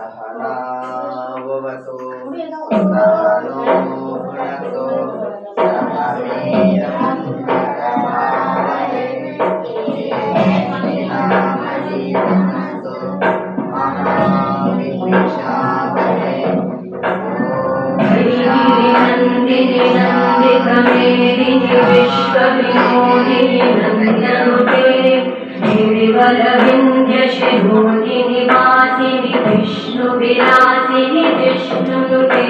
सहनाववतु सहनो भुनक्तु सह वीर्यं करवावहै तेजस्विनावधीतमस्तु मा विद्विषावहै नन्दिनि नन्दितमेदिनि विश्वविनोदिनि नन्दनुते गिरिवरविन्ध्यशिरोधिनि वासिनि विष्णुविलासिनि जिष्णुनुते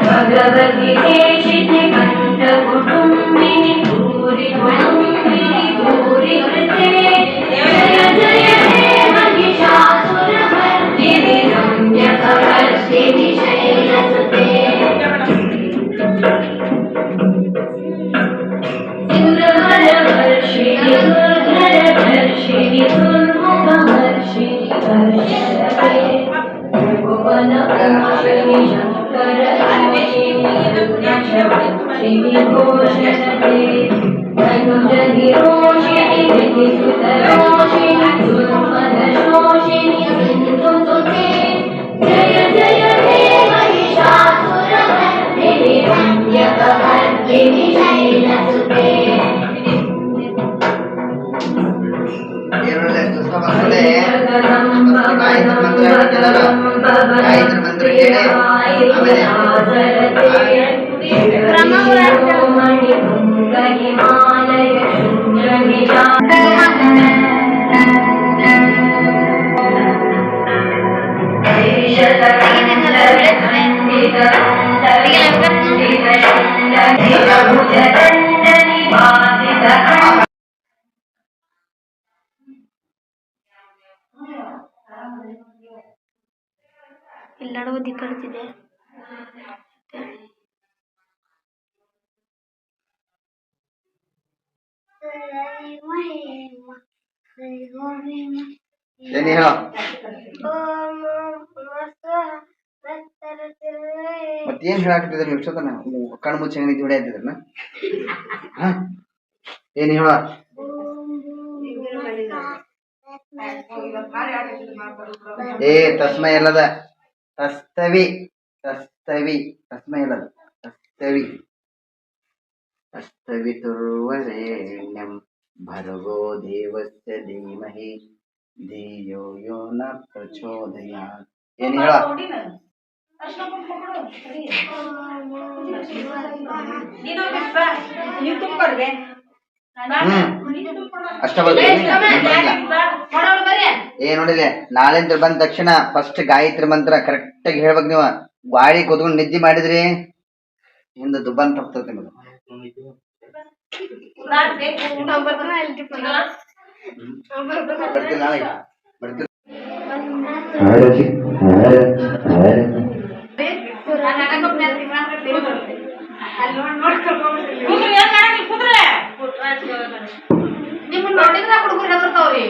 भगवति देशिनि कण्ठकुटुम्बिनि भूरि कुटुम्बिनि भूरि कृते जय जय हे महिषासुरमर्दिनि रम्यकपर्दिनि शैलसुते इंद्रवरवर्षिणि दुर्धरवर्षिणि दुर्मुखवर्षिणि वर्षते भुवनवर्षिणि शङ्करवर्षिणि घोषते धनुजनिरोषिणि विधिसुतरोषिणि दुर्मदशोषिणि सिन्धुसुते जय जय हे महिषासुरमर्दिनि रम्यकपर्दिनि शैलसुते गायत्री मंत्र ಹೇಳಿ ಎಲ್ಲಾಡು ಬುದ್ಧಿ ಕಳ್ತಿದೆ. ಏನಿ ಹೇಳ ಮತ್ತೇನ್ ಹೇಳಾಕತ್ತಿದ್ರಿ ನೀವು ಇಷ್ಟೊತ್ತನ ಕಣ್ಣು ಮುಚ್ಚಿ ಹೆಂಗ್ ಜೋಡಿ ಆಯ್ತಿದ್ರನ ಏನ್ ಹೇಳ ಏ ತಸ್ಮೈ ಅಲ್ಲದ ತಸ್ತವಿ ತಸ್ತವಿ ತಸ್ಮೈ ಅಲ್ಲದ ತಸ್ತವಿ ತಸ್ತವಿತುರ್ವರೆಣ್ಯಂ ಭರ್ಗೋ ದೇವಸ್ಯ ಧೀಮಹಿ ಧಿಯೋ ಯೋ ನ ಪ್ರಚೋದಯಾತ್ ಏನ್ ಹೇಳ ಅಷ್ಟ ಏ ನೋಡಿಲ್ಲ ನಾಳೆಂದ್ರ ಬಂದ ತಕ್ಷಣ ಫಸ್ಟ್ ಗಾಯತ್ರಿ ಮಂತ್ರ ಕರೆಕ್ಟ್ ಆಗಿ ಹೇಳ್ಬೇಕು ನೀವು ಗಾಡಿ ಕೂತ್ಕೊಂಡು ನಿದ್ದೆ ಮಾಡಿದ್ರಿ ಹಿಂದ ದುಬ್ಬನ್ ತಪ್ತದೆ ನಿಮಗೆ ಬರ್ತಿಲ್ಲ ನಾಳೆ ಬರ್ತಿಲ್ಲ ನಿಮ್ಮ ನೋಡಿದ್ರೆ ಹುಡುಗರು ಹೆದರ್ತಾವ್ರಿ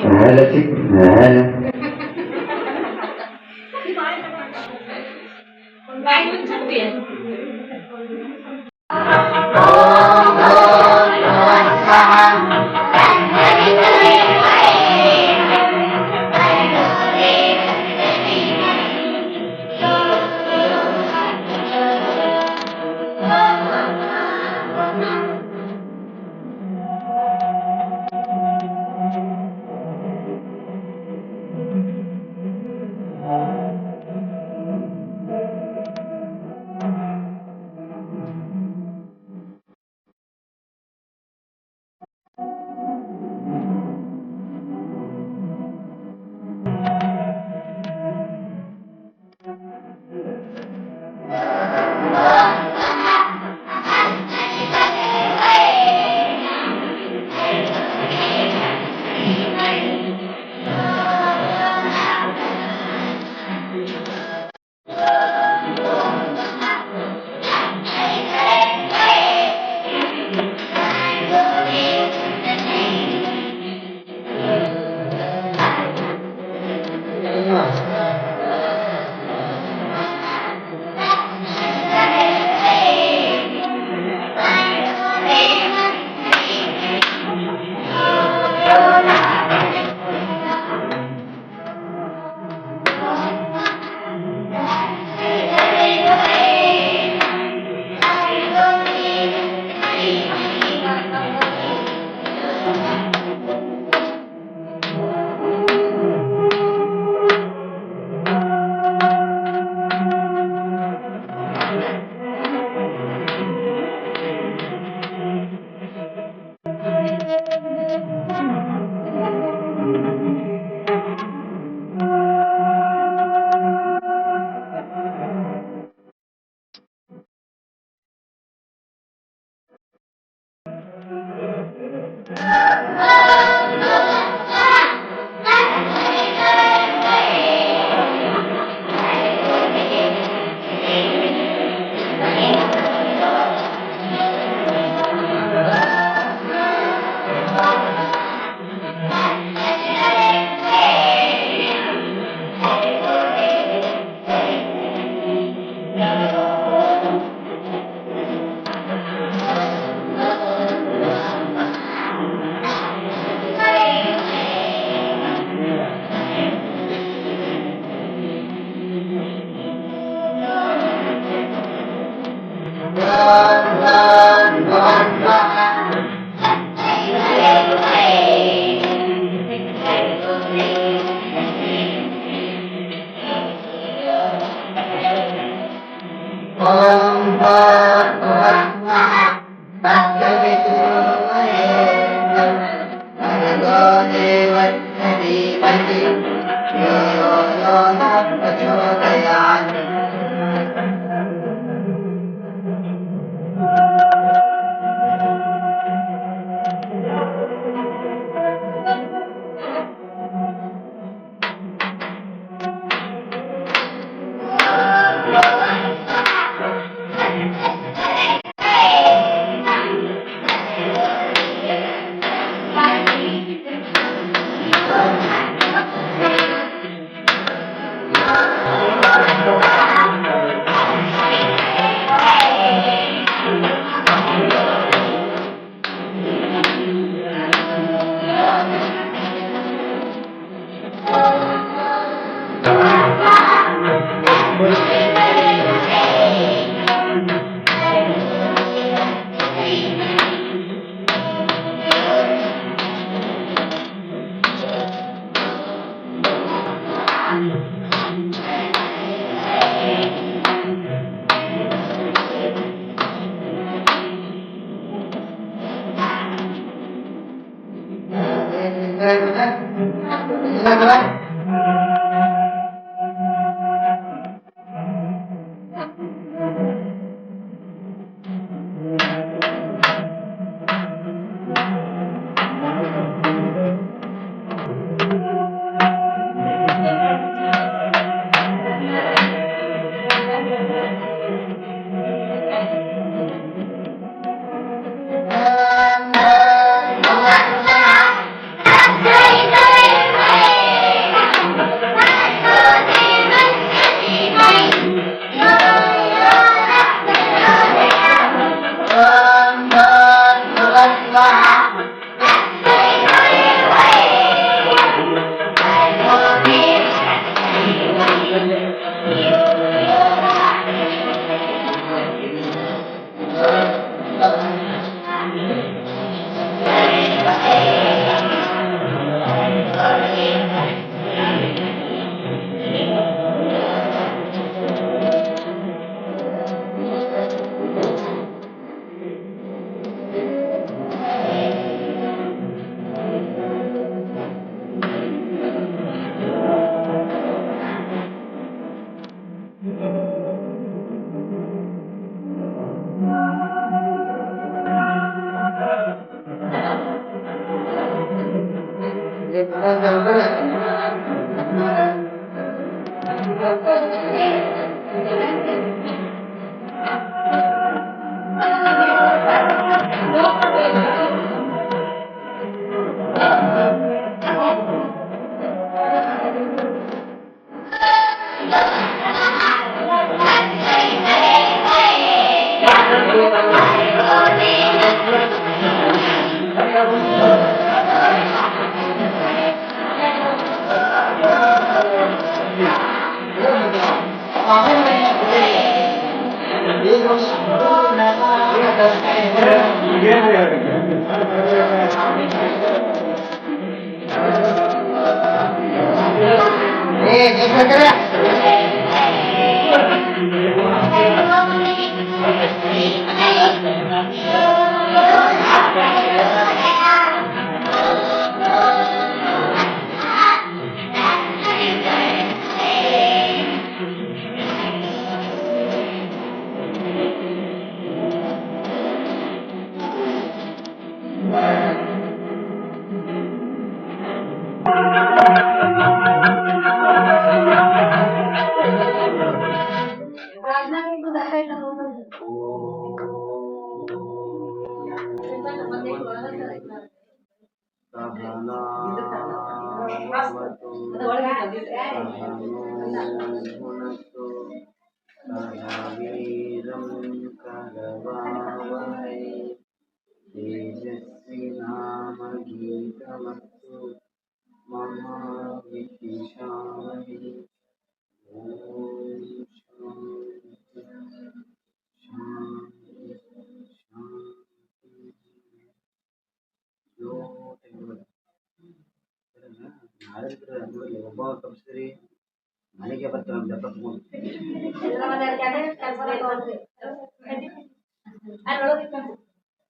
ಮನೆಗೆ ಬರ್ತಾರೆ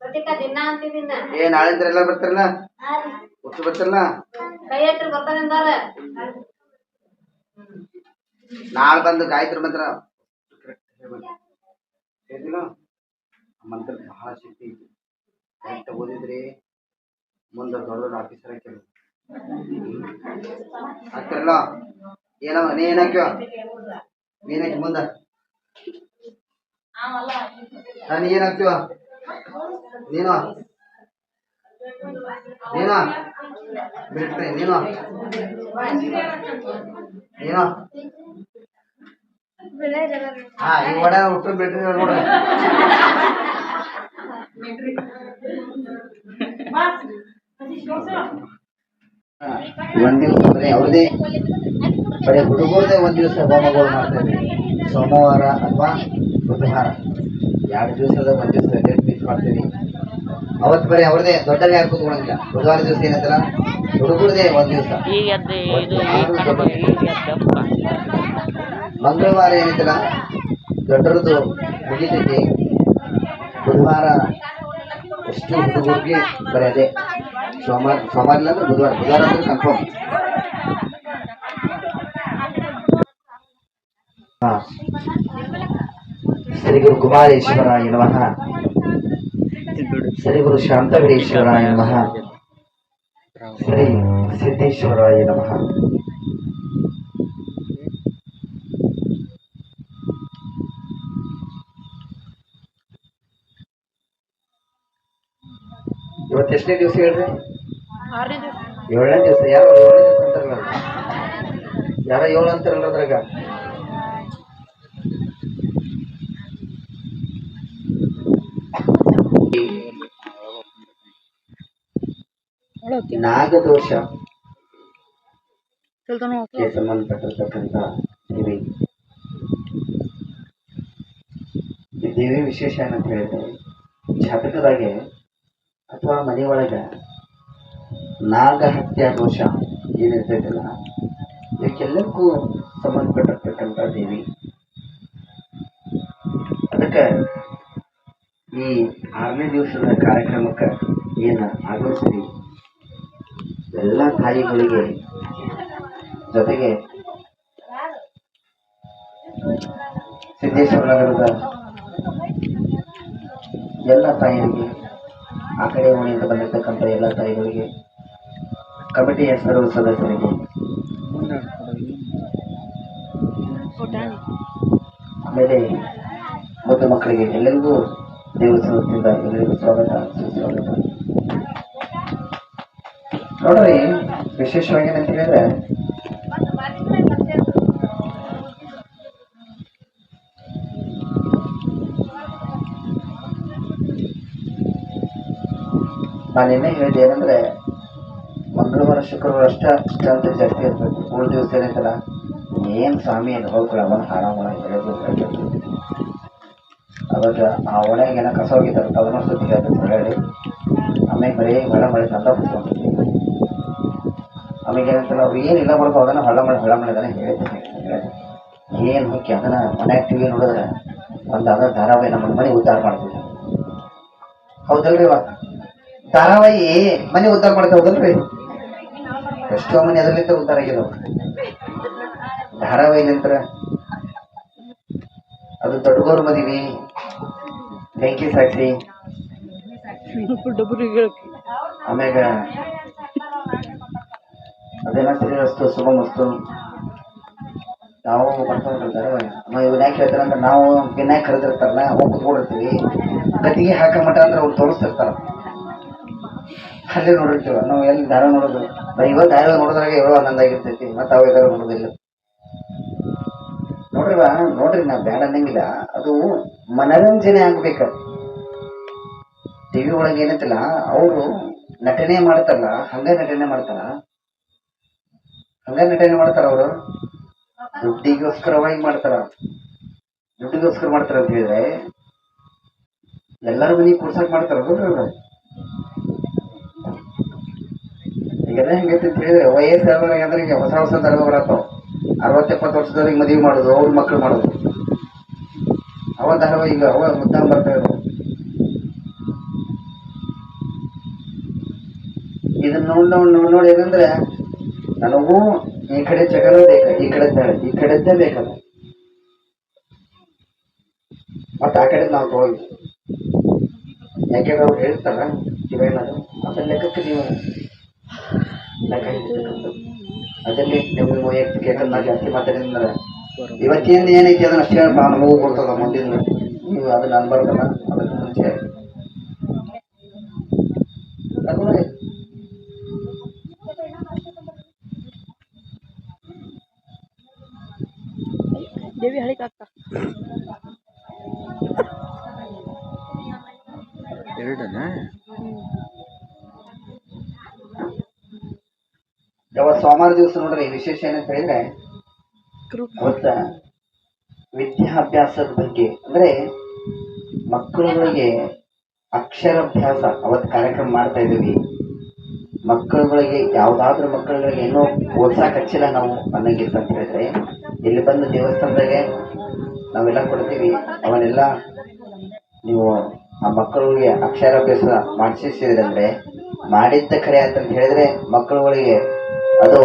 ಪ್ರತಿಕಾ ದಿನ ಅಂತಿದ್ದೀನ ಏ ನಾಳಿಂದ ಎಲ್ಲ ಬರ್ತಾರಲ್ಲ ಹುಟ್ಟು ಬರ್ತಾರಲ್ಲ ಕೈ ಹತ್ರ ಬರ್ತಾರಂದಾರ ನಾಳೆ ಬಂದು ಗಾಯತ್ರಿ ಮಂತ್ರ ಹೇಳಿಲ್ಲ ಮಂತ್ರ ಬಹಳ ಶಕ್ತಿ ಐತಿ ಕರೆಕ್ಟ್ ಓದಿದ್ರಿ ಮುಂದೆ ದೊಡ್ಡ ದೊಡ್ಡ ಆಫೀಸರ್ ಹಾಕಿರು ಹಾಕ್ತಾರಲ್ಲ ಏನೋ ನೀ ಏನಾಕ್ಯೋ ನೀನಾಕಿ ಮುಂದೆ ನಾನು ಏನಾಗ್ತೀವ ನೀನು ನೀನು ಬಿಟ್ರಿ ನೀನು ನೀನು ಹಾ ಈ ಒಡ ಹುಟ್ಟು ಬಿಟ್ರಿ ನೋಡ್ರಿ ಒಂದ್ ದಿವಸ ಬರೀ ಅವ್ರದೇ ಬರೀ ಹುಡುಗರದೇ ಒಂದ್ ದಿವಸ ಹೋಮಗಳು ಮಾಡ್ತಾರೆ ಸೋಮವಾರ ಅಥವಾ ಬುಧವಾರ 2 ದಿವಸದ ಒಂದ್ ದಿವಸ ಡೇಟ್ ಫಿಕ್ಸ್ ಮಾಡ್ತೀವಿ ಅವತ್ತು ಬರೀ ಅವ್ರದೇ ದೊಡ್ಡವ್ರು ಯಾರು ಕೂತ್ಕೊಳಂಗಿಲ್ಲ ಬುಧವಾರ ದಿವಸ ಏನಂತಾರ ಹುಡುಗರದೇ ಒಂದ್ ದಿವಸ ಮಂಗಳವಾರ ಏನೈತಲ್ಲ ದೊಡ್ಡರದ್ದು ಮುಗಿತೈತಿ ಬುಧವಾರ ಎಷ್ಟು ಹುಡುಗರಿಗೆ ಬರೀ ಅದೇ ಸೋಮವಾರ ಇಲ್ಲ ಅಂದ್ರೆ ಬುಧವಾರ ಅಂದ್ರೆ ಕನ್ಫರ್ಮ್ ಶ್ರೀ ಗುರು ಕುಮಾರೇಶ್ವರಾಯ ನಮಃ ಶ್ರೀ ಗುರು ಶಾಂತವೀರೇಶ್ವರಾಯ ನಮಃ ಶ್ರೀ ಸಿದ್ದೇಶ್ವರಾಯ ನಮಃ ಇವತ್ತು ಎಷ್ಟನೇ ದಿವಸ ಹೇಳ್ರಿ 7ನೇ ದಿವಸ ಯಾರೋ 7ನೇ ದಿವಸ ಅಂತಾರಲ್ಲ ಯಾರೋ 7 ಅಂತಾರಲ್ಲ ಅದ್ರಾಗ ನಾಗದೋಷಕ್ಕೆ ಸಂಬಂಧಪಟ್ಟಿರ್ತಕ್ಕಂಥ ದೇವಿ ಈ ದೇವಿ ವಿಶೇಷ ಏನಂತ ಹೇಳಿದ್ರೆ ಜಾತಕದಾಗೆ ಅಥವಾ ಮನೆಯೊಳಗೆ ನಾಗಹತ್ಯಾ ದೋಷ ಏನಿರ್ತೈತಲ್ಲ ಇದಕ್ಕೆಲ್ಲಕ್ಕೂ ಸಂಬಂಧಪಟ್ಟಿರ್ತಕ್ಕಂಥ ದೇವಿ ಅದಕ್ಕೆ ಈ 6ನೇ ದಿವಸದ ಕಾರ್ಯಕ್ರಮಕ್ಕೆ ಏನು ಆಗಮಿಸಿರಿ ಎಲ್ಲ ತಾಯಿಗಳಿಗೆ ಜೊತೆಗೆ ಸಿದ್ದೇಶ್ವರ ನಗರದ ಎಲ್ಲ ತಾಯಿಗಳಿಗೆ ಆ ಕಡೆ ಓಣಿಯಿಂದ ಬಂದಿರತಕ್ಕಂಥ ಎಲ್ಲ ತಾಯಿಗಳಿಗೆ ಕಮಿಟಿಯ ಸರ್ವ ಸದಸ್ಯರಿಗೆ ಆಮೇಲೆ ಮುದ್ದು ಮಕ್ಕಳಿಗೆ ಎಲ್ಲರಿಗೂ ದೇವಸ್ಥಾನದಿಂದ ಎಲ್ಲರಿಗೂ ಸ್ವಾಗತ ಸುಸ್ವಾಗತ. ನೋಡ್ರಿ ವಿಶೇಷವಾಗಿ ಏನಂತ ಹೇಳಿದ್ರೆ ನಾನು ನಿನ್ನೆ ಹೇಳಿದೆ ಏನಂದ್ರೆ ಮಂಗಳವಾರ ಶುಕ್ರವಾರ ಅಷ್ಟ ಅಂತ ಜಾಸ್ತಿ ಇರ್ಬೇಕು. ಉಳಿದ ದಿವಸ ಏನೈತಲ್ಲ ಏನ್ ಸ್ವಾಮಿ ಏನು ಹೋಗ್ಕೊಳ್ಳ ಅವನು ಆರಾಮ ಹೇಳೋದು ಅವಾಗ ಆ ಒಣಗೆ ಏನೋ ಕಸ ಹೋಗಿದ್ದಾರೆ ಅದನ್ನ ಸುದ್ದಿ ಹೇಳ್ಬೇಕು ಹೇಳಿ ಆಮೇಲೆ ಬರೀ ಹೊಳ ಮಳೆ ತಂದ ಬಿಟ್ಕೊಂಡಿರ್ತೀವಿ. ಆಮೇಲೆ ಏನಂತಲ್ಲ ಅವ್ರು ಏನಿಲ್ಲ ಮಾಡ್ಕೋ ಅದನ್ನ ಹೊಳ ಮಳೆ ಅದನ್ನ ಹೇಳಿದೆ ಏನು ಹೋಗಿ ಅದನ್ನ ಮನೆ ಟಿವಿ ನೋಡಿದ್ರೆ ಒಂದು ಅದ ಧಾರಾವಾಹಿ ನಮ್ಮ ಮನೆ ಉದ್ಧಾರ ಮಾಡ್ತಿದ್ದೆ. ಹೌದಲ್ರಿ ಇವ ಧಾರಾವಾಹಿ ಮನೆ ಉದ್ಧಾರ ಮಾಡ್ತಾ ಹೌದಲ್ರಿ? ಎಷ್ಟೋ ಮನೆ ಅದರಲ್ಲಿಂದ ಉದ್ಧಾರ ಆಗಿದಾವ ಧಾರಾವಾಹಿ ನಂತರ. ಅದು ದೊಡ್ಡಗೋರು ಮದುವೆ ಬೆಂಕಿ ಸಾಕ್ಷಿ ಆಮ್ಯಾಗ ಅದೆಲ್ಲ ಶ್ರೀರಸ್ತು ಶುಭಮಸ್ತು ನಾವು ಬರ್ತಾರೆ. ಇವ್ನ ಯಾಕೆ ಹೇಳ್ತಾರೆ ಅಂದ್ರೆ ನಾವು ವಿನಾಯಕ್ ಕರೆದಿರ್ತಾರಲ್ಲ ಹೋಗಿ ಕುತ್ಕೊಂಡಿರ್ತೀವಿ ಗತಿಗೆ ಹಾಕ ಮಠ ಅಂದ್ರೆ ಅವ್ರು ತೋರಿಸ್ತಿರ್ತಾರ ಅಲ್ಲೇ ನೋಡಿರ್ತೀವ ನಾವು ಎಲ್ಲಿ ದಾರ ನೋಡೋದು ಇವಾಗ ದಾರ ನೋಡಿದ್ರಾಗ ಎಷ್ಟೋ ಆನಂದ ಆಗಿರ್ತೈತಿ ಮತ್ತೆ ಅವ ಇದಾರ ನೋಡೋದಿಲ್ಲ ನೋಡ್ರಿ ನಾ ಬ್ಯಾಡ ಅನ್ನಂಗಿಲ್ಲ. ಅದು ಮನರಂಜನೆ ಆಗ್ಬೇಕ. ಟಿವಿ ಒಳಗೆ ಏನಂತಿಲ್ಲ ಅವರು ನಟನೆ ಮಾಡ್ತಾರಲ್ಲ ಹಂಗ ನಟನೆ ಮಾಡ್ತಾರ ಅವರು ದುಡ್ಡಿಗೋಸ್ಕರವಾಗಿ ಮಾಡ್ತಾರ ಅಂತ ಹೇಳಿದ್ರೆ ಎಲ್ಲರ ಮನೆಗೆ ಕೂರ್ಸಕ್ ಮಾಡ್ತಾರ ನೋಡ್ರಿ. ಈಗೆಲ್ಲ ಹೆಂಗೈತಿ ಅಂತ ಹೇಳಿದ್ರೆ ವಯಸ್ಸಾದವ್ರಿಗೆ ಅಂದ್ರೆ ಈಗ ಹೊಸ ಧರ್ಮ ಬರತ್ತಾವ. 60-70 ವರ್ಷದವ್ರಿಗೆ ಮದುವೆ ಮಾಡೋದು ಅವ್ರ ಮಕ್ಳು ಮಾಡೋದು ಅವ ಧಾರಾವಾಹಿ ಈಗ ಅವ ಮುದ್ದಾಂ ಬರ್ತಾ ಇರೋದು ಇದನ್ನ ನೋಡಿ ಏನಂದ್ರೆ ನನಗೂ ಈ ಕಡೆ ಜಗನ ಬೇಕ, ಈ ಕಡೆದ್ದೇ ಬೇಕಲ್ಲ, ಮತ್ತೆ ಆ ಕಡೆ ನಾವು ತಗೊಳ್ಳಿ. ಯಾಕೆಂದ್ರೆ ಅವ್ರು ಹೇಳ್ತಾರ ಇವೇನದು ಅದ್ರ ಲೆಕ್ಕಕ್ಕೆ ನೀವು ಲೆಕ್ಕ ಹಿಡಿತಕ್ಕಂಥದ್ದು. ಅದರಲ್ಲಿ ನಿಮ್ಮ ವೈಯಕ್ತಿಕ ಯಾಕಂದ್ರೆ ಜಾಸ್ತಿ ಮಾತಾಡಿದ್ರೆ ಇವತ್ತಿಂದ ಏನೈತಿ ಅದನ್ನ ಅಷ್ಟೇ ನಮಗೂ ಕೊಡ್ತದ. ಮುಂದಿನ ನೀವು ಅದನ್ನ ಅನ್ಬಾರ್ದಲ್ಲ, ಅದಕ್ಕೆ ಮುಂಚೆ ದೇವಿ ಹಳಿಕ್ ಆಗ್ತಾ ಯಾವತ್ತು ಸೋಮವಾರ ದಿವಸ ನೋಡ್ರಿ ವಿಶೇಷ ಏನಂತ ಹೇಳಿದ್ರೆ ಅವತ್ತ ವಿದ್ಯಾಭ್ಯಾಸದ ಬಗ್ಗೆ ಅಂದ್ರೆ ಮಕ್ಕಳುಗಳಿಗೆ ಅಕ್ಷರಾಭ್ಯಾಸ ಅವತ್ತು ಕಾರ್ಯಕ್ರಮ ಮಾಡ್ತಾ ಇದೀವಿ. ಮಕ್ಕಳುಗಳಿಗೆ ಯಾವ್ದಾದ್ರು ಮಕ್ಕಳುಗಳಿಗೆ ಏನೋ ಓದ್ಸಾಕ್ ಹಚ್ಚಿಲ್ಲ ನಾವು ಅನ್ನಂಗಿಲ್ಲ ಅಂತ ಹೇಳಿದ್ರೆ ಇಲ್ಲಿ ಬಂದು ದೇವಸ್ಥಾನದಾಗೆ ನಾವೆಲ್ಲ ಕೊಡ್ತೀವಿ. ಅವನ್ನೆಲ್ಲ ನೀವು ಆ ಮಕ್ಕಳಿಗೆ ಅಕ್ಷರಾಭ್ಯಾಸ ಮಾಡಿಸಿದ್ರೆ ಮಾಡಿದ್ದ ಖರೆ ಅಂತ ಹೇಳಿದ್ರೆ ಮಕ್ಕಳುಗಳಿಗೆ ಅದು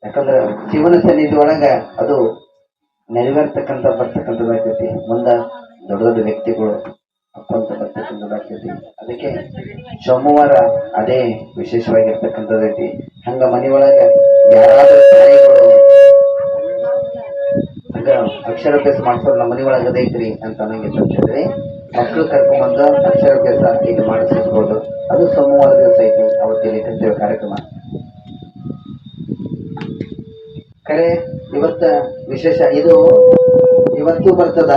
ಯಾಕಂದ್ರೆ ಜೀವನ ಸನ್ನಿಧಿ ಒಳಗ ಅದು ಬರ್ತಕ್ಕಂಥದ್ದಾಗ್ತೈತಿ. ಮುಂದೆ ದೊಡ್ಡ ದೊಡ್ಡ ವ್ಯಕ್ತಿಗಳು ಅಪ್ಪಂತ ಬರ್ತಕ್ಕಂಥದ್ದಾಗ್ತೈತಿ. ಅದಕ್ಕೆ ಸೋಮವಾರ ಅದೇ ವಿಶೇಷವಾಗಿರ್ತಕ್ಕಂಥದ್ದೈತಿ. ಹಂಗ ಮನೆ ಒಳಗ ಯಾರಾದ್ರೂ ತಾಯಿಗಳು ಹಂಗ ಅಕ್ಷರಾಭ್ಯಾಸ ಮಾಡ್ಸೋದು ನಮ್ಮ ಮನೆ ಒಳಗೆ ಅದೈತ್ರಿ ಅಂತ ಅನ್ನಂಗಿಲ್ಲ ಅಂತ ಹೇಳಿದ್ರೆ ಮಕ್ಕಳು ಕರ್ಕೊಂಡ್ಬಂದು ಅಕ್ಷರಾಭ್ಯಾಸ ಈಗ ಮಾಡಿಸ್ಬೋದು. ಅದು ಸೋಮವಾರ ದಿವಸ ಐತಿ ಅವತ್ತಿಲ್ಲಿ ಕರ್ತೇವೆ ಕಾರ್ಯಕ್ರಮ. ಕರೆ ಇವತ್ತ ವಿಶೇಷ ಇದು ಇವತ್ತು ಬರ್ತದ.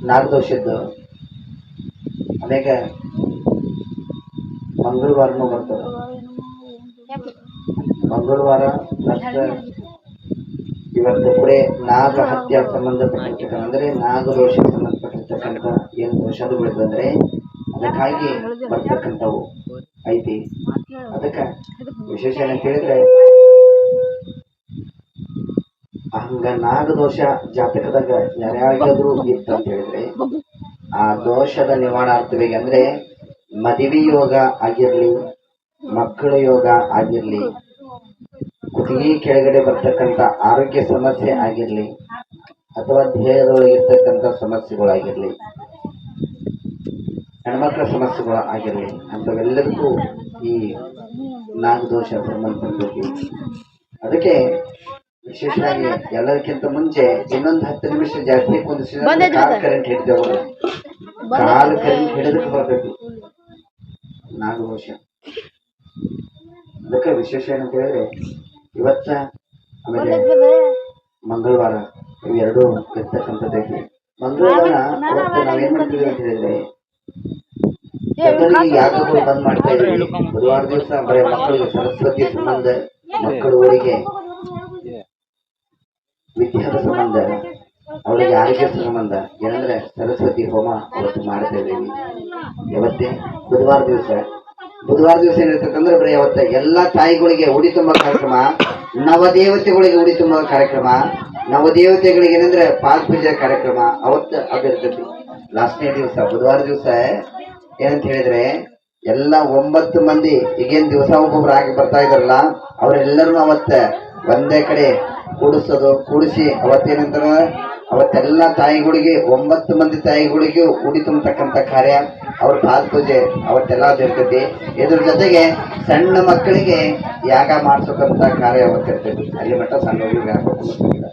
ನಾಗದೋಷದ್ದು ಆಮೇಲೆ ಮಂಗಳವಾರನೂ ಬರ್ತದ. ಮಂಗಳವಾರ ಇವತ್ತು ಕೂಡ ನಾಗ ಹತ್ಯೆ ಸಂಬಂಧಪಟ್ಟಿರ್ತಕ್ಕಂಥ ಅಂದ್ರೆ ನಾಗದೋಷಕ್ಕೆ ಸಂಬಂಧಪಟ್ಟಿರ್ತಕ್ಕಂಥ ಏನು ದೋಷಗಳು ಬಂದ್ರೆ ಅದಕ್ಕಾಗಿ ಬರ್ತಕ್ಕಂಥವು ಐತಿ. ಅದಕ್ಕೆ ವಿಶೇಷ ಏನಂತ ಹೇಳಿದ್ರೆ ಹಂಗ ನಾಗದೋಷ ಜಾತಕದಾಗ ಯಾರ್ಯಾರಿಗಾದ್ರೂ ಇತ್ತು ಅಂತ ಹೇಳಿದ್ರೆ ಆ ದೋಷದ ನಿವಾರಣಾರ್ಥವಾಗಿ ಅಂದ್ರೆ ಮದುವೆ ಯೋಗ ಆಗಿರ್ಲಿ, ಮಕ್ಕಳ ಯೋಗ ಆಗಿರ್ಲಿ, ಕುತ್ತಿಗೆ ಕೆಳಗಡೆ ಬರ್ತಕ್ಕಂಥ ಆರೋಗ್ಯ ಸಮಸ್ಯೆ ಆಗಿರ್ಲಿ, ಅಥವಾ ದೇಹದೊಳಗಿರ್ತಕ್ಕಂಥ ಸಮಸ್ಯೆಗಳಾಗಿರ್ಲಿ, ಹೆಣ್ಮಕ್ಳ ಸಮಸ್ಯೆಗಳು ಆಗಿರ್ಲಿ, ಅಂತವೆಲ್ಲರಿಗೂ ಈ ನಾಗದೋಷ ಸಂಬಂಧಪಟ್ಟೈತಿ. ಅದಕ್ಕೆ ವಿಶೇಷವಾಗಿ ಎಲ್ಲದಕ್ಕಿಂತ ಮುಂಚೆ ಇನ್ನೊಂದು 10 ನಿಮಿಷ ಜಾಸ್ತಿ ಕುದಿಸಿದ್ರೆ ಕಾಲ್ ಕರೆಂಟ್ ಹಿಡಿದೇವ. ಕಾಲ್ ಕರೆಂಟ್ ಹಿಡಿದಕ್ಕೆ ಬರ್ತೈತಿ ನಾಗದೋಷ. ಅದಕ್ಕೆ ವಿಶೇಷ ಏನಂತ ಹೇಳಿದ್ರೆ ಇವತ್ತ ಆಮೇಲೆ ಮಂಗಳವಾರ ಇವೆರಡು ಇರ್ತಕ್ಕಂಥದ್ದೈತಿ. ಮಂಗಳವಾರ ಅವತ್ತು ನಾವೇನ್ ಮಾಡ್ತೀವಿ ಅಂತ ಹೇಳಿದ್ರೆ ಯಾಗಗಳು ಬಂದ್ ಮಾಡ್ತಾ ಇದೀವಿ. ಬುಧವಾರ ದಿವಸ ಬರೀ ಮಕ್ಕಳಿಗೆ ಸರಸ್ವತಿ ಸಂಬಂಧ, ಮಕ್ಕಳುಗಳಿಗೆ ವಿದ್ಯಾದ ಸಂಬಂಧ, ಅವರಿಗೆ ಆರೋಗ್ಯ ಸಂಬಂಧ ಏನಂದ್ರೆ ಸರಸ್ವತಿ ಹೋಮ ಅವತ್ತು ಮಾಡ್ತಾ ಇದ್ದೀವಿ. ಯಾವತ್ತೇ ಬುಧವಾರ ದಿವಸ ಏನಿರ್ತಕ್ಕಂದ್ರೆ ಬರೀ ಅವತ್ತ ಎಲ್ಲಾ ತಾಯಿಗಳಿಗೆ ಉಡಿ ತುಂಬ ಕಾರ್ಯಕ್ರಮ, ನವದೇವತೆಗಳಿಗೆ ಉಡಿ ತುಂಬ ಕಾರ್ಯಕ್ರಮ, ನವದೇವತೆಗಳಿಗೆ ಏನಂದ್ರೆ ಪಾದ ಪೂಜೆ ಕಾರ್ಯಕ್ರಮ ಅವತ್ತು ಅದಿರ್ತೈತಿ. ಲಾಸ್ಟ್ನೇ ದಿವಸ ಬುಧವಾರ ದಿವಸ ಏನಂತ ಹೇಳಿದ್ರೆ ಎಲ್ಲ 9 ಮಂದಿ ಈಗೇನ್ ದಿವಸ ಒಬ್ಬೊಬ್ರು ಆಗಿ ಬರ್ತಾ ಇದಾರಲ್ಲ ಅವರೆಲ್ಲರೂ ಅವತ್ತ ಒಂದೇ ಕಡೆ ಕೂಡಿಸಿ ಅವತ್ತೇನಂತಾರ ಅವತ್ತೆಲ್ಲ ತಾಯಿಗಳಿಗೆ 9 ಮಂದಿ ತಾಯಿಗಳಿಗೆ ಉಡಿ ತುಂಬತಕ್ಕಂಥ ಕಾರ್ಯ, ಅವ್ರ ಪಾದ ಪೂಜೆ ಅವತ್ತೆಲ್ಲ ಇರ್ತೈತಿ. ಇದ್ರ ಜೊತೆಗೆ ಸಣ್ಣ ಮಕ್ಕಳಿಗೆ ಯಾಗ ಮಾಡ್ಸೋಕಂತ ಕಾರ್ಯ ಅವತ್ತಿರ್ತೈತಿ. ಅಲ್ಲಿ ಮಟ್ಟ ಸಣ್ಣ ಹುಡುಗರಿಗೆ ಹಾಕೋಲ್ಲ.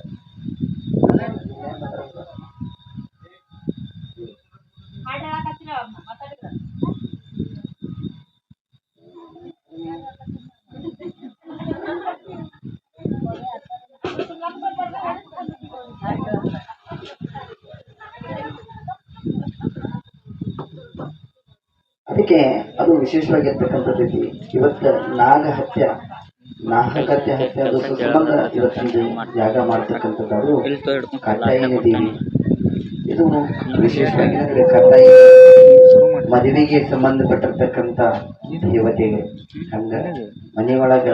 ಅದಕ್ಕೆ ಅದು ವಿಶೇಷವಾಗಿರ್ತಕ್ಕಂಥದ್ದು. ಇವತ್ತು ನಾಗಹತ್ಯೆ ಹತ್ಯೆ ಅದು ಸಂಬಂಧ ಇವತ್ತೊಂದು ಯಾಗ ಮಾಡ್ತಕ್ಕಂಥದ್ದು ಕಟ್ಟಾಯಿನ ದೇವಿ. ಇದು ವಿಶೇಷವಾಗಿ ಕಟ್ಟಾಯಿ ಮದುವೆಗೆ ಸಂಬಂಧಪಟ್ಟಿರ್ತಕ್ಕಂಥ ದೇವತೆಗೆ. ಹಂಗ ಮನೆಯೊಳಗ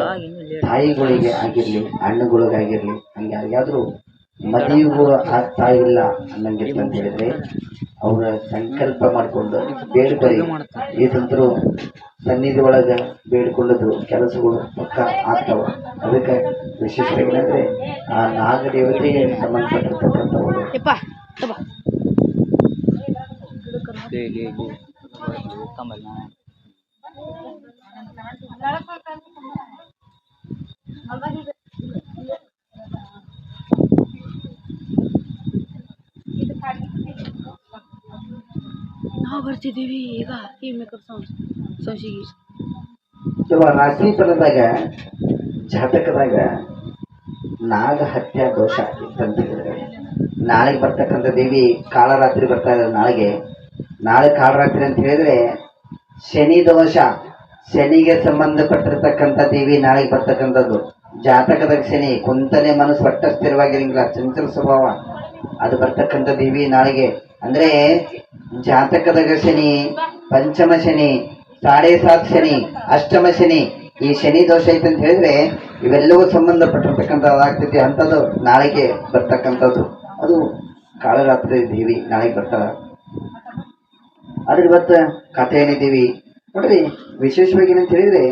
ತಾಯಿಗಳಿಗೆ ಆಗಿರ್ಲಿ, ಹಣ್ಣುಗಳಿಗಾಗಿರ್ಲಿ, ಹಂಗೆ ಯಾರಿಗಾದ್ರೂ ಮದುವೆಗೂ ಆಗ್ತಾ ಇಲ್ಲ ಅನ್ನಂಗಿತ್ತು ಅಂತ ಹೇಳಿದ್ರೆ ಅವ್ರ ಸಂಕಲ್ಪ ಮಾಡಿಕೊಂಡು ಬೇಡ್ಕೊರಿ ಈ ತಂತ್ರು ಸನ್ನಿಧಿ ಒಳಗ ಬೇಡ್ಕೊಳ್ಳೋದು ಕೆಲಸಗಳು ಪಕ್ಕ ಆಗ್ತಾವ. ಅದಕ್ಕೆ ವಿಶೇಷವಾಗಿ ಏನಂದ್ರೆ ಆ ನಾಗದೇವತೆಗೆ ಸಂಬಂಧಪಟ್ಟಿರ್ತಕ್ಕಂಥವರು ನಾವು ಬರ್ತಿದ್ದೀವಿ ಈಗ ಈ ಮೇಕಪ್ ಸೊಸಿಗೆ. ಇವಾಗ ರಾಶಿ ಫಲದಾಗ ಜಾತಕದಾಗ ನಾಗ ಹತ್ಯೆ ದೋಷ ಇತ್ತಂತ ಹೇಳಿದ್ರೆ ನಾಳೆಗೆ ಬರ್ತಕ್ಕಂಥ ದೇವಿ ಕಾಳರಾತ್ರಿ ಬರ್ತಾ ಇದ್ದಾರೆ. ನಾಳೆ ಕಾಳರಾತ್ರಿ ಅಂತ ಹೇಳಿದ್ರೆ ಶನಿ ದೋಷ, ಶನಿಗೆ ಸಂಬಂಧಪಟ್ಟಿರ್ತಕ್ಕಂಥ ದೇವಿ ನಾಳೆಗೆ ಬರ್ತಕ್ಕಂಥದ್ದು. ಜಾತಕದಾಗ ಶನಿ ಕುಂತನೆ ಮನಸ್ಸು ಒಟ್ಟ ಸ್ಥಿರವಾಗಿರಂಗಿಲ್ಲ, ಚಂಚಲ ಸ್ವಭಾವ, ಅದು ಬರ್ತಕ್ಕಂಥ ದೇವಿ ನಾಳೆಗೆ. ಅಂದ್ರೆ ಜಾತಕದಾಗ ಶನಿ, ಪಂಚಮ ಶನಿ, 7.5 ಶನಿ, ಅಷ್ಟಮ ಶನಿ, ಈ ಶನಿ ದೋಷ ಐತೆ ಅಂತ ಹೇಳಿದ್ರೆ ಇವೆಲ್ಲವೂ ಸಂಬಂಧಪಟ್ಟಿರ್ತಕ್ಕಂಥದ್ದು ಆಗ್ತೈತಿ. ಅಂಥದ್ದು ನಾಳೆಗೆ ಬರ್ತಕ್ಕಂಥದ್ದು ಅದು ಕಾಳರಾತ್ರಿ ದೇವಿ ನಾಳೆಗೆ ಬರ್ತಾಳ. ಆದ್ರೆ ಇವತ್ತು ಕಥೆ ಏನಿದ್ದೀವಿ ನೋಡ್ರಿ, ವಿಶೇಷವಾಗಿ ಏನಂತ ಹೇಳಿದ್ರೆ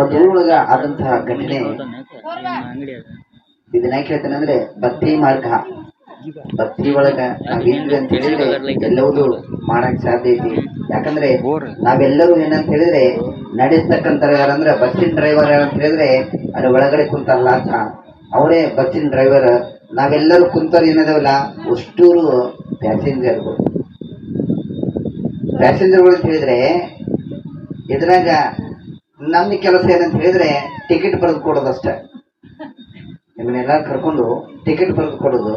ಒಂದು ಊರೊಳಗ ಆದಂತಹ ಘಟನೆ. ಇದನ್ನ ಯಾಕೆ ಹೇಳ್ತೇನೆ ಅಂದ್ರೆ ಭಕ್ತಿ ಮಾರ್ಗ, ಭಕ್ತಿ ಒಳಗ ನಾವಿದ್ವಿ ಅಂತ ಹೇಳಿದ್ರೆ ಎಲ್ಲವೂ ಮಾಡಕ್ ಸಾಧ್ಯ ಐತಿ. ಯಾಕಂದ್ರೆ ನಾವೆಲ್ಲರೂ ಏನಂತ ಹೇಳಿದ್ರೆ ನಡೆಸ್ತಕ್ಕಂಥ ಯಾರಂದ್ರೆ ಬಸ್ಸಿನ ಡ್ರೈವರ್ ಯಾರಂತ ಹೇಳಿದ್ರೆ ಅದ್ರ ಒಳಗಡೆ ಕುಂತಾರಲ್ಲ ಅವರೇ ಬಸ್ಸಿನ ಡ್ರೈವರ್. ನಾವೆಲ್ಲರೂ ಕುಂತವ್ರು ಏನದವಲ್ಲ ಅಷ್ಟೂರು ಪ್ಯಾಸೆಂಜರ್ಗಳು ಅಂತ ಹೇಳಿದ್ರೆ ಇದ್ರಾಗ ನಮ್ಮ ಕೆಲಸ ಏನಂತ ಹೇಳಿದ್ರೆ ಟಿಕೆಟ್ ಬರೆದು ಕೊಡೋದಷ್ಟೇ. ನಿಮ್ಮನ್ನೆಲ್ಲ ಕರ್ಕೊಂಡು ಟಿಕೆಟ್ ಬರೆದು ಕೊಡೋದು.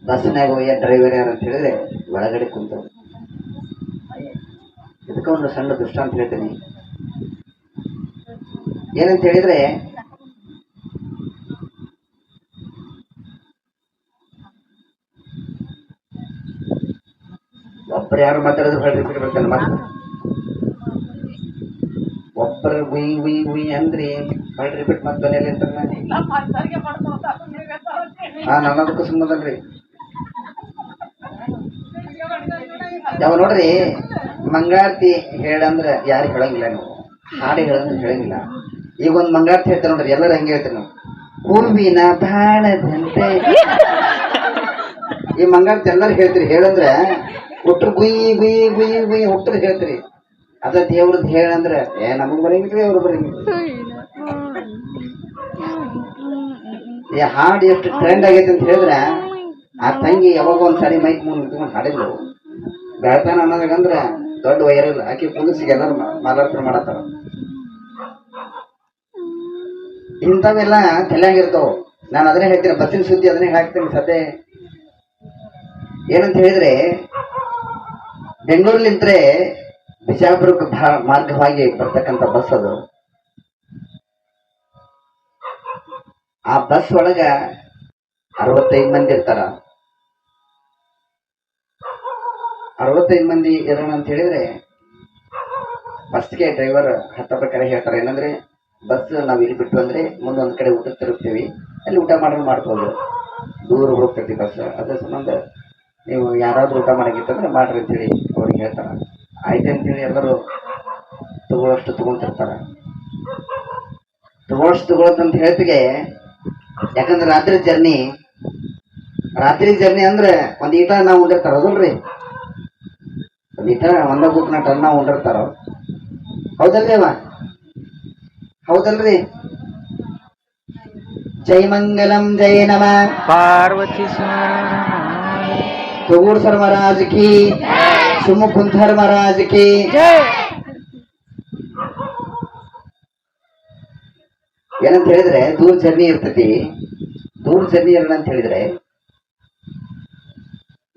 ಬಸ್ನಾಗ ಹೋಗ್ಯ ಡ್ರೈವರ್ ಯಾರು ಅಂತ ಹೇಳಿದ್ರೆ ಒಳಗಡೆ ಕುಂತವ್ರು. ಇದಕ್ಕೆ ಒಂದು ಸಣ್ಣ ದೃಷ್ಟಾಂತ ಹೇಳ್ತೀನಿ. ಏನಂತ ಹೇಳಿದ್ರೆ ಒಬ್ಬರು ಯಾರು ಮಾತಾಡೋದು ರಿಪೀಟ್ ಬರ್ತಾನೆ. ಮತ್ತೆ ಒಬ್ಬರು ಗುಯ್ ಗುಯ್ ಗುಯ್ ಅಂದ್ರಿ ರಿಪೀಟ್ ಮತ್ತೆ ಅಂತ ನನ್ನದಕ್ಕೂ ಸುಮ್ಮದಲ್ರಿ. ಯಾವ ನೋಡ್ರಿ, ಮಂಗಾರತಿ ಹೇಳಂದ್ರ ಯಾರು ಹೇಳಂಗಿಲ್ಲ, ನೀವು ಹಾಡು ಹೇಳಂದ್ರೆ ಹೇಳಂಗಿಲ್ಲ. ಈಗ ಒಂದು ಮಂಗಾರತಿ ಹೇಳ್ತಾರೆ ನೋಡ್ರಿ, ಎಲ್ಲರೂ ಹಂಗೆ ಹೇಳ್ತಾರೆ ನಾವು, ಹೂವಿನ ಬಾಣದಂತೆ. ಈ ಮಂಗಾರತಿ ಎಲ್ಲರೂ ಹೇಳ್ತೀರಿ, ಹೇಳಂದ್ರೆ ಹುಟ್ರು ಗುಯ್ ಗುಯ್ ಗುಯ್ ಗುಯ್ ಹುಟ್ಟರು ಹೇಳ್ತೀರಿ. ಅದ ದೇವ್ರದ್ದು ಹೇಳಂದ್ರೆ ನಮಗ್ ಬರಂಗಿಲ್ರಿ, ಅವ್ರು ಬರಂಗಿಲ್ಲ. ಈ ಹಾಡು ಎಷ್ಟು ಟ್ರೆಂಡ್ ಆಗೈತೆ ಅಂತ ಹೇಳಿದ್ರೆ ಆ ತಂಗಿ ಯಾವಾಗ ಒಂದ್ಸಾರಿ ಮೈಕ್ ಮುಂದೆ ನಿಂತ್ಕೊಂಡು ಹಾಡಿದ್ರು ಬೆಳತಾನ ಅನ್ನೋದಾಗಂದ್ರೆ ದೊಡ್ಡ ವೈರಲ್ ಆಕಿ ಕುಂದಿಸಿಗೆ ಎಲ್ಲರೂ ಮಾಲಾರ್ಪಣೆ ಮಾಡತ್ತಾರ. ಇಂಥವೆಲ್ಲ ತಲೆಯಾಗಿರ್ತಾವ. ನಾನು ಅದನ್ನೇ ಹೇಳ್ತೀನಿ, ಬಸ್ಸಿನ ಸುದ್ದಿ ಅದನ್ನೇ ಹಾಕ್ತೀನಿ ಸದ್ಯ. ಏನಂತ ಹೇಳಿದ್ರೆ ಬೆಂಗಳೂರಿಲಿಂತ್ರೆ ಬಿಜಾಪುರಕ್ಕೆ ಮಾರ್ಗವಾಗಿ ಬರ್ತಕ್ಕಂಥ ಬಸ್ ಅದು. ಆ ಬಸ್ ಒಳಗ 65 ಮಂದಿ ಇರ್ತಾರ. 65 ಮಂದಿ ಇರೋಣ ಅಂತ ಹೇಳಿದ್ರೆ ಫಸ್ಟ್ಗೆ ಡ್ರೈವರ್ ಹತ್ತಬೇಕಾರೆ ಹೇಳ್ತಾರೆ ಏನಂದ್ರೆ, ಬಸ್ ನಾವ್ ಇಲ್ಲಿ ಬಿಟ್ಟು ಅಂದ್ರೆ ಮುಂದೊಂದ್ ಕಡೆ ಊಟಕ್ಕೆ ತಿರುಗ್ತೀವಿ, ಅಲ್ಲಿ ಊಟ ಮಾಡೋದು ಮಾಡ್ಬೋದು, ದೂರ ಹೋಗ್ತೈತಿ ಬಸ್, ಅದ್ರ ಸಂಬಂಧ ನೀವು ಯಾರಾದ್ರೂ ಊಟ ಮಾಡಂಗಿತ್ತಂದ್ರೆ ಮಾಡ್ರಿ ಅಂತೇಳಿ ಅವ್ರಿಗೆ ಹೇಳ್ತಾರ. ಆಯ್ತು ಅಂತೇಳಿ ಎಲ್ಲರೂ ತಗೊಳ್ಳೋಷ್ಟು ತಗೊಂತಿರ್ತಾರ. ತಗೊಳ್ಳೋದಂತ ಹೇಳ್ತಿಗೆ, ಯಾಕಂದ್ರೆ ರಾತ್ರಿ ಜರ್ನಿ ಅಂದ್ರೆ ಒಂದ್ ಈಟ ನಾವು ಉಂಡಿರ್ತಾರ, ಅದಲ್ರಿ ಒಂದ್ ಈಟ ಒಂದ ಬುಕ್ನ ಟನ್ ನಾವು ಉಂಡಿರ್ತಾರ, ಹೌದಲ್ರಿ ಅವ ಹೌದಲ್ರಿ. ಜೈ ಮಂಗಲಂ ಜೈ ನಮ ಪಾರ್ವತಿ ತಗೂರ್ ಸರ್ ಮಹಾರಾಜ್ ಕಿ, ಸುಮುಕುಂಧರ್ ಮಹಾರಾಜ್ ಕಿ. ಏನಂತ ಹೇಳಿದ್ರೆ ದೂರ ಜರ್ನಿ ಇರ್ತೈತಿ. ದೂರ ಜರ್ನಿ ಇರೋಣ ಅಂತ ಹೇಳಿದ್ರೆ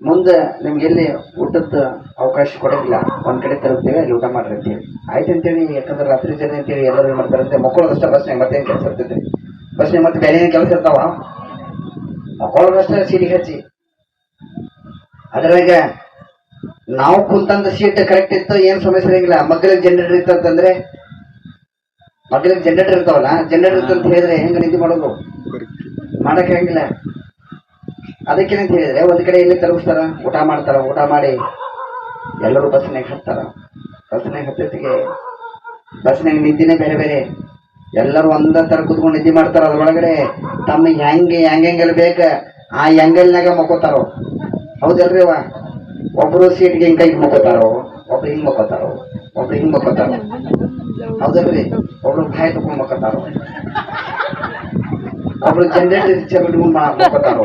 ಮುಂದೆ ನಿಮ್ಗೆ ಎಲ್ಲಿ ಊಟದ ಅವಕಾಶ ಕೊಡೋದಿಲ್ಲ, ಒಂದ್ ಕಡೆ ತರುತ್ತೇವೆ ಅಲ್ಲಿ ಊಟ ಮಾಡ್ರಿ ಅಂತೇಳಿ ಆಯ್ತು ಅಂತೇಳಿ. ಯಾಕಂದ್ರೆ ರಾತ್ರಿ ಜರ್ನಿ ಅಂತೇಳಿ ಎಲ್ಲರೂ ಏನ್ ಮಾಡ್ತಾರಂತೆ, ಮಕ್ಕಳದಷ್ಟೇ ಬಸ್ನಾಗ ಮತ್ತೇನ್ ಕೆಲಸ ಇರ್ತೈತಿ, ಬಸ್ನಾಗ ಮತ್ತೆ ಬೇರೆ ಏನ್ ಕೆಲಸ ಇರ್ತಾವ, ಮಕ್ಕಳದಷ್ಟೇ ಸೀಟಿಗೆ ಹಚ್ಚಿ. ಅದ್ರಾಗ ನಾವು ಕುಂತಂದ ಸೀಟ್ ಕರೆಕ್ಟ್ ಇತ್ತು, ಏನ್ ಸಮಸ್ಯೆ ಇರಂಗಿಲ್ಲ. ಮಕ್ಕಳಿಗೆ ಜನರೇಟರ್ ಇತ್ತಂತಂದ್ರೆ ಮಕ್ಕಳಿಗೆ ಜನರೇಟರ್ ಇರ್ತಾವಲ್ಲ, ಜನರೇಟರ್ ಅಂತ ಹೇಳಿದ್ರೆ ಹೆಂಗ ನಿದ್ದೆ ಮಾಡೋದು? ಮಾಡಕ್ ಹೆಂಗಿಲ್ಲ. ಅದಕ್ಕೇನಂತ ಹೇಳಿದ್ರೆ ಒಂದ್ ಕಡೆ ಎಲ್ಲಿ ತಲುಪಿಸ್ತಾರ, ಊಟ ಮಾಡ್ತಾರ, ಊಟ ಮಾಡಿ ಎಲ್ಲರೂ ಬಸ್ನಾಗ ಹತ್ತಾರ. ಬಸ್ನಾಗ ಹತ್ತಿಗೆ ಬಸ್ನಾಗ ನಿದ್ದಿನೇ ಬೇರೆ ಬೇರೆ, ಎಲ್ಲರೂ ಒಂದ ತರ ಕುತ್ಕೊಂಡು ನಿದ್ದೆ ಮಾಡ್ತಾರ. ಅದ್ರೊಳಗಡೆ ತಮ್ಮ ಹೆಂಗೆಲ್ಲ ಬೇಕ ಆ ಹೆಂಗಲ್ನಾಗ ಮಕ್ಕೋತಾರೋ. ಹೌದಲ್ರಿ ಅವ? ಒಬ್ರು ಸೀಟ್ಗೆ ಹಿಂಗ್ ಕೈಗೆ ಮಕ್ಕೋತಾರೋ, ಒಬ್ರು ಹಿಂಗ್ ಮಕ್ಕೋತಾರೋ, ಒಬ್ರು ಹಿಂಗ್ ಮಕ್ಕೋತಾರೋ. ಹೌದಲ್ರಿ? ಒಬ್ರು ಬಾಯಿ ತಗೊಂಡ್ ಮಕ್ಕೋತಾರೋ, ಒಬ್ರು ಜನರೇಟರ್ ಬಿಟ್ಕೊಂಡು ಮಕ್ಕೋತಾರೋ.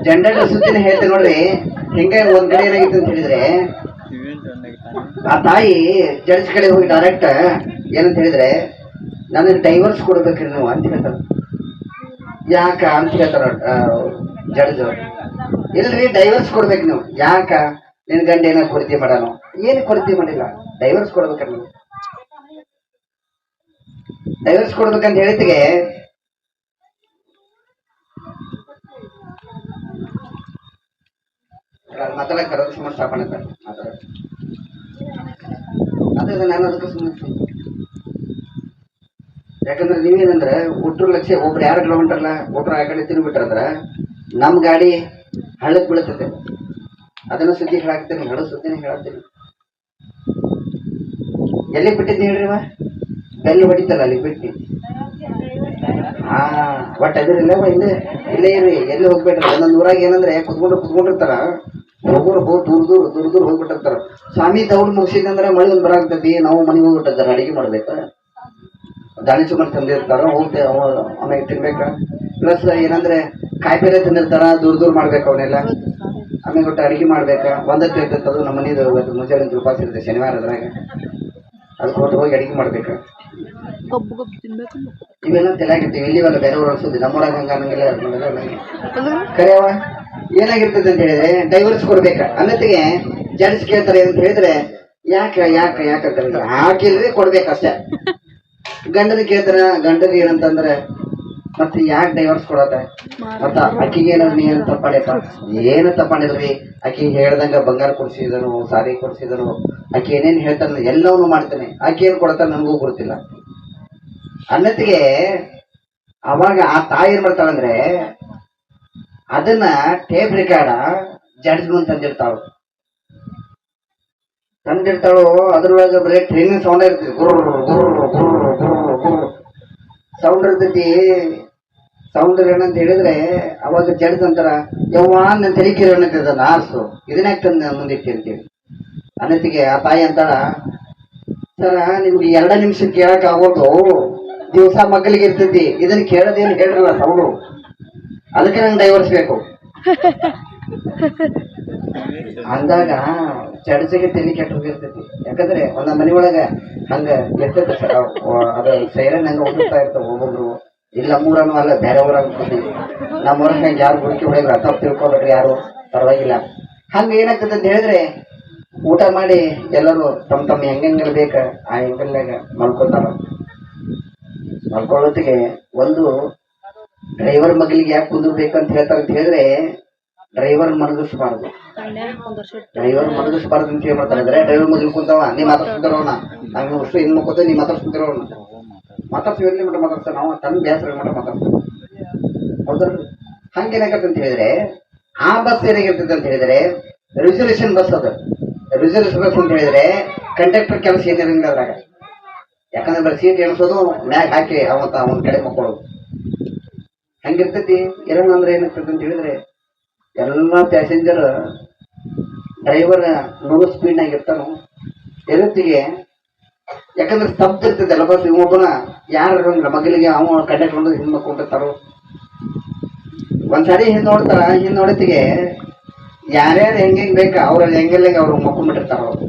ಜನರೇಟರ್ ಸುದ್ದಿನ ಹೇಳ್ತೇನೆ ನೋಡ್ರಿ. ಹಿಂಗ ಒಂದ್ ಕಡೆ ಏನಾಗಿತ್ತು ಅಂತ ಹೇಳಿದ್ರೆ, ಆ ತಾಯಿ ಜಡ್ಜ್ ಕಡೆ ಹೋಗಿ ಡೈರೆಕ್ಟ್ ಏನಂತ ಹೇಳಿದ್ರೆ, ನನಗೆ ಡೈವರ್ಸ್ ಕೊಡ್ಬೇಕ್ರಿ ನೀವು ಅಂತ ಹೇಳ್ತಾರ. ಯಾಕ ಅಂತ ಹೇಳ್ತಾರ ಜಡ್ಜ್. ಇಲ್ರಿ ಡೈವರ್ಸ್ ಕೊಡ್ಬೇಕು ನೀವು. ಯಾಕ? ನಿನ್ ಗಂಡ ಏನೋ ಕೊರತೆ ಮಾಡಾನು? ಏನು ಕೊರತೆ ಮಾಡಿಲ್ಲ, ಡೈವರ್ಸ್ ಕೊಡ್ಬೇಕ್ರಿ ನೀವು. ಡೈವರ್ಸ್ ಕೊಡ್ಬೇಕಂತ ಹೇಳಿತಿಗೆ ಮಾತಾಡಕ್ ಬರೋದು ಸುಮ್ಮನೆ ಸ್ಥಾಪನೆ ಮಾತಾಡ. ಅದೇ ನಾನು ಅದಕ್ಕೆ ಸುಮ್ಮನೆ. ಯಾಕಂದ್ರೆ ನೀವೇನಂದ್ರೆ ಒಟ್ರು ಲಕ್ಷ ಒಬ್ರು ಯಾರು ಕಿಲೋಮೀಟರ್ಲ ಒಬ್ರು ಆ ಕಡೆ ತಿರುಗಿಬಿಟ್ರಂದ್ರ ನಮ್ ಗಾಡಿ ಹಳ್ಳಕ್ ಬೀಳತೈತೆ. ಅದನ್ನ ಸುದ್ದಿ ಹೇಳಾಕ್ತೇನೆ, ಹಳ್ಳ ಸುದ್ದಿನ ಹೇಳಾಕ್ತೇನೆ. ಎಲ್ಲಿ ಬಿಟ್ಟಿದ್ದೆ ಹೇಳ್ರಿ? ಬೆಲ್ಲಿ ಹೊಡಿತಲ್ಲ ಅಲ್ಲಿ ಬಿಟ್ಟು. ಒಟ್ಟು ಅದಿರಿಲ್ಲ ಹಿಂದೆ ಇಲ್ಲೇ ಇರ್ರಿ, ಎಲ್ಲಿ ಹೋಗ್ಬೇಡ್ರಿ. ಒಂದೊಂದ್ ಊರಾಗ ಏನಂದ್ರೆ ಕುತ್ಕೊಂಡಿರ್ತಾರ, ಹೋಗೋರು ದೂರ ಹೋಗ್ಬಿಟ್ಟಿರ್ತಾರ. ಸ್ವಾಮಿ ದೌಡ್ ಮುಗಿಸಿದಂದ್ರೆ ಮಳೆ ಒಂದ್ ಬರಾಗ್ತೈತಿ, ನಾವು ಮನೆಗೆ ಹೋಗ್ಬಿಟ್ಟಿರ್ತಾರ, ಅಡಿಗೆ ಮಾಡ್ಬೇಕ, ದಾಳಿ ಸುಮಾರು ತಂದಿರ್ತಾರ, ಹೋಗ್ತೇವೆ ಆಮೇಲೆ ತಿನ್ಬೇಕ. ಪ್ಲಸ್ ಏನಂದ್ರೆ ಕಾಯಿಪಲ್ಲೆ ತಂದಿರ್ತಾರ, ದೂರ ಮಾಡ್ಬೇಕು ಅವನ್ನೆಲ್ಲ. ಆಮೇಲೆ ಒಟ್ಟು ಅಡಿಗೆ ಮಾಡ್ಬೇಕ. ಒಂದತ್ತು ಇರ್ತೈತೆ, ಅದು ನಮ್ಮ ಮನೇದು ಮುಂಜಾನೆ ಉಪವಾಸ ಇರುತ್ತೆ ಶನಿವಾರ, ಅದ್ರಾಗ ಅದಕ್ಕೆ ಹೊಟ್ಟು ಹೋಗಿ ಅಡಿಗೆ ಮಾಡ್ಬೇಕ. ಇವೆಲ್ಲ ತೆಲಾಗಿರ್ತೀವಿ. ಇಲ್ಲಿವಲ್ಲ ಬೇರೆಯವ್ರು ಅನ್ಸೋದು, ನಮ್ಮೂರಾಗ ಹಂಗ ಅನ್ನಂಗಿಲ್ಲ. ಕರೆಯವ ಏನಾಗಿರ್ತದೆ ಅಂತ ಹೇಳಿದ್ರೆ ಡೈವರ್ಸ್ ಕೊಡ್ಬೇಕ ಅನ್ನತ್ತಿಗೆ ಜಡ್ಜ್ ಕೇಳ್ತಾರೆ ಅಂತ ಹೇಳಿದ್ರೆ, ಯಾಕಂತಾರೆ ಹಾಕಿಲ್ರಿ ಕೊಡ್ಬೇಕಷ್ಟೇ. ಗಂಡನ ಕೇಳ್ತಾರ, ಗಂಡನಿಗೆ ಏನಂತಂದ್ರೆ ಮತ್ತೆ ಯಾಕೆ ಡೈವರ್ಸ್ ಕೊಡತ್ತ? ಮತ್ತ ಅಕ್ಕಿಗೆ ಏನಾದ್ರು ನೀ ಏನು ತಪ್ಪಾಡ್ಯಪ್ಪ? ಏನು ತಪ್ಪಾಡಿದ್ರಿ? ಅಕ್ಕಿ ಹೇಳ್ದಂಗ ಬಂಗಾರ ಕೊಡ್ಸಿದನು, ಸಾರಿ ಕೊಡ್ಸಿದನು, ಅಕ್ಕಿ ಏನೇನ್ ಹೇಳ್ತಾನ ಎಲ್ಲವನ್ನೂ ಮಾಡ್ತಾನೆ, ಅಕ್ಕಿ ಏನ್ ಕೊಡ್ತಾನೆ ನಮಗೂ ಗೊತ್ತಿಲ್ಲ ಅನ್ನತ್ತಿಗೆ ಅವಾಗ ಆ ತಾಯಿ ಏನ್ ಮಾಡ್ತಾಳಂದ್ರೆ ಅದನ್ನ ಟೇಪ್ ರೆಕಾರ್ಡ ಜಡ್ಜ್ ಮುಂದೆ ತಂದಿರ್ತಾಳು. ಅದ್ರೊಳಗೆ ಬರೀ ಟ್ರೈನಿಂಗ್ ಸೌಂಡ್ ಇರ್ತೈತಿ, ಸೌಂಡ್ ಇರ್ತೈತಿ. ಸೌಂಡ್ ಏನಂತ ಹೇಳಿದ್ರೆ ಅವಾಗ ಜಡ್ಜ್ ಅಂತಾರ, ಯವ್ವ ನನ್ನ ತಲೆಕಿರ ಅನ್ನತ್ತಿದ ನಾರ್ಸು ಇದನ್ನಾಕ ತಂದ ಮುಂದಿಟ್ಟಿ ಅಂತೇಳಿ ಅನ್ನತ್ತಿಗೆ ಆ ತಾಯಿ ಅಂತಾಳ, ಸರ ನಿಮ್ಗೆ 2 ನಿಮಿಷ ಕೇಳಕ್ ಆಗೋದು, ದಿವಸ ಮಕ್ಕಳಿಗೆ ಇರ್ತೈತಿ, ಇದನ್ನ ಕೇಳೋದೇನು ಹೇಳ್ರಲ್ಲ ಸೌಂಡು, ಅದಕ್ಕೆ ನಂಗೆ ಡೈವರ್ಸ್ ಬೇಕು ಅಂದಾಗ ಜಡ್ಜಿಗೆ ತಲೆ ಕೆಟ್ಟ ಹೋಗಿರ್ತೈತಿ. ಯಾಕಂದ್ರೆ ಒಂದ್ ಮನೆ ಒಳಗ ಹಂಗ ಇರ್ತೈತಿ, ಅದ ಸೈರನ್ ಹಂಗ ಹೋಗ್ತಾ ಇರ್ತಾವ ಒಬ್ಬೊಬ್ರು. ಇಲ್ಲ ನಮ್ಮೂರನ್ನು ಅಲ್ಲ, ಬೇರೆ ಊರಾಗ ಕೂತೀವಿ. ನಮ್ಮ ಊರಾಗ ಹಂಗೆ ಯಾರು ಗುಡಿಕೆ ಹೊಡೆಯಲ್ಲ, ತಪ್ಪು ತಿಳ್ಕೊಬೇಡ್ರಿ ಯಾರು, ಪರವಾಗಿಲ್ಲ. ಹಂಗ ಏನಾಗ್ತದೆ ಅಂತ ಹೇಳಿದ್ರೆ ಊಟ ಮಾಡಿ ಎಲ್ಲರೂ ತಮ್ಮ ಹೆಂಗೆಲ್ಲ ಬೇಕ ಆ ಹೆಂಗಲ್ನಾಗ ಮಲ್ಕೋತಾರ. ಮಲ್ಕೊಳ್ಳೋತ್ತಿಗೆ ಒಂದು ಡ್ರೈವರ್ ಮಗಳಿಗೆ ಯಾಕೆ ಕುಂದಿರ್ಬೇಕಂತ ಹೇಳ್ತಾರ ಅಂತ ಹೇಳಿದ್ರೆ, ಡ್ರೈವರ್ ಮನಗಿಸ್ಬಾರ್ದು ಅಂತ ಹೇಳಿ ಮಾಡ್ತಾರೆ. ಅಂದ್ರೆ ಡ್ರೈವರ್ ಮಗಲ್ ಕುಂತಾವ, ನೀ ಮಾತಾಡ್ಸ್ಕೊಂತಾರವನ, ನಾವು ಅಷ್ಟು ಇನ್ ಮಕ್ಕೋತ ನೀ ಮಾತಾಡ್ಸ್ಕೊಂತಾರವನ, ಮಾತಾಡ್ತೀವಿ ಎಲ್ಲಿ ಮಟ್ಟ ಮಾತಾಡ್ತಾರ, ನಾವು ತನ್ನ ಬೇಸರ ಮಟ್ಟ ಮಾತಾಡ್ತೀವಿ. ಹೌದಲ್ರಿ? ಹಂಗೇನಾಗತ್ತೆ ಅಂತ ಹೇಳಿದ್ರೆ ಆ ಬಸ್ ಏನಾಗಿರ್ತದೆ ಅಂತ ಹೇಳಿದ್ರೆ ರಿಸರ್ವೇಶನ್ ಬಸ್. ಅದು ರಿಸರ್ವೇಶನ್ ಬಸ್ ಅಂತ ಹೇಳಿದ್ರೆ ಕಂಡಕ್ಟರ್ ಕೆಲಸ ಏನಿರಂಗಿಲ್ಲ ಅದ್ರಾಗ. ಯಾಕಂದ್ರೆ ಬರೀ ಸೀಟ್ ಎಣಿಸೋದು, ಮ್ಯಾಗ್ ಹಾಕಿ ಅವನ ಕಡೆ ಮಕ್ಕಳೋದು ಹಂಗಿರ್ತೈತಿ. ಇರೋಣ ಅಂದ್ರೆ ಏನಾಗ್ತದೆ ಅಂತ ಹೇಳಿದ್ರೆ ಎಲ್ಲ ಪ್ಯಾಸೆಂಜರ್ ಡ್ರೈವರ್ 100 ಸ್ಪೀಡ್ನಾಗ ಇರ್ತಾನು ಎರುತ್ತಿಗೆ. ಯಾಕಂದ್ರೆ ಸ್ತಬ್ಧ ಇರ್ತೈತೆ ಎಲ್ಲ ಬಸ್. ಒಬ್ಬನ ಯಾರು ಮಗಲಿಗೆ ಅವ ಕಂಡಕ್ಟರ್ ಹಿಂದ್ ಮಕ್ಕೊಂಡಿರ್ತಾರೋ. ಒಂದ್ಸಾರಿ ಹಿಂದ್ ನೋಡತ್ತಿಗೆ ಯಾರ್ಯಾರು ಹೆಂಗೆ ಬೇಕ ಅವ್ರ ಹೆಂಗೆಲ್ಲ ಅವ್ರು ಮಕ್ಕೊಂಡ್ಬಿಟ್ಟಿರ್ತಾರ. ಅವ್ರು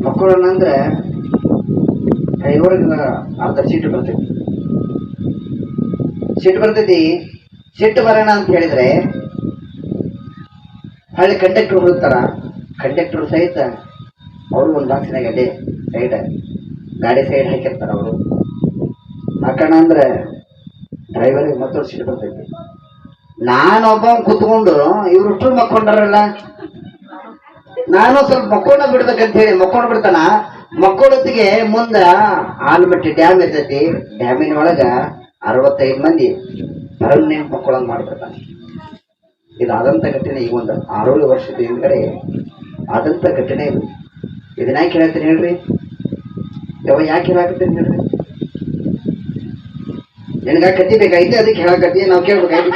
ಮಕ್ಕಳನ್ನ ಅಂದ್ರೆ ಡ್ರೈವರ್ಗೆ ಅರ್ಧ ಸೀಟ್ ಬರ್ತೈತಿ. ಸಿಟ್ಟು ಬರೋಣ ಅಂತ ಹೇಳಿದ್ರೆ ಹಳ್ಳಿ ಕಂಡಕ್ಟರ್ ಹುಡುಕ್ತಾರ. ಕಂಡಕ್ಟರ್ ಸಹಿತ ಅವರು ಒಂದು ಬಾಕ್ಸಿನಾಗ ಅಡ್ಡಿ ಸೈಡ್ ಗಾಡಿ ಸೈಡ್ ಹಾಕಿರ್ತಾರ. ಅವರು ಹಾಕೋಣ ಅಂದ್ರೆ ಡ್ರೈವರ್ಗೆ ಮತ್ತೊಂದು ಸೀಟ್ ಬರ್ತೈತಿ. ನಾನೊಬ್ಬ ಕುತ್ಕೊಂಡು ಇವ್ರು ಮಕ್ಕೊಂಡಾರಲ್ಲ, ನಾನು ಸ್ವಲ್ಪ ಮಕ್ಕೊಂಡ ಬಿಡ್ಬೇಕಂತ ಹೇಳಿ ಮಕ್ಕೊಂಡು ಬಿಡ್ತಾನ. ಮಕ್ಕಳೊತ್ತಿಗೆ ಮುಂದ ಆಲಮಟ್ಟಿ ಡ್ಯಾಮ್ ಇರ್ತೈತಿ. ಡ್ಯಾಮಿನ ಒಳಗ 65 ಮಂದಿ ಪರ್ಮನೆಂಟ್ ಮಕ್ಕಳಂಗ್ ಮಾಡ್ಬಿಡ್ತಾನೆ. ಇದಾದಂತ ಘಟನೆ ಈಗ ಒಂದು 6 ವರ್ಷದ ಹಿಂದ್ಗಡೆ ಆದಂತ ಘಟನೆ ಇದು. ಇದನ್ನ ಯಾಕೆ ಹೇಳತ್ತೀನಿ ಹೇಳ್ರಿ? ಯಾಕೆ ಹೇಳಾಕತ್ತೀನಿ ಹೇಳ್ರಿ? ನಿನಗ ಕತ್ತಿ ಬೇಕಾಯ್ತು, ಅದಕ್ಕೆ ಹೇಳಕತ್ತಿ. ನಾವು ಕೇಳ್ಬೇಕಾಯ್ತು.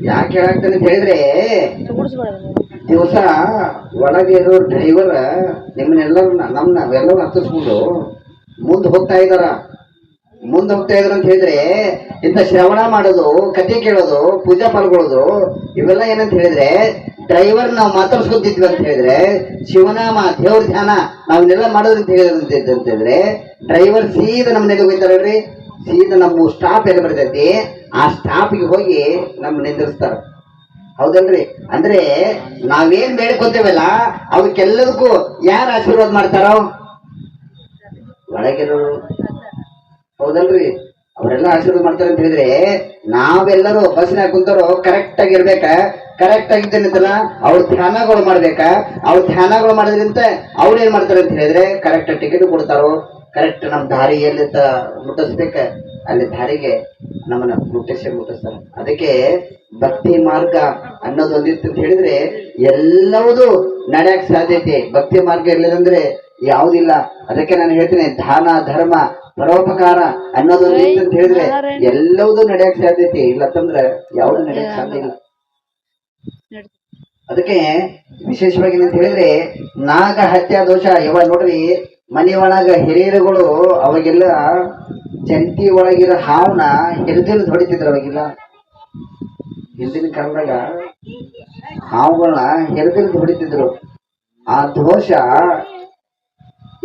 ಯಾಕೆ ಹೇಳಾಕ್ತಾನೆ ಅಂತ ಹೇಳಿದ್ರೆ, ದಿವಸ ಒಳಗೆ ಇರೋ ಡ್ರೈವರ್ ನಿಮ್ಮನ್ನೆಲ್ಲರೂ ನಾವೆಲ್ಲರೂ ಹತ್ತಿಸ್ಕೊಂಡು ಮುಂದೆ ಹೋಗ್ತಾ ಇದಾರ ಅಂತ ಹೇಳಿದ್ರೆ, ಇಂಥ ಶ್ರವಣ ಮಾಡೋದು, ಕಥೆ ಕೇಳೋದು, ಪೂಜಾ ಪಾಲ್ಗೊಳ್ಳೋದು ಇವೆಲ್ಲ ಏನಂತ ಹೇಳಿದ್ರೆ, ಡ್ರೈವರ್ ನಾವು ಮಾತಾಡ್ಸ್ಕೊತಿದ್ವಿ ಅಂತ ಹೇಳಿದ್ರೆ, ಶಿವನಾಮ ದೇವ್ರ ಧ್ಯಾನ ನಾವನ್ನೆಲ್ಲ ಮಾಡೋದು ಅಂತ ಹೇಳಿದ್ರೆ, ಡ್ರೈವರ್ ಸೀದಾ ನಮ್ಮನೆಲ್ಲ ಹೋಗ್ತಾರಲ್ರಿ, ಸೀದಾ ನಮ್ಮ ಸ್ಟಾಪ್ ಎಲ್ಲಿ ಬರ್ತೈತಿ ಆ ಸ್ಟಾಪ್ಗೆ ಹೋಗಿ ನಮ್ಮ ನಿಂದಿರ್ಸ್ತಾರ. ಹೌದಲ್ರಿ? ಅಂದ್ರೆ ನಾವೇನ್ ಬೇಡ್ಕೊತೇವಲ್ಲ ಅವಕ್ಕೆಲ್ಲದಕ್ಕೂ ಯಾರು ಆಶೀರ್ವಾದ ಮಾಡ್ತಾರೋ? ಒಳಗಿರೋರು. ಹೌದಲ್ರಿ? ಅವರೆಲ್ಲ ಆಶೀರ್ವಾದ ಮಾಡ್ತಾರೆ ಅಂತ ಹೇಳಿದ್ರೆ, ನಾವೆಲ್ಲರೂ ಬಸ್ನಾಗ ಕುಂತರು ಕರೆಕ್ಟ್ ಆಗಿ ಇರ್ಬೇಕ. ಕರೆಕ್ಟ್ ಆಗಿದ್ದೇನಂತಲ್ಲ ಅವ್ರ ಧ್ಯಾನಗಳು ಮಾಡ್ಬೇಕ. ಅವ್ರ ಧ್ಯಾನಗಳು ಮಾಡೋದ್ರಿಂದ ಅವ್ರು ಏನ್ ಮಾಡ್ತಾರೆ ಅಂತ ಹೇಳಿದ್ರೆ, ಕರೆಕ್ಟ್ ಟಿಕೆಟ್ ಕೊಡ್ತಾರೋ, ಕರೆಕ್ಟ್ ನಮ್ಮ ದಾರಿ ಎಲ್ಲಿ ಮುಟ್ಟಿಸ್ಬೇಕ ಅಲ್ಲಿ ದಾರಿಗೆ ನಮ್ಮನ್ನ ಮುಟ್ಟಿಸ್ತಾರೆ. ಅದಕ್ಕೆ ಭಕ್ತಿ ಮಾರ್ಗ ಅನ್ನೋದು ಒಂದಿತ್ತು ಅಂತ ಹೇಳಿದ್ರೆ ಎಲ್ಲವೂ ನಡೆಯಕ್ ಸಾಧ್ಯತೆ. ಭಕ್ತಿ ಮಾರ್ಗ ಇರ್ಲಿಲ್ಲಂದ್ರೆ ಯಾವುದಿಲ್ಲ. ಅದಕ್ಕೆ ನಾನು ಹೇಳ್ತೀನಿ, ದಾನ ಧರ್ಮ ಪರೋಪಕಾರ ಅನ್ನೋದು ಒಂದಿತ್ತು ಅಂತ ಹೇಳಿದ್ರೆ ಎಲ್ಲವೂ ನಡೆಯಕ್ ಸಾಧ್ಯತೆ. ಇಲ್ಲತ್ತಂದ್ರೆ ಯಾವ್ದು ನಡೆಯಕ್ ಸಾಧ್ಯ ಇಲ್ಲ. ಅದಕ್ಕೆ ವಿಶೇಷವಾಗಿ ಏನಂತ ಹೇಳಿದ್ರೆ, ನಾಗ ಹತ್ಯಾ ದೋಷ ಇವಾಗ ನೋಡ್ರಿ, ಮನೆ ಒಳಗ ಹಿರಿಯರುಗಳು ಅವಾಗೆಲ್ಲ ಜಂತಿ ಒಳಗಿರೋ ಹಾವನ್ನ ಹಿರಿದಿಲ್ ಹೊಡಿತಿದ್ರು. ಅವಾಗೆಲ್ಲ ಹಿಂದಿನ ಕಾಲದಾಗ ಹಾವುಗಳನ್ನ ಹಿರಿದಿಲ್ ಹೊಡಿತಿದ್ರು. ಆ ದೋಷ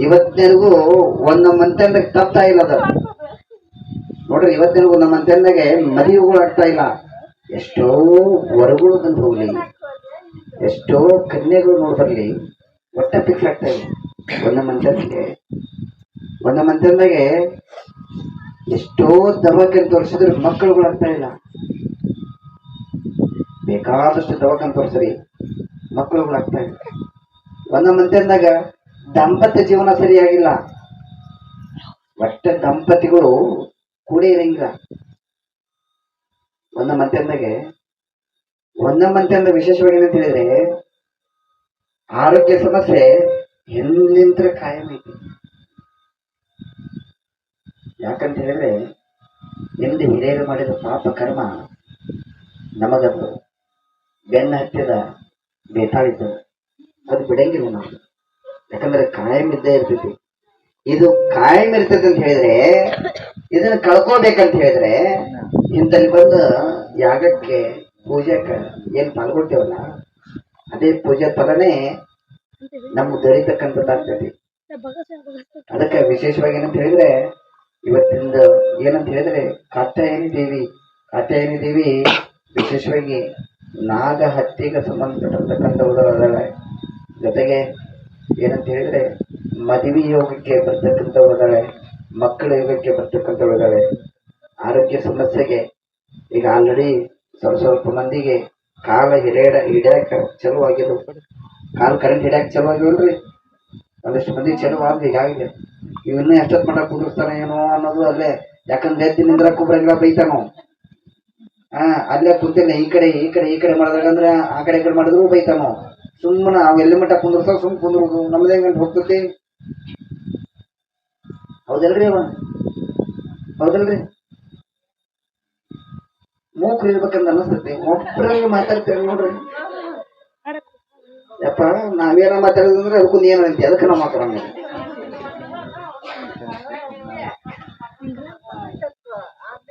ಇವತ್ತಿನವರೆಗೂ ಒಂದೊಂದು ಮಂತ್ಯಂದಾಗ ತಪ್ತಾ ಇಲ್ಲ. ಅದ ನೋಡ್ರಿ, ಇವತ್ತಿನವರೆಗೂ ಒಂದೊಂದು ಮಂತ್ಯಂದಾಗೆ ಮದುವೆಗಳು ಆಗ್ತಾ ಇಲ್ಲ. ಎಷ್ಟೋ ವರಗಳು ಬಂದು ಹೋಗ್ಲಿ, ಎಷ್ಟೋ ಕನ್ಯೆಗಳು ನೋಡಿ ಬರ್ಲಿ, ಒಟ್ಟ ಫಿಕ್ಸ್ ಆಗ್ತಾ ಇಲ್ಲ. ಒಂದ ಮಂತ್ಯಂದಾಗೆ ಎಷ್ಟೋ ದವಾಖಾನೆ ತೋರಿಸಿದ್ರೆ ಮಕ್ಕಳುಗಳು ಆಗ್ತಾ ಇಲ್ಲ. ಬೇಕಾದಷ್ಟು ದವಾಖಾನೆ ತೋರಿಸ್ರಿ, ಮಕ್ಕಳುಗಳು ಆಗ್ತಾ ಇಲ್ಲ. ಒಂದ ಮಂತ್ಯಂದಾಗ ದಾಂಪತ್ಯ ಜೀವನ ಸರಿಯಾಗಿಲ್ಲ. ಒಟ್ಟ ದಂಪತಿಗಳು ಕೂಡ ಇರಂಗಿಲ್ಲ. ಒಂದ ಮಂತ್ಯಂದ ವಿಶೇಷವಾಗಿ ಏನಂತ ಹೇಳಿದ್ರೆ, ಆರೋಗ್ಯ ಸಮಸ್ಯೆ ಎಲ್ಲಿಂತ್ರ ಕಾಯಂ ಐತಿ. ಯಾಕಂತ ಹೇಳಿದ್ರೆ, ನಿಮ್ದು ಹಿರಿಯರು ಮಾಡಿದ ಪಾಪ ಕರ್ಮ ನಮಗದು ಬೆನ್ನ ಹತ್ತಿದ ಬೇತಾಳಿದ್ದು ಅದು ಬಿಡಂಗಿಲ್ಲ ನಾವು. ಯಾಕಂದ್ರೆ ಕಾಯಂ ಇದ್ದೇ ಇರ್ತೈತಿ. ಇದು ಕಾಯಂ ಇರ್ತೈತಿ ಅಂತ ಹೇಳಿದ್ರೆ, ಇದನ್ನ ಕಳ್ಕೋಬೇಕಂತ ಹೇಳಿದ್ರೆ ಇಂತಲ್ಲಿ ಬಂದು ಯಾಗಕ್ಕೆ ಪೂಜೆಕ್ಕೆ ಏನ್ ಪಾಲ್ಗೊಳ್ತೇವಲ್ಲ, ಅದೇ ಪೂಜೆ ಫಲನೇ ನಮ್ಗೆ ದೊರೀತಕ್ಕಂಥದ್ದಾಗ್ತೈತಿ. ಅದಕ್ಕೆ ವಿಶೇಷವಾಗಿ ಏನಂತ ಹೇಳಿದ್ರೆ, ಇವತ್ತಿಂದ ಏನಂತ ಹೇಳಿದ್ರೆ, ಕಾತ್ಯಾಯನಿ ದೇವಿ ವಿಶೇಷವಾಗಿ ನಾಗ ಹತ್ಯೆಗೆ ಸಂಬಂಧಪಟ್ಟಿರ್ತಕ್ಕಂಥವುಗಳದಾಳೆ. ಜೊತೆಗೆ ಏನಂತ ಹೇಳಿದ್ರೆ, ಮದುವೆ ಯೋಗಕ್ಕೆ ಬರ್ತಕ್ಕಂಥವುಗಳದಾಳೆ, ಮಕ್ಕಳ ಯೋಗಕ್ಕೆ ಬರ್ತಕ್ಕಂಥವುಗಳದಾಳೆ. ಆರೋಗ್ಯ ಸಮಸ್ಯೆಗೆ ಈಗ ಆಲ್ರೆಡಿ ಸ್ವಲ್ಪ ಮಂದಿಗೆ ಕಾಲ ಹಿಡ್ಯಾಕ ಚಲೋ ಆಗಿದ್ದು, ಕಾಲು ಕರೆಂಟ್ ಹಿಡ್ಯಾಕ ಚಲೋ ಆಗಿವಲ್ರಿ. ಒಂದಿಷ್ಟು ಮಂದಿ ಚಲೋ ಆದ್ರೆ ಈಗಾಗಲೇ ಇವನ್ನ ಎಷ್ಟೊತ್ತು ಮಾಡಕ್ ಕುದುರ್ತಾನೆ ಏನೋ ಅನ್ನೋದು ಅಲ್ಲೇ. ಯಾಕಂದ್ರೆ ಎದ್ದು ನಿಂದ್ರಕ್ಕೂ ಬರಂಗಿಲ್ಲ, ಬೈತಾನು. ಅಲ್ಲೇ ಕುಂತಿಲ್ಲ, ಈ ಕಡೆ ಮಾಡಿದ್ರಂದ್ರೆ ಆ ಕಡೆ ಈ ಕಡೆ ಮಾಡಿದ್ರು ಬೈತಾನು. ಸುಮ್ಮನೆ ಅವೆಲ್ಲ ಮಟ್ಟ ಕುಂದ್ರಸ ಸುಮ್ ಕುಂದ್ರುದು ನಮ್ದೇ ಗಂಟು ಹೋಗ್ತತಿ. ಹೌದಲ್ರಿ ಹೌದಲ್ರಿ? ಮೂಕ್ರು ಇರ್ಬೇಕಂತ ಅನಿಸ್ತತಿ. ಒಬ್ಬರಲ್ಲಿ ಮಾತಾಡ್ತೇವೆ ನೋಡ್ರಿ, ಯಪ್ಪ ನಾವೇನ ಮಾತಾಡೋದಂದ್ರೆ ಅದಕ್ಕೊಂದು ಏನಂತೆ, ಅದಕ್ಕೆ ನಾವು ಮಾತಾಡೋಣ.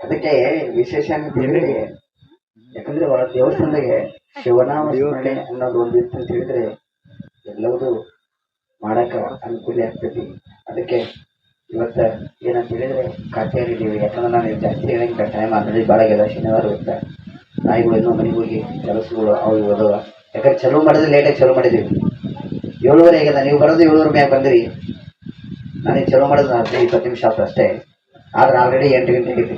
ಅದಕ್ಕೆ ವಿಶೇಷ ಅಂತ ಹೇಳಿದ್ರೆ, ಯಾಕಂದ್ರೆ ದೇವಸ್ಥಾನದಾಗೆ ಶಿವನಾಮ ಸ್ಮರಣೆ ಅನ್ನೋದು ಒಂದಿತ್ತು ಅಂತ ಹೇಳಿದ್ರೆ ಎಲ್ಲವೂ ಮಾಡಕ ಅನುಕೂಲ ಆಗ್ತೈತಿ. ಅದಕ್ಕೆ ಇವತ್ತ ಏನಂತ ಹೇಳಿದ್ರೆ ಕಾತ್ಯಾರಿದ್ದೀವಿ. ಯಾಕಂದ್ರೆ ನಾನು ಜಾಸ್ತಿ ಹೇಳಂಗಿಲ್ಲ, ಟೈಮ್ ಆಲ್ರೆಡಿ ಭಾಳ ಶನಿವಾರ ಇರುತ್ತೆ. ನಾಯಿಗಳು ಇನ್ನೂ ಮನೆಗೆ ಹೋಗಿ ಕೆಲಸಗಳು ಅವು ಓದವ. ಯಾಕಂದ್ರೆ ಚಲೋ ಮಾಡಿದ್ರೆ ಲೇಟಾಗಿ ಚಲೋ ಮಾಡಿದ್ದೀವಿ. 7:30 ಆಗ್ಯದ, ನೀವು ಬರೋದು 7:30 ಮ್ಯಾಗ ಬಂದಿರಿ. ನನಗೆ ಚಲೋ ಮಾಡೋದು 15-20 ನಿಮಿಷ ಆಯ್ತು ಅಷ್ಟೇ. ಆದ್ರೆ ಆಲ್ರೆಡಿ 8 ಗಂಟೆ ಆಗಿತ್ತು.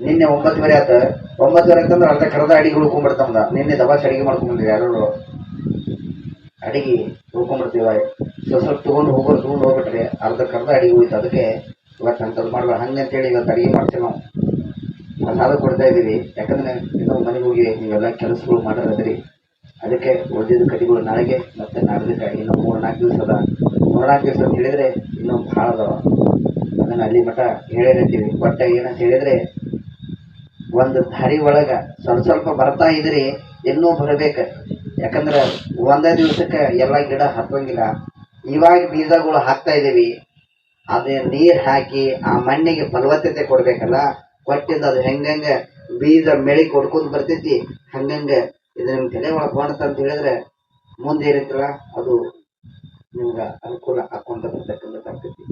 ನಿನ್ನೆ 9:30 ಆಯ್ತು. 9:30 ಅಂತಂದ್ರೆ ಅರ್ಧ ಕರೆದ ಅಡಿಗೆ ಉಳ್ಕೊಂಡ್ಬಿಡ್ತಂದ. ನಿನ್ನೆ ದಬಾಸ್ ಅಡಿಗೆ ಮಾಡ್ಕೊಂಡ್ಬಂದಿರಿ ಯಾರು. ಅಡಿಗೆ ಹೋಗ್ಕೊಂಡ್ಬಿಡ್ತೀವಿ. ಸ್ವಲ್ಪ ತೊಗೊಂಡು ಹೋಗ್ಬಿಟ್ರೆ ಅರ್ಧಕ್ಕರ್ಧ ಅಡಿಗೆ ಹೋಯ್ತು. ಅದಕ್ಕೆ ಇವತ್ತು ಅಂಥದ್ದು ಮಾಡ್ಬಾರ ಹಂಗೆ ಅಂತೇಳಿ ಇವತ್ತು ಅಡಿಗೆ ಮಾಡ್ತೀವಿ ನಾವು. ಪ್ರಸಾದ ಕೊಡ್ತಾ ಇದ್ದೀವಿ. ಯಾಕಂದ್ರೆ ಇನ್ನೂ ಮನೆಗೆ ಹೋಗಿ ನೀವೆಲ್ಲ ಕೆಲಸಗಳು ಮಾಡಿದ್ರಿ. ಅದಕ್ಕೆ ಉಳಿದಿದ್ದ ಕಡಿಗಳು ನಾಳೆಗೆ ಮತ್ತೆ ನಾಡ್ದಕ್ಕೆ ಇನ್ನೂ 3-4 ದಿವಸ ಅದ. 3-4 ದಿವಸ ಅಂತ ಹೇಳಿದ್ರೆ ಇನ್ನೂ ಭಾಳ ಅದಾವ. ಅದನ್ನು ಅಲ್ಲಿ ಮಠ ಹೇಳಿರ್ತೀವಿ. ಒಟ್ಟ ಏನಂತ ಹೇಳಿದ್ರೆ ಒಂದು ದಾರಿ ಒಳಗೆ ಸ್ವಲ್ಪ ಬರ್ತಾ ಇದ್ರಿ, ಇನ್ನೂ ಬರಬೇಕು. ಯಾಕಂದ್ರೆ ಒಂದೇ ದಿವಸಕ್ಕೆ ಎಲ್ಲ ಗಿಡ ಹತ್ತಂಗಿಲ್ಲ. ಇವಾಗ ಬೀಜಗಳು ಹಾಕ್ತಾ ಇದ್ದೀವಿ. ಅದೇ ನೀರು ಹಾಕಿ ಆ ಮಣ್ಣಿಗೆ ಫಲವತ್ತತೆ ಕೊಡ್ಬೇಕಲ್ಲ. ಕೊಟ್ಟಿಂದ ಅದು ಹೆಂಗಂಗೆ ಬೀಜ ಬೆಳಿ ಕೊಡ್ಕೊಂಡು ಬರ್ತೈತಿ. ಹಂಗಂಗೆ ಇದು ನಿಮ್ಗೆ ತಲೆ ಒಳಗೆ ಕಾಣುತ್ತೆ ಅಂತ ಹೇಳಿದ್ರೆ ಮುಂದೆ ಏನಿತ್ತಲ್ಲ ಅದು ನಿಮ್ಗೆ ಅನುಕೂಲ ಹಾಕೊಂತ ಬರ್ತಕ್ಕಂಥದ್ದಾಗ್ತೈತಿ.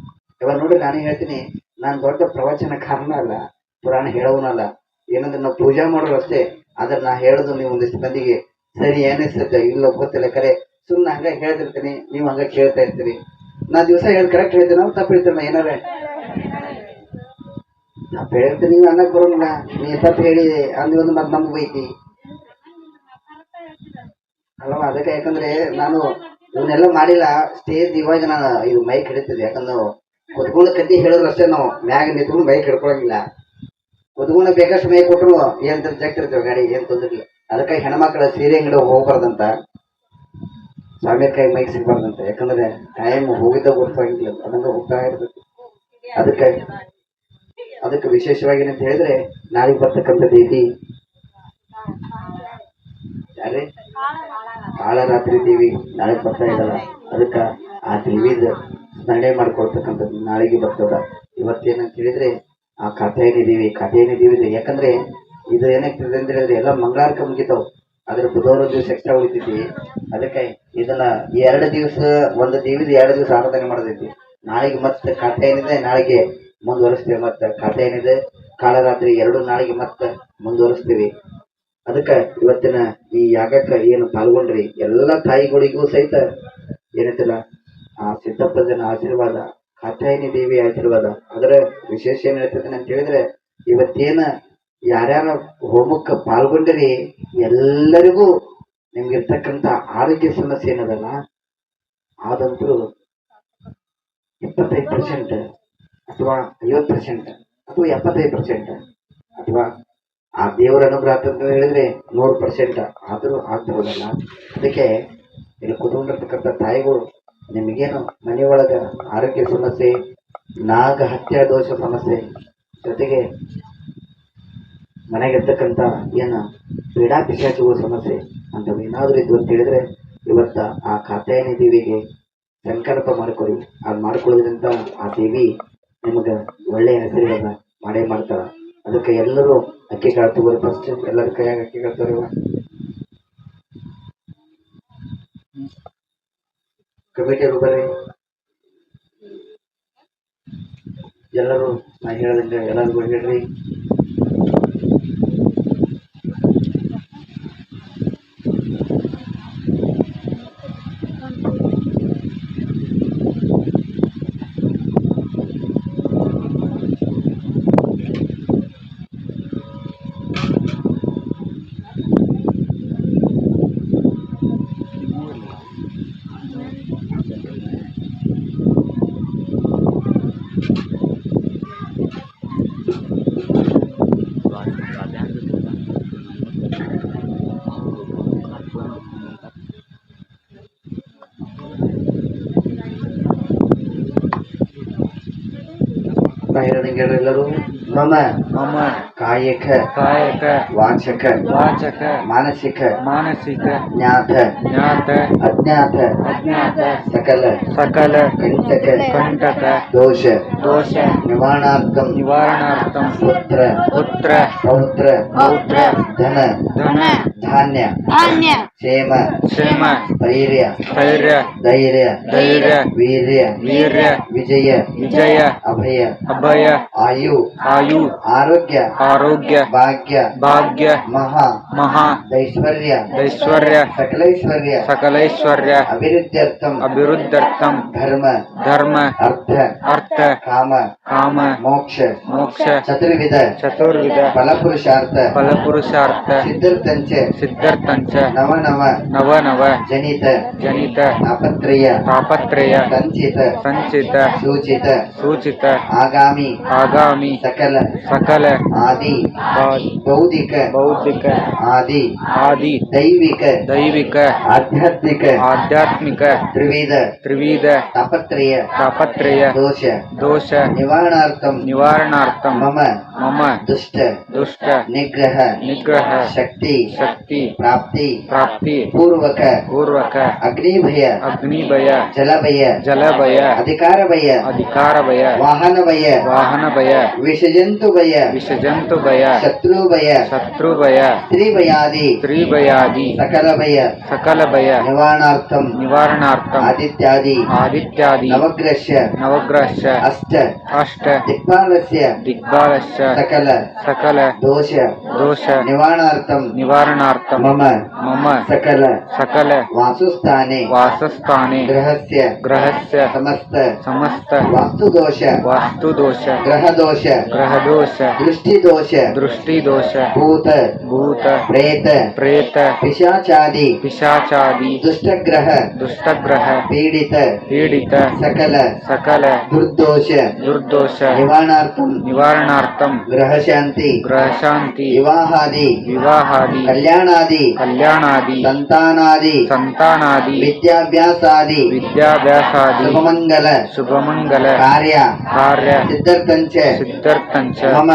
ಇವಾಗ ನೋಡಿ, ನಾನೇ ಹೇಳ್ತೀನಿ, ನಾನು ದೊಡ್ಡ ಪ್ರವಚನಕಾರನ ಅಲ್ಲ, ಪುರಾಣ ಹೇಳೋನಲ್ಲ. ಏನಂದ್ರೆ ನಾವು ಪೂಜೆ ಮಾಡೋರು ಅಷ್ಟೇ. ಆದ್ರೆ ನಾ ಹೇಳೋದು ನೀವು ಒಂದಿಷ್ಟು ಮಂದಿಗೆ ಸರಿ ಏನಿಸ್ತೈತೆ ಇಲ್ಲ ಗೊತ್ತಿಲ್ಲ, ಕರೆ ಸುಮ್ಮನೆ ಹಂಗೆ ಹೇಳ್ತಿರ್ತೀನಿ, ನೀವು ಹಂಗೆ ಕೇಳ್ತಾ ಇರ್ತೀರಿ. ನಾ ದಿವಸ ಹೇಳಿ ಕರೆಕ್ಟ್ ಹೇಳ್ತೀನಿ, ನಾವು ತಪ್ಪು ಹೇಳ್ತೀರಿ. ಏನಾರ ತಪ್ಪು ಹೇಳ್ತೀನಿ, ನೀವು ಅನ್ನಕ್ಕೆ ಬರೋಂಗಿಲ್ಲ. ನೀ ತಪ್ಪು ಹೇಳಿ ಅಂದು ಒಂದು ಮತ್ತೆ ನಮ್ಗೆ ಬೈತಿ ಅಲ್ವಾ. ಅದಕ್ಕೆ ಯಾಕಂದ್ರೆ ನಾನು ಇವನ್ನೆಲ್ಲ ಮಾಡಿಲ್ಲ. ಸ್ಟೇಜ್ ಇವಾಗ ನಾನು ಇದು ಮೈಕ್ ಹಿಡಿತಿದ್ದೆ. ಯಾಕಂದ್ರೆ ನಾವು ಕುತ್ಕೊಂಡು ಕಟ್ಟಿ ಹೇಳಿದ್ರು ಅಷ್ಟೇ, ನಾವು ಮ್ಯಾಗ ನಿಂತ್ಕೊಂಡು ಮೈಕ್ ಹಿಡ್ಕೊಳಂಗಿಲ್ಲ. ಕುತ್ಕೊಂಡು ಬೇಕಷ್ಟು ಮೈ ಕೊಟ್ಟರು ಏನ್ ಜಗ್ತ ಇರ್ತೇವೆ ಗಾಡಿ, ಏನ್ ತೊಂದ್ರಿಲ್ಲ. ಅದಕ್ಕೆ ಹೆಣ್ಮಕ್ಳ ಸೀರೆ ಅಂಗಡಿ ಹೋಗ್ಬಾರ್ದಂತ, ಸ್ವಾಮಿ ಕೈ ಮೈಕ್ ಸಿಗ್ಬಾರ್ದಂತ. ಯಾಕಂದ್ರೆ ಟೈಮ್ ಹೋಗಿದ್ದ ಗೊತ್ತಾಗಿಲ್ಲ, ಅದನ್ನ ಹೋಗ್ತಾ ಇರ್ತೈತಿ. ಅದಕ್ಕೆ ವಿಶೇಷವಾಗಿ ಏನಂತ ಹೇಳಿದ್ರೆ ನಾಳೆಗೆ ಬರ್ತಕ್ಕಂಥದ್ದು ಐತಿ ಯಾರೇ ಕಾಳರಾತ್ರಿ ದೇವಿ ನಾಳೆ ಬರ್ತಾ ಇದ್ದಲ್ಲ. ಅದಕ್ಕೆ ಆ ದೇವಿದ ಸ್ಮರಣೆ ಮಾಡ್ಕೊಳ್ತಕ್ಕಂಥದ್ದು ನಾಳೆಗೆ ಬರ್ತದ. ಇವತ್ತೇನಂತ ಹೇಳಿದ್ರೆ ಆ ಕಾತ್ಯಾಯನಿ ದೇವಿ. ಯಾಕಂದ್ರೆ ಇದು ಏನಾಗ್ತದೆ ಅಂತ ಹೇಳಿದ್ರೆ ಎಲ್ಲ ಮಂಗಳವಾರಕ್ಕೆ ಮುಗಿತಾವ್. ಆದ್ರೆ ಬುಧವಾರ ದಿವಸ ಎಕ್ಸ್ಟ್ರಾ ಉಳಿತೈತಿ. ಅದಕ್ಕೆ ಇದನ್ನ 2 ದಿವಸ ಒಂದು ದೇವಿದ 2 ದಿವಸ ಆರಾಧನೆ ಮಾಡತೈತಿ. ನಾಳೆಗೆ ಮತ್ತೆ ಕಾತ್ಯಾಯನಿದೆ, ನಾಳೆಗೆ ಮುಂದುವರಿಸ್ತೇವೆ. ಮತ್ತೆ ಕಾತ್ಯಾಯನಿದೆ, ಕಾಳರಾತ್ರಿ 2 ನಾಳೆಗೆ ಮತ್ತೆ ಮುಂದುವರಿಸ್ತೀವಿ. ಅದಕ್ಕೆ ಇವತ್ತಿನ ಈ ಯಾಗಕ್ಕೆ ಏನು ಪಾಲ್ಗೊಂಡ್ರಿ ಎಲ್ಲ ತಾಯಿಗಳಿಗೂ ಸಹಿತ ಏನೈತಿಲ್ಲ ಆ ಸಿದ್ದಪ್ಪನ ಆಶೀರ್ವಾದ, ಕಾತ್ಯಾಯನಿ ದೇವಿ ಆಶೀರ್ವಾದ. ಅದರ ವಿಶೇಷ ಏನ್ ಹೇಳ್ತೈತೆ ಅಂತ ಹೇಳಿದ್ರೆ ಇವತ್ತೇನ ಯಾರ್ಯಾರ ಹೋಮಕ್ಕೆ ಪಾಲ್ಗೊಂಡ್ರಿ ಎಲ್ಲರಿಗೂ ನಿಮ್ಗಿರ್ತಕ್ಕಂಥ ಆರೋಗ್ಯ ಸಮಸ್ಯೆ ಏನದಲ್ಲ ಆದಂತೂ 25% ಅಥವಾ 50% ಅಥವಾ 75% ಅಥವಾ ಆ ದೇವರ ಅನುಗ್ರಹ ಅಂತ ಹೇಳಿದ್ರೆ 100% ಆದರೂ ಆಗ್ಬಹುದಲ್ಲ. ಅದಕ್ಕೆ ಇಲ್ಲಿ ಕುತ್ಕೊಂಡಿರ್ತಕ್ಕಂಥ ತಾಯಿಗಳು ನಿಮಗೇನು ಮನೆಯೊಳಗ ಆರೋಗ್ಯ ಸಮಸ್ಯೆ, ನಾಗ ಹತ್ಯಾ ದೋಷ ಸಮಸ್ಯೆ, ಜೊತೆಗೆ ಮನೆಗಿರ್ತಕ್ಕಂಥ ಏನು ಪೀಡಾ ಪಿಶಾಚಿಗಳ ಸಮಸ್ಯೆ ಅಂತವು ಏನಾದರೂ ಇದ್ದು ಅಂತ ಹೇಳಿದ್ರೆ ಇವತ್ತ ಆ ಕಾತ್ಯಾಯನಿ ದೇವಿಗೆ ಸಂಕಲ್ಪ ಮಾಡ್ಕೊಳ್ಳಿ. ಅದು ಮಾಡ್ಕೊಳ್ಳೋದ್ರಿಂದ ಆ ದೇವಿ ನಿಮಗೆ ಒಳ್ಳೆಯ ಹೆಸರಿನ ಮಾಡೇ ಮಾಡ್ತಾರ. ಅದಕ್ಕೆ ಎಲ್ಲರೂ ಅಕ್ಕಿ ಕಾಳು ತಗೋರಿ. ಫಸ್ಟ್ ಎಲ್ಲರ ಕೈಯಾಗ ಅಕ್ಕಿ ಕಾಳು ತಗೋರಿವ. ಕಮಿಟಿಯವರು ಬರ್ರಿ. ಎಲ್ಲರೂ ನಾ ಹೇಳದಂಗೆ ಎಲ್ಲರಿಗೂ ಹೇಳ್ರಿ. ಎಲ್ಲರೂ ಮಮ ಕಾಯಕ ವಾಚಕ ಮಾನಸಿಕ ಜ್ಞಾತ ಅಜ್ಞಾತ ಸಕಲ ಕಂಟಕ ದೋಷ ನಿವಾರಣಾರ್ಥಂ ಪುತ್ರ ಪೌತ್ರ ಧನ ಧಾನ್ಯ ಕ್ಷೇಮ ಧೈರ್ಯ ವೀರ್ಯ ವಿಜಯ ಅಭಯ ಆಯು ಆರೋಗ್ಯ ಆರೋಗ್ಯ ಭಾಗ್ಯ ಭಾಗ್ಯ ಮಹಾ ಮಹಾ ದೈಶ್ವರ್ಯ ಐಶ್ವರ್ಯ ಸಕಲೈಶ್ವರ್ಯ ಸಕಲೈಶ್ವರ್ಯ ಅಭಿವೃದ್ಧ್ಯರ್ಥಂ ಅಭಿವೃದ್ಧರ್ಥಂ ಧರ್ಮ ಧರ್ಮ ಅರ್ಥ ಅರ್ಥ ಕಾಮ ಕಾಮ ಮೋಕ್ಷ ಮೋಕ್ಷ ಚತುರ್ವಿಧ ಚತುರ್ವಿಧ ಫಲಪುರುಷಾರ್ಥ ಫಲಪುರುಷಾರ್ಥ ಸಿದ್ಧಾರ್ಥಂಚ ಸಿದ್ಧಾರ್ಥಂಚ ನವ ನವ ನವ ನವ ಜನಿತ ಜನಿತ ತಾಪತ್ರಯ ತಾಪತ್ರಯ ಸಂಚಿತ ಸಂಚಿತ ಸೂಚಿತ ಸೂಚಿತ ಆಗಾಮಿ ಆಗಾಮಿ ಸಕಲ ಸಕಲ ಆದಿ ಬಾ- ಬೌದ್ಧಿಕ ಬೌದ್ಧಿಕ ಆದಿ ಆದಿ ದೈವಿಕ ದೈವಿಕ ಆಧ್ಯಾತ್ಮಿಕ ಆಧ್ಯಾತ್ಮಿಕ ತ್ರಿವಿಧ ತ್ರಿವಿಧ ತಾಪತ್ರಯ ತಾಪತ್ರಯ ದೋಷ ದೋಷ ನಿವಾರಣಾರ್ಥಂ ನಿವಾರಣಾರ್ಥಂ ಮಮ ಮಮ ದುಷ್ಟ ದುಷ್ಟ ನಿಗ್ರಹ ನಿಗ್ರಹ ಶಕ್ತಿ ಶಕ್ತಿ ಪ್ರಾಪ್ತಿ ಪ್ರಾಪ್ತಿ ಪೂರ್ವಕ ಪೂರ್ವಕ ಅಗ್ನಿಭಯ ಅಗ್ನಿಭಯ ಜಲಭಯ ಜಲಭಯ ಅಧಿಕಾರ ಭಯ ಅಧಿಕಾರ ಭಯ ವಾಹನ ಭಯ ವಾಹನ ಭಯ ವಿಷಜಂತು ಭಯ ವಿಷಜಂತು ಭಯ ಶತ್ರು ಭಯ ಶತ್ರು ಭಯ ಸ್ತ್ರೀ ಭಯಾದಿ ಸ್ತ್ರೀ ಭಯಾದಿ ಸಕಲ ಭಯ ಸಕಲ ಭಯ ನಿವಾರಣಾರ್ಥಂ ನಿವಾರಣಾರ್ಥಂ ಆದಿತ್ಯಾದಿ ಆದಿತ್ಯಾದಿ ನವಗ್ರಹಶ್ಯ ನವಗ್ರಹಶ್ಚ ಅಷ್ಟ ಅಷ್ಟ ದಿಕ್ಪಾಲಸ್ಯ ದಿಗ್ಬಾಲಶ್ಚ ಸಕಲ ಸಕಲ ದೋಷ ದೋಷ ನಿವಾರಣಾರ್ಥಂ ನಿವಾರಣಾರ್ಥಂ ಮಮ ಮಮ ಸಕಲ ಸಕಲ ವಾಸುಸ್ಥಾನೆ ವಾಸಸ್ಥಾನೆ ಗೃಹಸ್ಯ ಗ್ರಹಸ್ಯ ಸಮಸ್ತ ಸಮಸ್ತ ವಾಸ್ತುದೋಷ ವಾಸ್ತುದೋಷ ಗ್ರಹದೋಷ ಗ್ರಹದೋಷ ದೃಷ್ಟಿದೋಷ ದೃಷ್ಟಿದೋಷ ಭೂತ ಭೂತ ಪ್ರೇತ ಪ್ರೇತ ಪಿಶಾಚಾದಿ ಪಿಶಾಚಾದಿ ದುಷ್ಟಗ್ರಹ ದುಷ್ಟಗ್ರಹ ಪೀಡಿತ ಪೀಡಿತ ಸಕಲ ಸಕಲ ದುರ್ದೋಷ ದುರ್ದೋಷ ನಿವಾರಣಾರ್ಥಂ ನಿವಾರಣಾರ್ಥಂ ಗ್ರಹಶಾಂತಿ ಗ್ರಹಶಾಂತಿ ವಿವಾಹಾದಿ ವಿವಾಹಾದಿ ಕಲ್ಯಾಣಾದಿ ಕಲ್ಯಾಣಾದಿ ಸಂತಾನಾದಿ ಸಂತಾನಾದಿ ವಿದ್ಯಾಭ್ಯಾಸಾದಿ ವಿದ್ಯಾಭ್ಯಾಸಾದಿ ಶುಭಮಂಗಲ ಶುಭಮಂಗಲ ಕಾರ್ಯ ಕಾರ್ಯ ಸಿದ್ಧಾರ್ಥಂಚ ಸಿದ್ಧಾರ್ಥಂಚ ಮಮ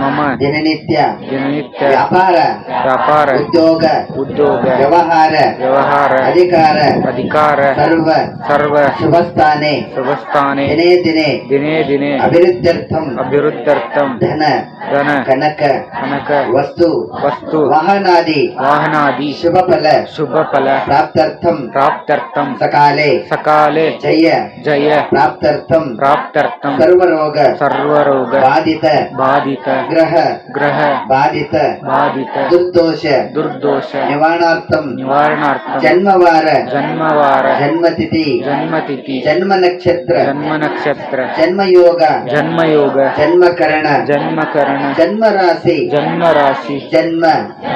ಮಮ ದಿನನಿತ್ಯ ದಿನನಿತ್ಯ ವ್ಯಾಪಾರ ವ್ಯಾಪಾರ ಉದ್ಯೋಗ ಉದ್ಯೋಗ ವ್ಯವಹಾರ ವ್ಯವಹಾರ ಅಧಿಕಾರ ಅಧಿಕಾರ ಸರ್ವ ಸರ್ವ ಶುಭಸ್ಥಾನೆ ಶುಭಸ್ಥಾನೆ ದಿನೇ ದಿನೇ ದಿನೇ ದಿನೇ ಅಭಿವೃದ್ಧ್ಯರ್ಥಂ ಅಭಿವೃದ್ಧರ್ಥಂ ಧನ ಧನ ಕನಕ ಕನಕ ವಸ್ತು ವಸ್ತು ವಾಹನಾದಿ ವಾಹನಾದಿ ಶುಭ ಫಲ ಶುಭ ಫಲ ಪ್ರಾಪ್ತ್ಯರ್ಥಂ ಪ್ರಾಪ್ತ್ಯರ್ಥಂ ಸಕಾಲೆ ಸಕಾಲೆ ಜಯ ಜಯ ಪ್ರಾಪ್ತ್ಯರ್ಥಂ ಪ್ರಾಪ್ತ್ಯರ್ಥಂ ಸರ್ವರೋಗ ಸರ್ವರೋಗ ಬಾಧಿತ ಬಾಧಿತ ಗ್ರಹ ಗ್ರಹ ಬಾಧಿತ ಬಾಧಿತ ದುರ್ದೋಷ ದುರ್ದೋಷ ನಿವಾರಣಾರ್ಥಂ ನಿವಾರಣಾರ್ಥಂ ಜನ್ಮವಾರ ಜನ್ಮವಾರ ಜನ್ಮತಿಥಿ ಜನ್ಮತಿಥಿ ಜನ್ಮ ನಕ್ಷತ್ರ ಜನ್ಮ ನಕ್ಷತ್ರ ಜನ್ಮಯೋಗ ಜನ್ಮಯೋಗ ಜನ್ಮಕರಣ ಜನ್ಮಕರಣ ಜನ್ಮರಾಶಿ ಜನ್ಮರಾಶಿ ಜನ್ಮ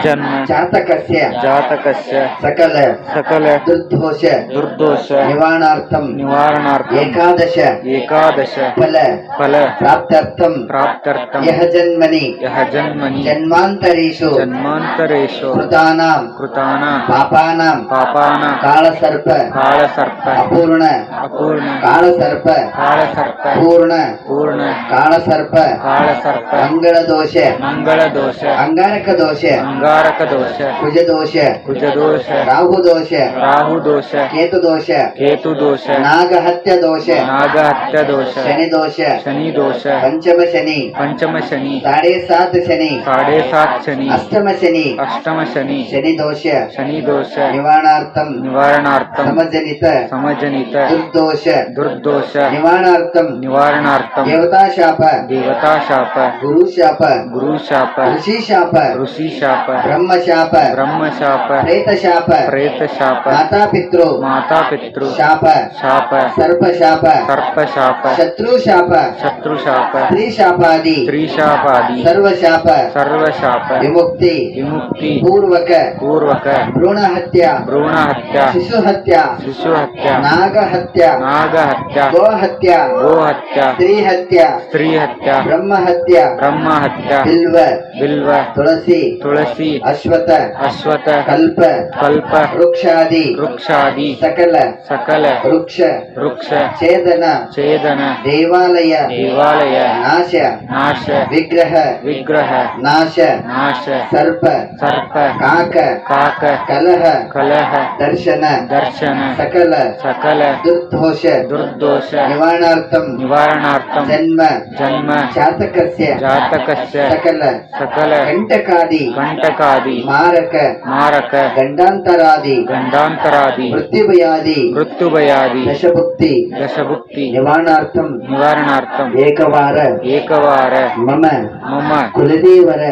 ಜನ್ಮ ಜಾತಕಸ್ಯ ಜಾತಕಸ್ಯ ಸಕಲ ಸಕಲ ದುರ್ದೋಷ ದುರ್ದೋಷ ನಿವಾರಣಾರ್ಥಂ ನಿವಾರಣಾರ್ಥಂ ಏಕಾದಶ ಏಕಾದಶ ಫಲ ಫಲ ಪ್ರಾಪ್ತ್ಯರ್ಥಂ ಪ್ರಾಪ್ತ್ಯರ್ಥಂ ಯಹ ಜನ್ಮನಿ ಯಹ ಜನ್ಮನಿ ಜನ್ಮಾಂತರೇಷು ಜನ್ಮಾಂತರೇಷು ಕೃತಾನಾಂ ಕೃತಾನಾಂ ಪಾಪಾನಾಂ ಪಾಪಾನಾಂ ಕಾಳಸರ್ಪ ಕಾಳಸರ್ಪ ಅಪೂರ್ಣ ಅಪೂರ್ಣ ಕಾಳಸರ್ಪ ಕಾಳಸರ್ಪ ಪೂರ್ಣ ಪೂರ್ಣ ಕಾಳಸರ್ಪ ಕಾಳಸರ್ಪ ಮಂಗಳ ದೋಷ ಮಂಗಳ ದೋಷ ಅಂಗಾರಕ ದೋಷ ಅಂಗಾರಕ ದೋಷ ಕುಜ ದೋಷ ಕುಜದೋಷ ರಾಹು ದೋಷ ರಾಹು ದೋಷ ಕೇತು ದೋಷ ಕೇತು ದೋಷ ನಾಗಹತ್ಯ ದೋಷ ನಾಗಹತ್ಯ ದೋಷ ಶನಿ ದೋಷ ಶನಿ ದೋಷ ಪಂಚಮ ಶನಿ ಪಂಚಮ ಶನಿ 7.5 ಶನಿ 7.5 ಶನಿ ಅಷ್ಟಮ ಶನಿ ಅಷ್ಟಮ ಶನಿ ಶನಿ ದೋಷ ಶನಿ ದೋಷ ನಿವಾರಣಾರ್ಥಂ ನಿವಾರಣಾರ್ಥಂ ಸಮಜನಿತ ಸಮಜನಿತ ದುರ್ದೋಷ ದುರ್ದೋಷ ನಿವಾರಣಾರ್ಥಂ ನಿವಾರಣಾರ್ಥಂ ದೇವತಾಶಾಪ ದೇವತಾಶಾಪ ಗುರುಶಾಪ ಗುರುಶಾಪ ಋಷಿಶಾಪ ಋಷಿಶಾಪ ಬ್ರಹ್ಮಶಾಪ ಬ್ರಹ್ಮಶಾಪ ಪ್ರೇತಶಾಪ ಪ್ರೇತಶಾಪ ಮಾತಾಪಿತೃ ಮಾತಾಪಿತೃ ಶಾಪ ಶಾಪ ಸರ್ಪಶಾಪ ಸರ್ಪಶಾಪ ಶತ್ರುಶಾಪ ಶತ್ರುಶಾಪ ಸ್ತ್ರೀಶಾಪಾದಿ ಸ್ತ್ರೀಶಾಪಾದಿ ಸರ್ವಶಾಪ ಸರ್ವಶಾಪ ವಿಮುಕ್ತಿ ವಿಮುಕ್ತಿ ಪೂರ್ವಕ ಪೂರ್ವಕ ಭ್ರೂಣಹತ್ಯ ಭ್ರೂಣಹತ್ಯ ಶಿಶುಹತ್ಯ ಶಿಶುಹತ್ಯ ನಾಗಹತ್ಯ ನಾಗಹತ್ಯ ಗೋಹತ್ಯ ಗೋಹತ್ಯ ಸ್ತ್ರೀಹತ್ಯ ಸ್ತ್ರೀಹತ್ಯ ಬ್ರಹ್ಮಹತ್ಯ ಬ್ರಹ್ಮಹತ್ಯ ಬಿಲ್ವ ಬಿಲ್ವ ತುಳಸಿ ತುಳಸಿ ಅಶ್ವಥ ಅಶ್ವಥ ಕಲ್ಪ ಕಲ್ಪ ವೃಕ್ಷಾದಿ ವೃಕ್ಷಾದಿ ಸಕಲ ಸಕಲ ವೃಕ್ಷ ವೃಕ್ಷ ಛೇದನ ಛೇದನ ದೇವಾಲಯ ದೇವಾಲಯ ನಾಶ ನಾಶ ವಿಗ್ರಹ ವಿಗ್ರಹ ನಾಶ ನಾಶ ಸರ್ಪ ಸರ್ಪ ಕಾಕ ಕಾಕ ಕಲಹ ಕಲಹ ದರ್ಶನ ದರ್ಶನ ಸಕಲ ಸಕಲ ದುರ್ದೋಷ ದುರ್ದೋಷ ನಿವಾರಣಾರ್ಥಂ ನಿವಾರಣಾರ್ಥಂ ಜನ್ಮ ಜನ್ಮ ಜಾತಕಸ್ಯ ಜಾತಕಸ್ಯ ಸಕಲ ಸಕಲ ಕಂಟಕಾದಿ ಕಂಟಕಾದಿ ಮಾರಕ ಮಾರಕ ಗಂಡಾಂತರಾದಿ ಗಂಡಾಂತರಾದಿ ಮೃತ್ಯುಭಯಾದಿ ಮೃತ್ಯುಭಯಾದಿ ದಶಭುಕ್ತಿ ದಶಭುಕ್ತಿ ನಿವಾರಣಾರ್ಥಂ ನಿವಾರಣಾರ್ಥಂ ಏಕವಾರ ಏಕವಾರ ಮಮ ಮಮ ಹೋಮ ಕುಲದೇವರ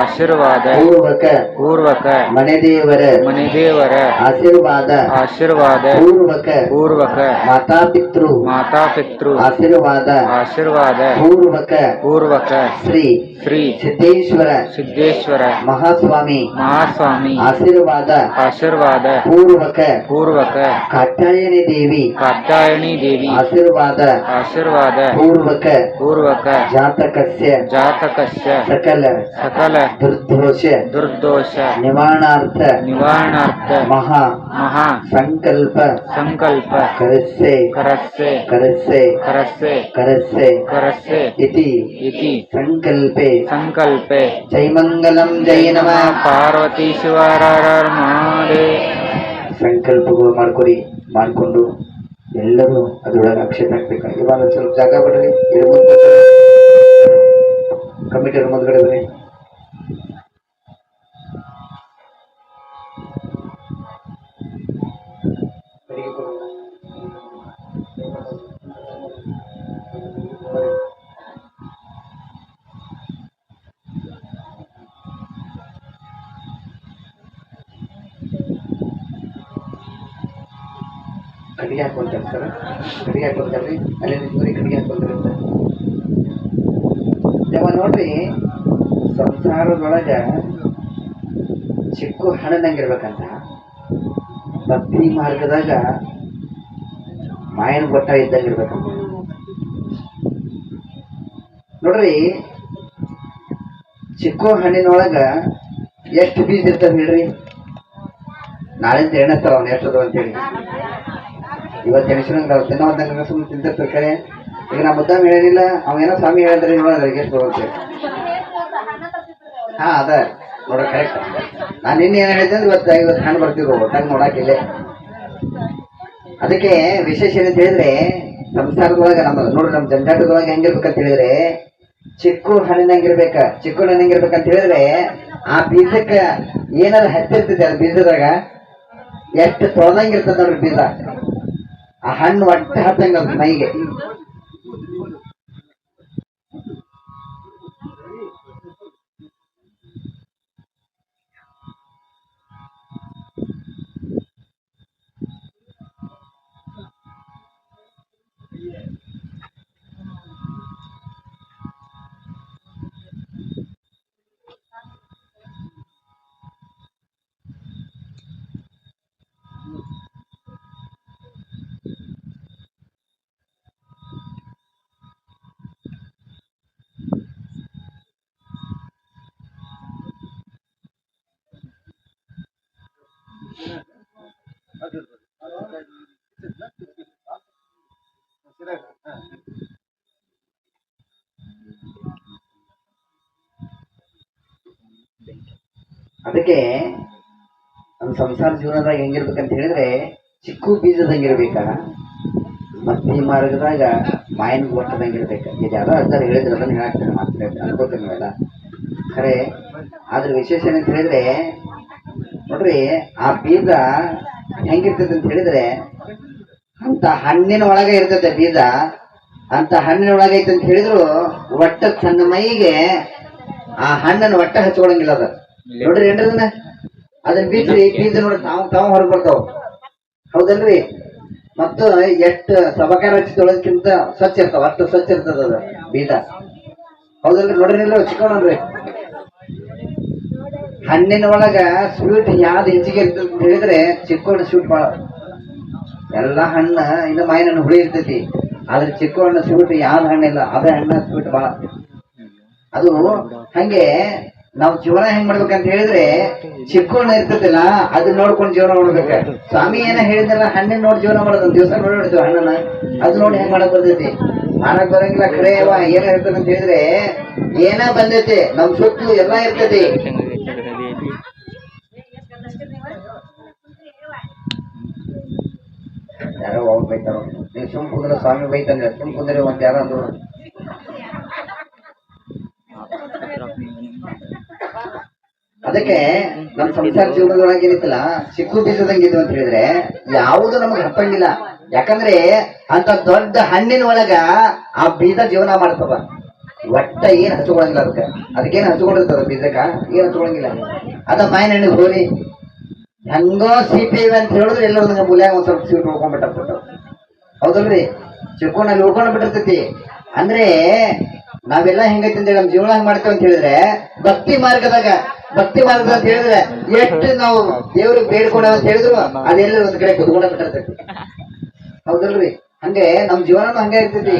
ಆಶೀರ್ವಾದ ಪೂರ್ವಕ ಮನೆದೇವರ ಆಶೀರ್ವಾದ ಪೂರ್ವಕ ಮಾತಾಪಿತೃ ಆಶೀರ್ವಾದ ಪೂರ್ವಕ ಶ್ರೀ ಸಿದ್ದೇಶ್ವರ ಮಹಾಸ್ವಾಮಿ ಆಶೀರ್ವಾದ ಪೂರ್ವಕ ಕಾತ್ಯಾಯನಿ ದೇವಿ ಆಶೀರ್ವಾದ ಪೂರ್ವಕ ಜಾತಕಸ್ಯ ಸಕಲ ದುರ್ದೋಷ ನಿವಾರಣಾರ್ಥ ಮಹಾ ಸಂಕಲ್ಪ ಕರಸ್ಸೆ ಇತಿ ಸಂಕಲ್ಪೆ ಜೈ ಮಂಗಲಂ ಜೈ ನಮಃ ಪಾರ್ವತಿ ಶಿವರಾರ ಮಹಾದೇವ್. ಸಂಕಲ್ಪಗಳು ಮಾಡ್ಕೊಂಡು ಎಲ್ಲರೂ ಅದ್ರೊಳಗೆ ಅಕ್ಷತೆ ಹಾಕ್ಬೇಕು. ಇವಾಗ ಸ್ವಲ್ಪ ಜಾಗ ಬಿಡ್ರಿ, ಕಮಿಟಿ ಮುಂದ್ಗಡೆ ಬನ್ನಿ. ಕಟ್ಟಿಗೆ ಹಾಕೊಂತಾರೆ ಸರ್, ಕಟ್ಟಿಗೆ ಹಾಕೊಂತಾರ್ರಿ, ಅಲ್ಲೇ ನಿಂತ್ರಿ ಕಟ್ಟಿಗೆ ಹಾಕೊಂತಾರೆ ಸರ್. ಯಾವ ನೋಡ್ರಿ, ಸಂಸಾರದೊಳಗ ಚಿಕ್ಕು ಹಣ್ಣಂಗಿರ್ಬೇಕಂತ ಭಕ್ತಿ ಮಾರ್ಗದಾಗ ಮಾಯನ ಗೊಟ್ಟ ಇದ್ದಂಗಿರ್ಬೇಕಂತ ನೋಡ್ರಿ. ಚಿಕ್ಕು ಹಣ್ಣಿನೊಳಗ ಎಷ್ಟು ಬೀಜ ಇರ್ತಾವ ಹೇಳ್ರಿ? ನಾಳೆಂತ ಎಣಿಸ್ತಾರ ಅವ್ನು ಎಷ್ಟದು ಅಂತೇಳಿ. ಇವತ್ತು ಎಣಿಸ್ರಂಗ ತಿನ್ನೋದಂಗ ಸುಮ್ಮನೆ ತಿಂತಿರ್ತಾರೆ ಕರೆ. ಈಗ ನಾ ಮುದ್ದಾಮ ಹೇಳಿಲ್ಲ, ಅವೇನೋ ಸ್ವಾಮಿ ಹೇಳಿದ್ರೆ ನೋಡೋದ್ರಿ ಎಷ್ಟು ಬರುತ್ತೆ. ಹಾ ಅದ ನೋಡ ಕರೆಕ್ಟ್. ನಾನು ನಿನ್ನೆ ಏನ್ ಹೇಳಿದ್ದೆ ಅಂದ್ರೆ ಇವತ್ತು ಹಣ್ಣು ಬರ್ತಿದ್ರು ಒಟ್ಟಾಗಿ ನೋಡಾಕಿಲ್ಲ. ಅದಕ್ಕೆ ವಿಶೇಷ ಏನಂತ ಹೇಳಿದ್ರೆ, ಸಂಸಾರದೊಳಗ ನೋಡ್ರಿ ನಮ್ಮ ಜಂಜಾಟದೊಳಗೆ ಹೆಂಗಿರ್ಬೇಕಂತ ಹೇಳಿದ್ರೆ, ಚಿಕ್ಕು ಹಣ್ಣಿನಂಗಿರ್ಬೇಕಂತ ಹೇಳಿದ್ರೆ, ಆ ಬೀಜಕ್ಕ ಏನಾದ್ರು ಹತ್ತಿರ್ತೈತೆ ಅದು ಬೀಜದಾಗ ಎಷ್ಟು ತೊಳೆದಂಗಿರ್ತದ ನೋಡ್ರಿ ಬೀಜ. ಆ ಹಣ್ಣು ಒಟ್ಟು ಹತ್ತಂಗ ಮೈಗೆ. ಅದಕ್ಕೆ ನಮ್ಮ ಸಂಸಾರ ಜೀವನದಾಗ ಹೆಂಗಿರ್ಬೇಕಂತ ಹೇಳಿದ್ರೆ, ಚಿಕ್ಕು ಬೀಜದಂಗಿರ್ಬೇಕ, ಭಕ್ತಿ ಮಾರ್ಗದಾಗ ಮಾಯನ ಒಟ್ಟದಂಗಿರ್ಬೇಕ. ಇದು ಯಾರೋ ಅರ್ಥ ಹೇಳಿದ್ರೆ ಅದನ್ನ ಹೇಳಾಕ್ತಾರೆ, ಮಾತಾಡ್ತಾರೆ ಅನ್ಕೋತೀವಿ ನಾವೆಲ್ಲ ಖರೆ. ಆದ್ರೆ ವಿಶೇಷ ಏನಂತ ಹೇಳಿದ್ರೆ ನೋಡ್ರಿ, ಆ ಬೀಜ ಹೆಂಗಿರ್ತೈತೆ ಅಂತ ಹೇಳಿದ್ರೆ, ಅಂತ ಹಣ್ಣಿನ ಒಳಗೆ ಇರ್ತೈತೆ ಬೀಜ. ಅಂತ ಹಣ್ಣಿನ ಒಳಗೆ ಐತೆ ಅಂತ ಹೇಳಿದ್ರು ಒಟ್ಟ ಸಣ್ಣ ಮೈಗೆ ಆ ಹಣ್ಣನ್ನು ಒಟ್ಟ ಹಚ್ಕೊಳಂಗಿಲ್ಲ ಅದ. ನೋಡ್ರಿ ಏನ್ರಿ ಅದನ್ನ ಬೀಜ ನೋಡ್ರಿ ತಾವು ಹೊರಗೆ ಬರ್ತಾವ, ಹೌದಲ್ರಿ? ಮತ್ತು ಎಷ್ಟು ಸಬಕಾರ ಹಚ್ಚಿದೊಳಗಿಂತ ಸ್ವಚ್ಛ ಇರ್ತಾವ, ಅಷ್ಟು ಸ್ವಚ್ಛ ಇರ್ತದ ಅದ ಬೀಜ, ಹೌದಲ್ರಿ? ನೋಡ್ರಿ ಇಲ್ಲ ಚಿಕ್ಕೋಣನ್ರಿ. ಹಣ್ಣಿನ ಒಳಗ ಸ್ವೀಟ್ ಯಾವ್ದು ಹೆಚ್ಚಿಗೆ ಇರ್ತದ ಅಂತ ಹೇಳಿದ್ರೆ ಚಿಕ್ಕೋಣ ಸ್ವೀಟ್ ಭಾಳ. ಎಲ್ಲಾ ಹಣ್ಣ ಇನ್ನು ಮಾಯಿನ ಹುಳಿ ಇರ್ತೈತಿ, ಆದ್ರೆ ಚಿಕ್ಕೋಣ ಸ್ವೀಟ್ ಯಾವ್ದು ಹಣ್ಣಿಲ್ಲ, ಅದೇ ಹಣ್ಣ ಸ್ವೀಟ್ ಭಾಳ. ಅದು ಹಂಗೆ ನಾವು ಜೀವನ ಹೆಂಗ್ ಮಾಡ್ಬೇಕಂತ ಹೇಳಿದ್ರೆ, ಚಿಕ್ಕೋಣ ಇರ್ತತಿಲ್ಲ ಅದನ್ನ ನೋಡ್ಕೊಂಡು ಜೀವನ ಮಾಡ್ಬೇಕ. ಸ್ವಾಮಿ ಏನ ಹೇಳಿದ್ರಲ್ಲ, ಹಣ್ಣಿನ ನೋಡಿ ಜೀವನ ಮಾಡೋದು, ದಿವಸ ನೋಡಿಡ್ತೀವಿ ಹಣ್ಣನ್ನ, ಅದು ನೋಡಿ ಹೆಂಗ್ ಮಾಡಕ್ ಬರ್ತೈತಿ. ಮಾಡಕ್ ಬರಂಗಿಲ್ಲ. ಖರೇವ ಏನ ಇರ್ತದೆ ಅಂತ ಹೇಳಿದ್ರೆ, ಏನ ಬಂದೈತಿ ನಮ್ ಸುತ್ತು ಎಲ್ಲಾ ಇರ್ತೈತಿ. ಯಾರೋ ಅವ್ರು ಬೈತಾರ, ನೀವು ಸುಮ್ ಕುಂದ್ರ ಸ್ವಾಮಿ ಬೈತಂದ್ರೆ ಸುಮ್ ಕುಂದ್ರೆ ಒಂದ್ ಯಾರೋ ಅಂದ್ರು. ಅದಕ್ಕೆ ನಮ್ ಸಂಸಾರ ಜೀವನದೊಳಗೆ ಏನಿತ್ತಲ್ಲ, ಚಿಕ್ಕು ಬೀಜದಂಗಿದ್ವು ಅಂತ ಹೇಳಿದ್ರೆ ಯಾವುದು ನಮಗ್ ಹತ್ತಂಗಿಲ್ಲ. ಯಾಕಂದ್ರೆ ಅಂತ ದೊಡ್ಡ ಹಣ್ಣಿನ ಒಳಗ ಆ ಬೀಜ ಜೀವನ ಮಾಡ್ತವ. ಒಟ್ಟ ಏನ್ ಹಚ್ಕೊಳಂಗಿಲ್ಲ ಅದಕ್ಕೇನು ಹಚ್ಕೊಂಡಿರ್ತದ ಬೀಜಕ್ಕ ಏನ್ ಹಚ್ಕೊಳಂಗಿಲ್ಲ. ಅದ ಮಾವಿನ ಹಣ್ಣಿಗೆ ಹೋರಿ ಹೆಂಗೋ ಸಿಪಿ ಇವೆ ಅಂತ ಹೇಳಿದ್ರೆ ಎಲ್ಲರೂ ನಂಗೆ ಬುಲ್ಯಾಗ ಒಂದ್ ಸ್ವಲ್ಪ ಸೀಟ್ ಉಳ್ಕೊಂಡ್ಬಿಟ್ಟ. ಹೌದಲ್ರಿ? ಚಿಕ್ಕೋನಲ್ಲಿ ಉಳ್ಕೊಂಡ್ ಬಿಟ್ಟಿರ್ತೈತಿ. ಅಂದ್ರೆ ನಾವೆಲ್ಲ ಹೆಂಗೈತಿ ಅಂತೇಳಿ ನಮ್ ಜೀವನ ಹೆಂಗ್ ಮಾಡ್ತೇವೆ ಅಂತ ಹೇಳಿದ್ರೆ ಭಕ್ತಿ ಮಾರ್ಗದಾಗ ಅಂತ ಹೇಳಿದ್ರೆ ಎಷ್ಟು ನಾವು ದೇವ್ರಿಗೆ ಬೇಡ್ಕೊಂಡೇವ ಅಂತ ಹೇಳಿದ್ರು ಅದೆಲ್ಲ ಒಂದ್ ಕಡೆ ಕುತ್ಕೊಂಡ ಬಿಟ್ಟಿರ್ತೈತಿ. ಹೌದಲ್ರಿ? ಹಂಗೆ ನಮ್ ಜೀವನನು ಹಂಗೆ ಇರ್ತೈತಿ.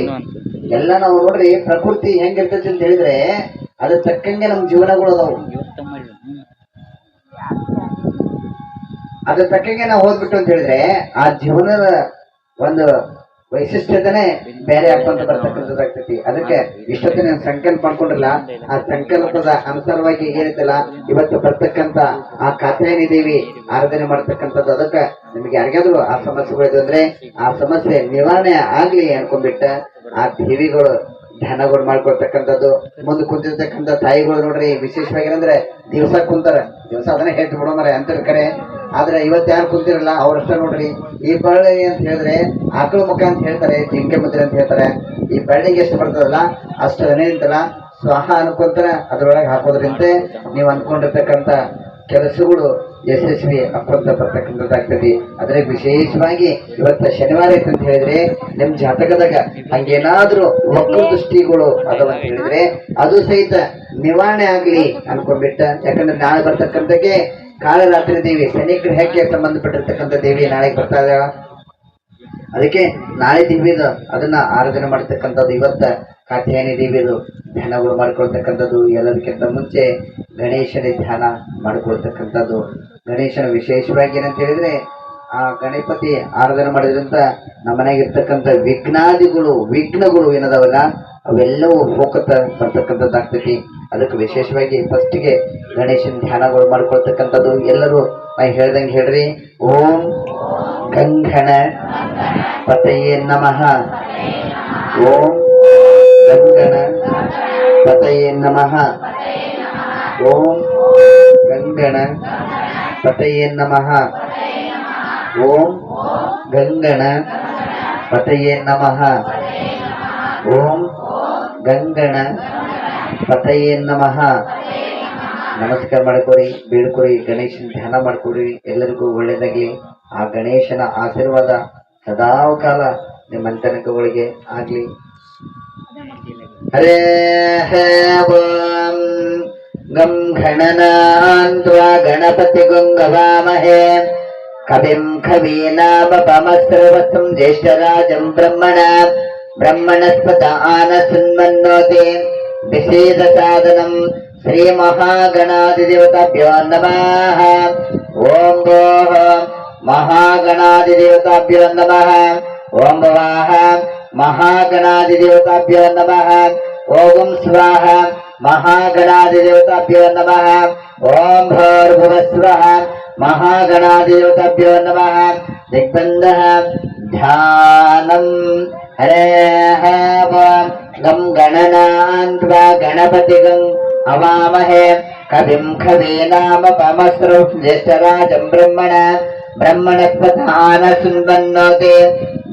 ಎಲ್ಲ ನಾವು ನೋಡ್ರಿ ಪ್ರಕೃತಿ ಹೆಂಗಿರ್ತೈತಿ ಅಂತ ಹೇಳಿದ್ರೆ ಅದ್ರ ತಕ್ಕಂಗೆ ನಮ್ ಜೀವನಗಳು ಅದಾವು. ಅದ್ರ ತಕ್ಕಂಗೆ ನಾವು ಹೋದ್ಬಿಟ್ಟು ಅಂತ ಹೇಳಿದ್ರೆ ಆ ಜೀವನದ ಒಂದು ವೈಶಿಷ್ಟ್ಯತೆನೆ ಬೇರೆ ಹಾಕೊಂತ ಬರ್ತಕ್ಕಂಥದ್ದಾಗ್ತೈತಿ. ಅದಕ್ಕೆ ಇಷ್ಟೊತ್ತಿನ ನಾನು ಸಂಕಲ್ಪ ಮಾಡ್ಕೊಂಡಿಲ್ಲ. ಆ ಸಂಕಲ್ಪದ ಅನುಸಾರವಾಗಿ ಏನೈತಲ್ಲ ಇವತ್ತು ಬರ್ತಕ್ಕಂಥ ಆ ಕಾತ್ಯಾಯನಿ ದೇವಿ ಆರಾಧನೆ ಮಾಡ್ತಕ್ಕಂಥದ್ದು. ಅದಕ್ಕೆ ನಿಮ್ಗೆ ಯಾರಿಗಾದ್ರು ಆ ಸಮಸ್ಯೆಗಳಿದೆ ಅಂದ್ರೆ ಆ ಸಮಸ್ಯೆ ನಿವಾರಣೆ ಆಗ್ಲಿ ಅನ್ಕೊಂಡ್ಬಿಟ್ಟ ಆ ದೇವಿಗಳು ಧ್ಯಾನಗಳು ಮಾಡ್ಕೊಳ್ತಕ್ಕಂಥದ್ದು. ಮುಂದೆ ಕುಂತಿರ್ತಕ್ಕಂಥ ತಾಯಿಗಳು ನೋಡ್ರಿ ವಿಶೇಷವಾಗಿ ಏನಂದ್ರೆ ದಿವಸ ಕುಂತಾರ, ದಿವಸ ಅದನ್ನ ಹೇಳ್ತು ಬಿಡೋ ಮರ ಅಂತರ ಕರೆ. ಆದ್ರೆ ಇವತ್ತು ಯಾರು ಕುಂತಿರಲ್ಲ ಅವ್ರಷ್ಟ ನೋಡ್ರಿ. ಈ ಬಳ್ಳಿ ಅಂತ ಹೇಳಿದ್ರೆ ಆಕಳು ಮುಖ ಅಂತ ಹೇಳ್ತಾರೆ, ಜಿಂಕೆ ಮುದ್ರೆ ಅಂತ ಹೇಳ್ತಾರೆ. ಈ ಬಳ್ಳಿಗೆ ಎಷ್ಟು ಬರ್ತದಲ್ಲ ಅಷ್ಟು ಅನೇಂತಲ್ಲ ಸ್ವಾಹ ಅನ್ಕೊಂತಾರ ಅದ್ರೊಳಗೆ ಹಾಕೋದ್ರಿಂದ ನೀವು ಅನ್ಕೊಂಡಿರ್ತಕ್ಕಂಥ ಕೆಲಸಗಳು ಯಶಸ್ವಿ ಅಪ್ಪಂತ ಬರ್ತಕ್ಕಂಥದ್ದಾಗ್ತದೆ. ಅದ್ರಾಗ ವಿಶೇಷವಾಗಿ ಇವತ್ತ ಶನಿವಾರ ಐತೆ ಅಂತ ಹೇಳಿದ್ರೆ ನಿಮ್ ಜಾತಕದಾಗ ಹಂಗೇನಾದ್ರೂ ವಕ್ರ ದೃಷ್ಟಿಗಳು ಅದಾವಂತ ಹೇಳಿದ್ರೆ ಅದು ಸಹಿತ ನಿವಾರಣೆ ಆಗ್ಲಿ ಅನ್ಕೊಂಡ್ಬಿಟ್ಟ. ಯಾಕಂದ್ರೆ ನಾಳೆ ಬರ್ತಕ್ಕಂಥಕ್ಕೆ ಕಾಳರಾತ್ರಿ ದೇವಿ ಶನಿ ಗ್ರಹಕ್ಕೆ ಸಂಬಂಧಪಟ್ಟಿರ್ತಕ್ಕಂಥ ದೇವಿ ನಾಳೆಗೆ ಬರ್ತಾ ಇದ್ದಾಳ. ಅದಕ್ಕೆ ನಾಳೆ ದೇವಿದು ಅದನ್ನ ಆರಾಧನೆ ಮಾಡ್ತಕ್ಕಂಥದ್ದು. ಇವತ್ತ ಕಾತ್ಯಾಯನಿ ದೇವಿದು ಧ್ಯಾನಗಳು ಮಾಡ್ಕೊಳ್ತಕ್ಕಂಥದ್ದು. ಎಲ್ಲದಕ್ಕಿಂತ ಮುಂಚೆ ಗಣೇಶನ ಧ್ಯಾನ ಮಾಡ್ಕೊಳ್ತಕ್ಕಂಥದ್ದು. ಗಣೇಶನ ವಿಶೇಷವಾಗಿ ಏನಂತ ಹೇಳಿದ್ರೆ ಆ ಗಣಪತಿ ಆರಾಧನೆ ಮಾಡಿದ್ರಂತ ನಮ್ಮ ಮನೆಗೆ ಇರ್ತಕ್ಕಂಥ ವಿಘ್ನಗಳು ಏನದಾವಲ್ಲ ಅವೆಲ್ಲವೂ ಹೋಗತ್ತ ಬರ್ತಕ್ಕಂಥದ್ದಾಗ್ತೈತಿ. ಅದಕ್ಕೆ ವಿಶೇಷವಾಗಿ ಫಸ್ಟ್ಗೆ ಗಣೇಶನ ಧ್ಯಾನಗಳು ಮಾಡ್ಕೊಳ್ತಕ್ಕಂಥದ್ದು. ಎಲ್ಲರೂ ನಾ ಹೇಳ್ದಂಗೆ ಹೇಳ್ರಿ. ಓಂ ಗಂಗಣ ಪತಯೇ ನಮಃ. ಓಂ ಗಂಗಣ ಪತಯೇ ನಮಃ. ಓಂ ಗಂಗಣ ಪತಯೇ ನಮಃ. ಓಂ ಗಂಗಣ ಪತಯೇ ನಮಃ. ಓಂ ಗಂಗಣ ಪತಯೇ ನಮಃ. ನಮಸ್ಕಾರ ಮಾಡ್ಕೊರಿ, ಬೀಳ್ಕೊರಿ, ಗಣೇಶನ ಧ್ಯಾನ ಮಾಡ್ಕೊಡ್ರಿ. ಎಲ್ಲರಿಗೂ ಒಳ್ಳೇದಾಗ್ಲಿ. ಆ ಗಣೇಶನ ಆಶೀರ್ವಾದ ಸದಾಕಾಲ ನಿಮ್ಮ ಅಂತನಕಗಳಿಗೆ ಆಗ್ಲಿ. ಹರೇ ಓಂ ಗಂ ಗಣನಾನ್ವಾ ಗಣಪತಿ ಗಂಗವಾಮಹೇ ಕವಿಂ ಕವೀನಾಮಪಮಸ್ರವಸಂ ಜ್ಯೇಷ್ಠರಾಜಂ ಬ್ರಹ್ಮಣಸ್ಪತ ಆನಸನ್ಮನ್ನೋತಿ ವಿಶೇಷ ಸಾಧನಂ ಶ್ರೀ ಮಹಾಗಣಾಧಿದೇವತಾಭ್ಯೋ ನಮಃ. ಓಂ ಭೋಃ ಮಹಾಗಣಾಧಿದೇವತಾಭ್ಯೋ ನಮಃ. ಓಂ ಭವಾಃ ಮಹಾಗಣಾಧಿದೇವತಾಭ್ಯೋ ನಮಃ. ಓಂ ಸ್ವಾಹ ಮಹಾಗಣಾಧಿದೇವತಾಭ್ಯೋ ನಮಃ. ಓಂ ಭೂರ್ಭುವಸ್ವಃ ಮಹಾಗಣಾಧಿದೇವತಾಭ್ಯೋ ನಮಃ. ದಿಗ್ಬಂಧಃ ಧ್ಯಾನಂ. ಹರೇ ಓಂ ಗಂ ಗಣನಾನ್ವಾ ಗಣಪತಿ ಗಂ ಅವಾಮಹೇ ಕವಿಂ ಕವೀನಾಮಪಮಸ್ರು ಜ್ಯೇಷ್ಠರಾಜಂ ಬ್ರಹ್ಮಣಸ್ಪತ ಆನಸನ್ಮನ್ನೋತಿ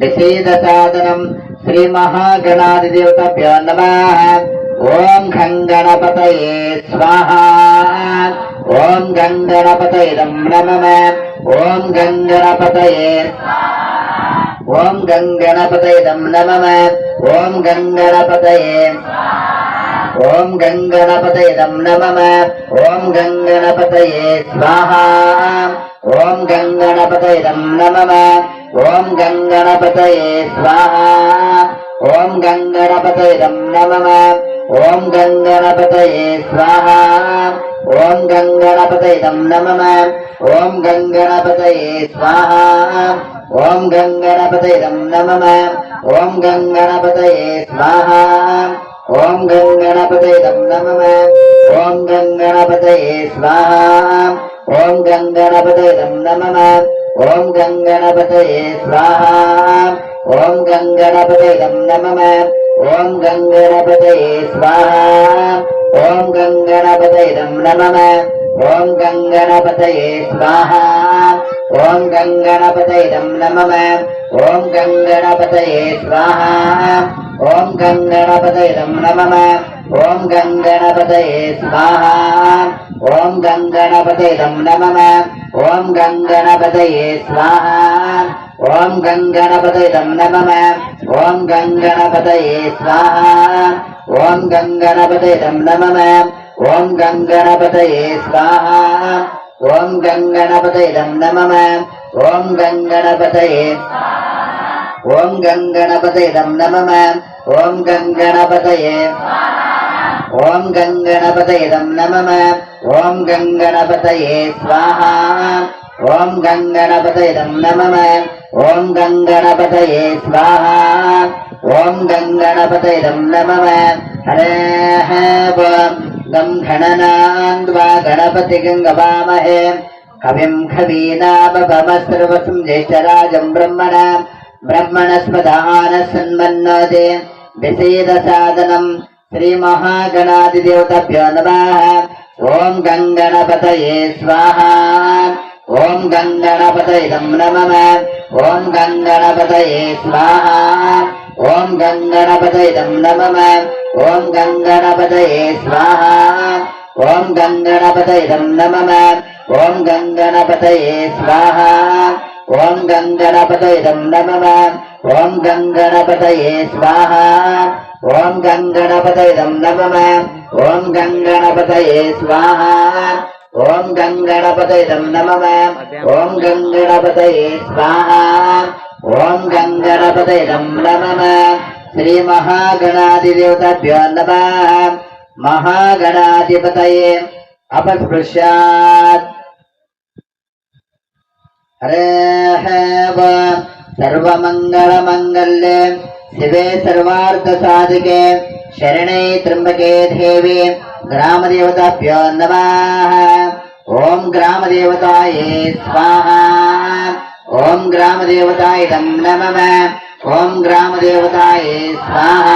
ವಿಶೇಷ ಸಾಧನಂ ಶ್ರೀ ಮಹಾಗಣಾಧಿದೇವತಾಭ್ಯೋ ನಮಃ. ಓಂ ಖಂ ಗಣಪತಯೇ ಸ್ವಾಹಾ. ಓಂ ಗಂ ಗಣಪತಯೇ ನಮಃ. ಓಂ ಗಂ ಗಣಪತಯೇ. ಓಂ ಗಂ ಗಣಪತಯೇ ನಮಃ. ಓಂ ಗಂ ಗಣಪತಯೇ. ಓಂ ಗಂ ಗಣಪತಯೇ ನಮಃ. ಓಂ ಗಂ ಗಣಪತಯೇ ಸ್ವಾಹಾ. ಓಂ ಗಂ ಗಣಪತಯೇ ನಮಃ. ಓಂ ಗಂ ಗಣಪತಯೇ ಸ್ವಾಹಾ. ಓಂ ಗಂ ಗಣಪತಯೇ ನಮಃ. ಓಂ ಗಂ ಗಣಪತಯೇ ಸ್ವಾಹಾ. ಓಂ ಗಂ ಗಣಪತಯೇ ನಮಃ. ಓಂ ಗಂ ಗಣಪತಯೇ ಸ್ವಾಹಾ. ಓಂ ಗಂ ಗಣಪತಯೇ ನಮಃ. ಓಂ ಗಂ ಗಣಪತಯೇ ಸ್ವಾಹಾ. ಓಂ ಗಂ ಗಣಪತಯೇ ನಮಃ. ಓಂ ಗಂ ಗಣಪತಯೇ ಸ್ವಾಹಾ. ಓಂ ಗಂ ಗಣಪತಯೇ ನಮಃ. ಓಂ ಗಂ ಗಣಪತಯೇ ಸ್ವಾಹಾ. ಓಂ ಗಂ ಗಣಪತಯೇ ನಮಃ. ಓಂ ಗಂ ಗಣಪತಯೇ ಸ್ವಾಹಾ. ಓಂ ಗಂ ಗಣಪತಯೇ ನಮಃ. ಓಂ ಗಂ ಗಣಪತಯೇ ಸ್ವಾಹಾ. ಓಂ ಗಂ ಗಣಪತಯೇ ನಮಃ. ಓಂ ಗಂ ಗಣಪತಯೇ ಸ್ವಾಹಾ. ಓಂ ಗಂ ಗಣಪತಯೇ ನಮಃ. ಓಂ ಗಂಗಣಪತಯೇ ಸ್ವಾಹ ಓಂ ಗಂಗಣಪತಯೇ ನಮಃ ಓಂ ಗಂಗಣಪತಯೇ ಸ್ವಾಹ ಓಂ ಗಂಗಣಪತಯೇ ನಮಃ ಓಂ ಗಂಗಣಪತಯೇ ಸ್ವಾಹ ಓಂ ಗಂಗಣಪತಯೇ ನಮಃ ಓಂ ಗಂಗಣಪತಯೇ ಸ್ವಾಹ ಓಂ ಗಂಗಣಪತಯೇ ನಮಃ ಓಂ ಗಂಗಣಪತಯೇ ಓಂ ಗಂಗಣಪತಯೇ ನಮಃ ಓಂ ಗಂಗಣಪತಯೇ ಓಂ ಗಂಗಣಪತಯೇ ನಮಃ ಓಂ ಗಂಗಣಪತಯೇ ಸ್ವಾಹ ಓಂ ಗಂಗಣಪತಯೇ ನಮಃ ಓಂ ಗಂಗಣಪತಯೇ ಸ್ವಾಹ ಓಂ ಗಂಗಣಪತಯೇ ನಮಃ ಹರೇಃ ಗಂ ಗಣನಾನ್ವಾ ಗಣಪತಿ ಗಂಗವಾಮಹೇ ಕವಿಂ ಕವೀನಾಮಭಮಸ್ರವಸಂ ಜ್ಯೇಷ್ಠರಾಜಂ ಬ್ರಹ್ಮಣಸ್ಪದಾನ ಸನ್ಮನ್ನೋದೆ ವಿಷೇದ ಸಾಧನಂ ಶ್ರೀ ಮಹಾಗಣಾಧಿದೇವತಾಭ್ಯೋ ನಮಃ ಓಂ ಗಂಗಣಪತಯೇ ಸ್ವಾಹ ಓಂ ಗಂಗಣಪತಯೇ ನಮಃ ಓಂ ಗಂಗಣಪತಯೇ ಸ್ವಾಹ ಓಂ ಗಂಗಣಪತಯೇ ನಮಃ ಓಂ ಗಂಗಣಪತಯೇ ಸ್ವಾಹ ಓಂ ಗಂಗಣಪತಯೇ ನಮಃ ಓಂ ಗಂಗಣಪತಯೇ ಸ್ವಾಹ ಓಂ ಗಂಗಣಪತಯೇ ನಮಃ ಓಂ ಗಂಗಣಪತಯೇ ಸ್ವಾಹ ಓಂ ಗಂಗಣಪತಯೇ ನಮಃ ಓಂ ಗಂಗಣಪತಯೇ ಸ್ವಾಹ ಓಂ ಗಂಗಣಪತಯೇ ನಮಃ ಓಂ ಗಂಗಣಪತಯೇ ಸ್ವಾಹ ಓಂ ಗಂಗಣಪತಯೇ ನಮಃ ಶ್ರೀ ಮಹಾಗಣಾಧಿದೇವತಾಭ್ಯೋ ನಮಃ ಮಹಾಗಣಾಧಿಪತಯೇ ಅಪಸ್ಪೃಶ್ಯಾತ್ ಹರೇಃ ಸರ್ವಮಂಗಳಮಂಗಲ್ಯೆ ಶಿವೆ ಸರ್ವಾರ್ಥಸಾಧಿಕೆ ಶರಣೇ ತ್ರ್ಯಂಬಕೆ ದೇವಿ ಗ್ರಾಮದೇವತಾಭ್ಯೋ ನಮಃ ಓಂ ಗ್ರಾಮದೇವತಾಯೇ ಸ್ವಾಹ ಓಂ ಗ್ರಾಮದೇವತಾಯೇ ನಮಃ ಓಂ ಗ್ರಾಮದೇವತಾಯೇ ಸ್ವಾಹ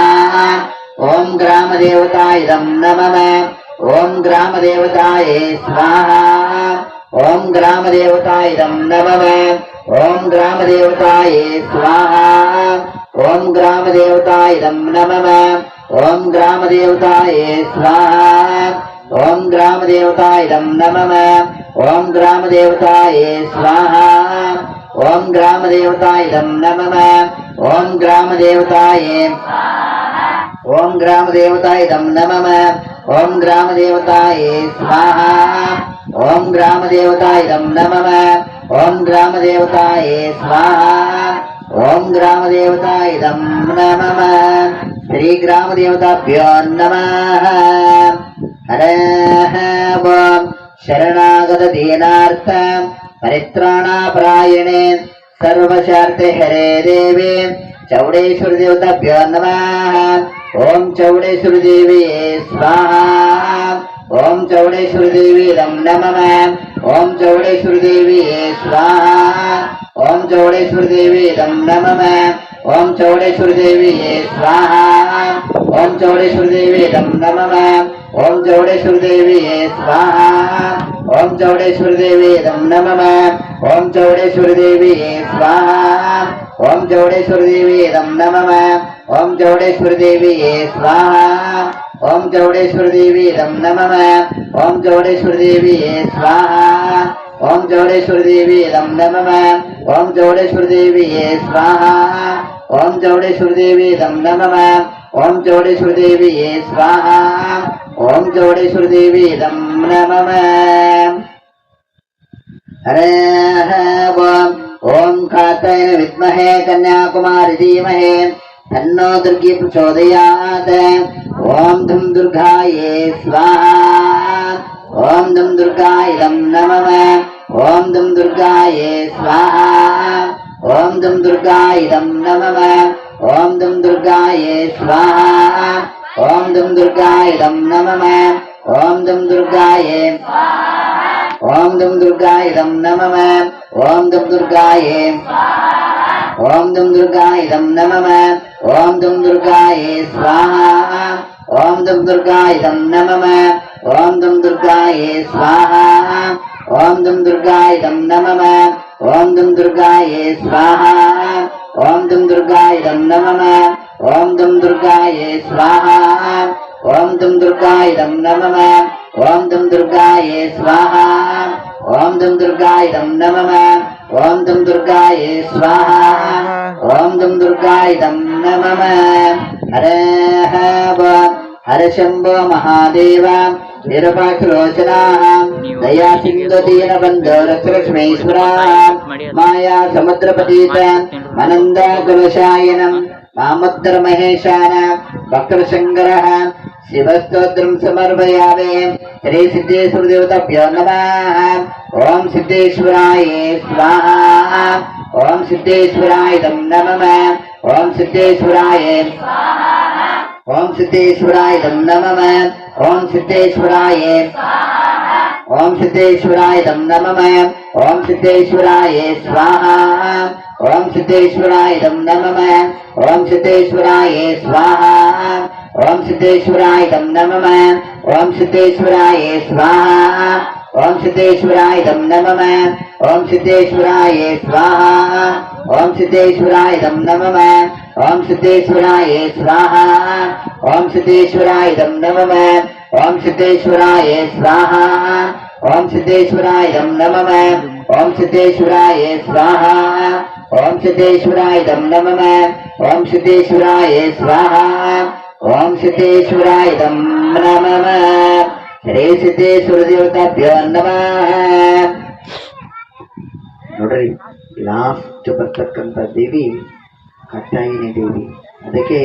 ಓಂ ಗ್ರಾಮದೇವತಾಯೇ ನಮಃ ಓಂ ಗ್ರಾಮದೇವತಾಯೇ ಸ್ವಾಹ ಓಂ ಗ್ರಾಮದೇವತಾಯೇ ನಮಃ ಓಂ ಗ್ರಾಮದೇವತಾಯೇ ಸ್ವಾಹ ಓಂ ಗ್ರಾಮದೇವತಾಯೇ ನಮಃ ಓಂ ಗ್ರಾಮದೇವತಾಯೇ ಸ್ವಾಹ ಓಂ ಗ್ರಾಮದೇವತಾಯೇ ನಮಃ ಓಂ ಗ್ರಾಮದೇವತಾಯೇ ಸ್ವಾಹ ಓಂ ಗ್ರಾಮದೇವತಾಯೇ ನಮಃ ಓಂ ಗ್ರಾಮದೇವತಾಯೇ ಓಂ ಗ್ರಾಮದೇವತಾಯೇ ನಮಃ ಓಂ ಗ್ರಾಮದೇವತಾಯೇ ಸ್ವಾಹ ಓಂ ಗ್ರಾಮದೇವತಾಯೇ ನಮಃ ಓಂ ಗ್ರಾಮದೇವತಾಯೇ ಸ್ವಾಹ ಓಂ ಗ್ರಾಮದೇವತಾಯೇ ನಮಃ ಶ್ರೀ ಗ್ರಾಮದೇವತಾಭ್ಯೋ ನಮಃ ಹರೇಃ ಶರಣಾಗತ ದೀನಾರ್ಥ ಪರಿತ್ರಾಣಾಪರಾಯಣೆ ಸರ್ವಶಾರ್ತೆ ಹರೇ ದೇವಿ ಚೌಡೇಶ್ವರಿ ದೇವತಾಭ್ಯೋ ನಮಃ ಓಂ ಚೌಡೇಶ್ವರಿ ದೇವಿಯೇ ಸ್ವಾಹ ಓಂ ಚೌಡೇಶ್ವರಿ ದೇವಿ ನಮಃ ಓಂ ಚೌಡೇಶ್ವರಿ ದೇವಿಯೇ ಸ್ವಾಹ ಓಂ ಚೌಡೇಶ್ವರಿ ದೇವಿ ನಮಃ ಓಂ ಚೌಡೇಶ್ವರಿ ದೇವಿಯೇ ಸ್ವಾಹ ಓಂ ಚೌಡೇಶ್ವರಿ ದೇವಿ ನಮಃ ಓಂ ಚೌಡೇಶ್ವರಿ ದೇವಿಯೇ ಸ್ವಾಹ ಓಂ ಚೌಡೇಶ್ವರಿ ದೇವಿ ನಮಃ ಓಂ ಚೌಡೇಶ್ವರಿ ದೇವಿಯೇ ಸ್ವಾಹ ಓಂ ಚೌಡೇಶ್ವರಿ ದೇವಿ ನಮಃ ಓಂ ಚೌಡೇಶ್ವರಿ ದೇವಿಯೇ ಸ್ವಾಹ ಓಂ ಚೌಡೇಶ್ವರಿ ದೇವಿ ನಮಃ ಓಂ ಚೌಡೇಶ್ವರಿ ದೇವಿಯೇ ಸ್ವಾಹ ಓಂ ಚೌಡೇಶ್ವರಿ ದೇವಿ ನಮಃ ಓಂ ಚೌಡೇಶ್ವರಿ ದೇವಿಯೇ ಸ್ವಾಹ ಓಂ ಚೌಡೇಶ್ವರಿ ದೇವಿ ನಮಃ ಓಂ ಚೌಡೇಶ್ವರಿ ದೇವಿಯೇ ಸ್ವಾಹ ಓಂ ಚೌಡೇಶ್ವರಿ ದೇವಿ ನಮಃ ಹರೇಃ ಓಂ ಕಾತಯ ವಿದ್ಮಹೇ ಕನ್ಯಾಕುಮಾರಿ ಧೀಮಹಿ ತನ್ನೋ ದುರ್ಗಿ ಪ್ರಚೋದಯಾತ್ ಓಂ ಧಂ ದುರ್ಗಾಯೇ ಸ್ವಾಹಾ ಓಂ ಧಂ ದುರ್ಗಾಯ ನಮಃ ಓಂ ಧಂ ದುರ್ಗಾಯೇ ಸ್ವಾಹಾ ಓಂ ಧಂ ದುರ್ಗಾಯ ನಮಃ ಓಂ ಧಂ ದುರ್ಗಾಯೇ ಸ್ವಾಹಾ ಓಂ ಧಂ ದುರ್ಗಾಯ ನಮಃ ಓಂ ಧಂ ದುರ್ಗಾಯೇ ಓಂ ಧಂ ದುರ್ಗಾಯ ನಮಃ ಓಂ ಧಂ ದುರ್ಗಾಯೇ ಓಂ ಧಂ ದುರ್ಗಾಯ ನಮಃ ಓಂ ಧಂ ದುರ್ಗಾಯೇ ಸ್ವಾಹಾ ಓಂ ಧಂ ದುರ್ಗಾಯ ನಮಃ ಓಂ ಧಂ ದುರ್ಗಾಯೇ ಸ್ವಾಹಾ ಓಂ ಧಂ ದುರ್ಗಾಯ ನಮಃ ಓಂ ಧಂ ದುರ್ಗಾಯೇ ಸ್ವಾಹಾ ಓಂ ಧಂ ದುರ್ಗಾಯ ನಮಃ ಓಂ ಧಂ ದುರ್ಗಾಯೇ ಸ್ವಾಹಾ ಓಂ ದುಂ ದುರ್ಗಾಯಿದಂ ನಮಃ ಓಂ ದುಂ ದುರ್ಗಾಯೇ ಸ್ವಾಹಾ ಓಂ ದುಂ ದುರ್ಗಾಯಿದಂ ನಮಃ ಓಂ ದುಂ ದುರ್ಗಾಯೇ ಸ್ವಾಹಾ ಓಂ ದುಂ ದುರ್ಗಾಯಿದಂ ನಮಃ ಹರಃ ಹರ ಶಂಭೋ ಮಹಾದೇವ ನಿರಪಾಕ್ಷರೋಚನಾ ದಯಾ ಸಿಂಧು ದೀನ ಬಂಧು ರಕ್ಷಲಕ್ಷ್ಮೇಶ್ವರ ಮಾಯಾ ಸಮುದ್ರಪತೀತ ಮನಂದ ಕುಲಶಾಯನಂ ಮಾಮುದ್ರ ಮಹೇಶಾನ ಭಕ್ತರ ಶಂಕರ ಶಿವಸ್ತೋತ್ರಂ ಸಮರ್ಪಯಾಮಿ ಶ್ರೀ ಸಿದ್ದೇಶ್ವರ ದೇವತಾಭ್ಯೋ ನಮಃ ಓಂ ಸಿದ್ದೇಶ್ವರಾಯ ಸ್ವಾಹಾ ಓಂ ಸಿದ್ದೇಶ್ವರಾಯ ನಮಃ ಓಂ ಸಿದ್ದೇಶ್ವರಾಯ ಓಂ ಸಿದ್ದೇಶ್ವರಾಯ ನಮಃ ಓಂ ಸಿದ್ದೇಶ್ವರಾಯ ಓಂ ಸಿದ್ದೇಶ್ವರಾಯ ನಮಃ ಓಂ ಸಿದ್ದೇಶ್ವರಾಯ ಸ್ವಾಹಾ ಓಂ ಸಿದ್ದೇಶ್ವರಾಯ ನಮಃ ಓಂ ಸಿದ್ದೇಶ್ವರಾಯ ಸ್ವಾಹಾ ಓಂ ಸಿದ್ದೇಶ್ವರಾಯ ನಮಃ ಓಂ ಸಿದ್ದೇಶ್ವರಾಯ ಸ್ವಾಹಾ ಓಂ ಸಿದ್ದೇಶ್ವರಾಯ ನಮಃ ಓಂ ಸಿದ್ದೇಶ್ವರಾಯ ಸ್ವಾಹಾ ಓಂ ಸಿದ್ದೇಶ್ವರಾಯ ನಮಃ ಓಂ ಸಿದ್ದೇಶ್ವರಾಯ ಸ್ವಾಹಾ ಓಂ ಸಿದ್ದೇಶ್ವರಾಯ ನಮಃ ಓಂ ಸಿದ್ದೇಶ್ವರಾಯ ಸ್ವಾಹಾ ಓಂ ಸಿದ್ದೇಶ್ವರಾಯ ನಮಃ ಓಂ ಸಿದ್ದೇಶ್ವರಾಯ ಸ್ವಾಹಾ ಓಂ ಸಿದ್ದೇಶ್ವರಾಯ ನಮಃ ಓಂ ಸಿದ್ದೇಶ್ವರಾಯ ಸ್ವಾಹಾ ಓಂ ಸಿದ್ದೇಶ್ವರಾಯ ನಮಃ ಶ್ರೀ ಸಿದ್ದೇಶ್ವರ ದೇವತಾಭ್ಯೋ ನಮಃ. ನೋಡ್ರಿ ಲಾಸ್ಟ್ ಬರ್ತಕ್ಕಂಥ ದೇವಿ ಕಟ್ಟಾಯಿನಿ ದೇವಿ. ಅದಕ್ಕೆ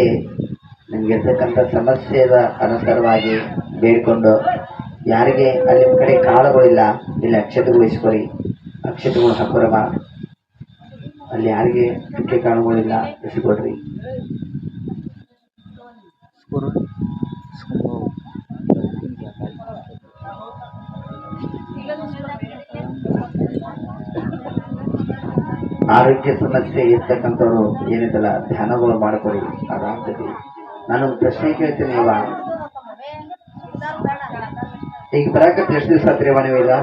ನಮ್ಗಿರ್ತಕ್ಕಂಥ ಸಮಸ್ಯೆದ ಅನುಸಾರವಾಗಿ ಬೇಡ್ಕೊಂಡು ಯಾರಿಗೆ ಅಲ್ಲಿ ನಿಮ್ಮ ಕಡೆ ಕಾಳುಗಳಿಲ್ಲ ಇಲ್ಲಿ ಅಕ್ಷತೆಗಳು ಇಸ್ಕೊರಿ, ಅಕ್ಷತೆಗಳು ಹಾಕೋರಮ್ಮ. ಅಲ್ಲಿ ಯಾರಿಗೆ ಚುಕ್ಕೆ ಕಾಳುಗಳಿಲ್ಲ ಇಸ್ಕೊಡ್ರಿ. ಆರೋಗ್ಯ ಸಮಸ್ಯೆ ಇರ್ತಕ್ಕಂಥವ್ರು ಏನಿದಲ್ಲ ಧ್ಯಾನಗಳು ಮಾಡ್ಕೊಡಿ, ಅದಾಗ್ತದೆ. ನಾನೊಂದು ಪ್ರಶ್ನೆ ಕೇಳ್ತೀನಿ. ಈಗ ಬರಾಕತ್ತೆ ಎಷ್ಟು ದಿವಸ ಆತ್ರಿ ನೀವಿಲ್ಲ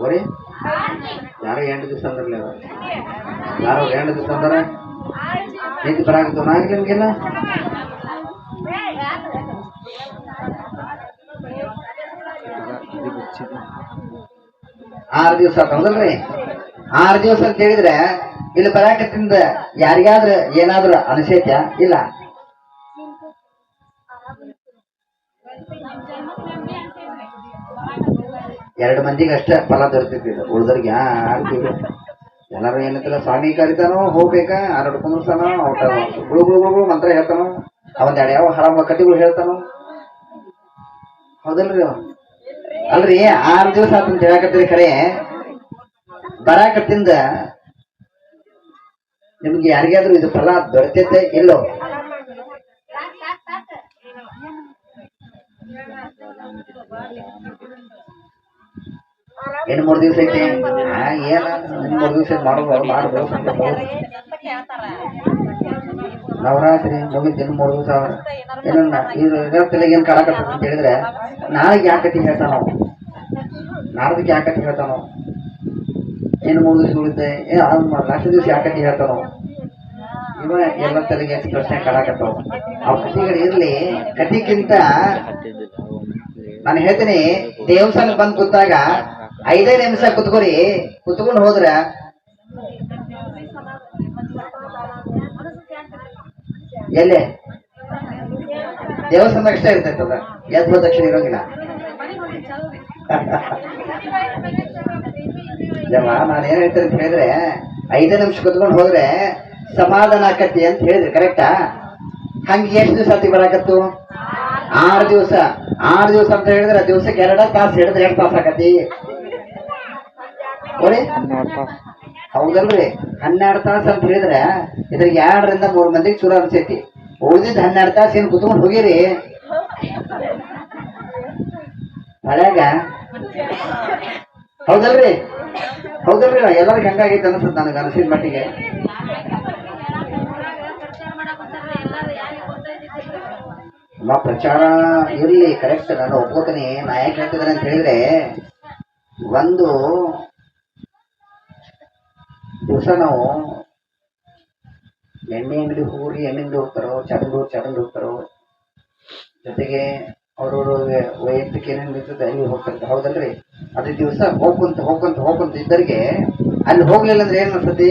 ಓರಿ? ಯಾರೋ 8 ದಿವಸ ಅಂದ್ರಲ್ಲ, ಯಾರೋ 8 ದಿವಸ ಅಂದಾರ ನಿಂತು ಬರಾಕತ್ತು ನಾಗಿಲ್ಲ ನಿಮ್ಗೆಲ್ಲ. 6 ದಿವಸ ಹೌದಲ್ರಿ? 6 ದಿವಸ ಅಂತ ಹೇಳಿದ್ರೆ ಇಲ್ಲಿ ಬರಾಕತ್ತಿಂದ ಯಾರಿಗಾದ್ರೂ ಏನಾದ್ರೂ ಅನಿಸೈತ್ಯಾ? ಇಲ್ಲ. ಎರಡು ಮಂದಿಗೆ ಅಷ್ಟೇ ಫಲ ದೊರೆತಿದ್ದು, ಉಳ್ದವ್ರಿಗೆ ಯಾರಿಗಿಲ್ಲ. ಎಲ್ಲರೂ ಏನಂತಿಲ್ಲ, ಸ್ವಾಮಿ ಕರಿತಾನೋ ಹೋಗ್ಬೇಕಾ, ಆರಾಡ್ಕೊಂಡ್ತಾನೋ, ಔಟ ಗುಳು ಮಂತ್ರ ಹೇಳ್ತಾನೋ, ಅವಂದೆರಡು ಯಾವ ಹರಾಮ ಕಥೆಗಳು ಹೇಳ್ತಾನೋ, ಹೌದಲ್ರಿ? ಅಲ್ರಿ 6 ದಿವಸ ಆತಂತ ಹೇಳಕತ್ತೀರಿ, ಖರೆ ಬರಾಕತ್ತಿಂದ ನಿಮ್ಗೆ ಯಾರಿಗಾದ್ರೂ ಇದು ಫಲ ದೊರೆತೈತೆ ಇಲ್ಲೋ? ಇನ್ನು 3 ದಿವಸ ಐತಿ. ಏನ 3 ದಿವಸ ಮಾಡ್ಬೋದು. ನವರಾತ್ರಿ ಮುಗಿತು, ಇನ್ನು 3 ದಿವಸ ಏನನ್ನ ಇದರ ಏನ್ ಕಾಳಕತ್ತ ಅಂತ ಹೇಳಿದ್ರೆ, ನಾಳೆಗೆ ಯಾಕತಿ ಹೇಳ್ತಾನೋ, ನಾಡ್ದಕ್ಕೆ ಯಾಕತಿ ಹೇಳ್ತಾನೋ, ಇನ್ನು 3 ದಿವಸ ಉಳಿತೆ, ಲಾಸ್ಟ್ ದಿವಸ ಯಾಕತಿ ಹೇಳ್ತಾನೋ, ಇವ ಎಲ್ಲ ತಲೆಗೆ ಪ್ರಶ್ನೆ ಕಾಳಕತ್ತವ. ಅವ್ ಕಥೆಗಳು ಇರ್ಲಿ. ಕಥೆಗಿಂತ ನಾನು ಹೇಳ್ತೀನಿ, ದೇವಸ್ಥಾನಕ್ಕೆ ಬಂದು ಕೂತಾಗ 5 ನಿಮಿಷ ಕುತ್ಕೋರಿ, ಕುತ್ಕೊಂಡು ಹೋದ್ರ ಎಲ್ಲೇ ದೇವಸ್ಥಾನದಾಗ ಅಷ್ಟೇ ಇರ್ತೈತದ, ಎದ್ದು ದಕ್ಷಿಣ ಇರೋಂಗಿಲ್ಲ. ನಾನು ಏನ್ ಹೇಳ್ತೇನೆ ಅಂತ ಹೇಳಿದ್ರೆ, 5 ನಿಮಿಷ ಕುತ್ಕೊಂಡು ಹೋದ್ರೆ ಸಮಾಧಾನ ಆಕತಿ ಅಂತ ಹೇಳಿದ್ರಿ, ಕರೆಕ್ಟಾ? ಹಂಗೆ ಎಷ್ಟು ದಿವಸ ಅತಿ ಬರಾಕತ್ತು? 6 ದಿವಸ. 6 ದಿವಸ ಅಂತ ಹೇಳಿದ್ರೆ ದಿವಸಕ್ಕೆ 2 ತಾಸು ಹಿಡಿದ್ರೆ 2 ತಾಸು ಆಕತಿ. ಹೌದಲ್ರಿ? 12 ತಾಸು ಅಂತ ಹೇಳಿದ್ರೆ ಇದ್ರಿಗೆ 2 ರಿಂದ 3 ಮಂದಿಗೆ ಚೂರ ಅನ್ಸೈತಿ. ಉಳಿದಿದ್ದು 12 ತಾಸು ಏನ್ ಕುತ್ಕೊಂಡು ಹೋಗಿರಿ ಮಳ್ಯಾಗ? ಹೌದಲ್ರಿ? ಹೌದಲ್ರಿ? ಎಲ್ಲರಿಗೂ ಹಂಗಾಗೈತೆ ಅನ್ಸುತ್ತೆ ನನಗೆ ಅನಿಸಿದ ಮಟ್ಟಿಗೆ. ಪ್ರಚಾರ ಇರ್ಲಿ, ಕರೆಕ್ಟ್, ನಾನು ಒಪ್ಕೋತೀನಿ. ನಾ ಯಾಕೆ ಹೇಳ್ತಿದ್ದೇನೆ ಅಂತ ಹೇಳಿದ್ರೆ, ಒಂದು ದಿವಸ ನಾವು ಎಣ್ಣೆ ಅಂಗಡಿ ಹೋಗಿ ಎಣ್ಣೆ ಅಂಗಡಿ ಹೋಗ್ತಾರೋ, ಚರಂಡಿ ಹೋಗ್ತಾರೋ, ಜೊತೆಗೆ ಅವ್ರವ್ರ ವೈಯಕ್ತಿಕ ಏನೇನು ಇರ್ತದೆ ಅಲ್ಲಿ ಹೋಗ್ತಾರೆ, ಹೌದಲ್ರಿ? ಅದೇ ದಿವಸ ಹೋಗ್ಕೊಂತ ಇದ್ದರಿಗೆ ಅಲ್ಲಿ ಹೋಗ್ಲಿಲ್ಲ ಅಂದ್ರೆ ಏನ್ ಅನ್ಸತಿ?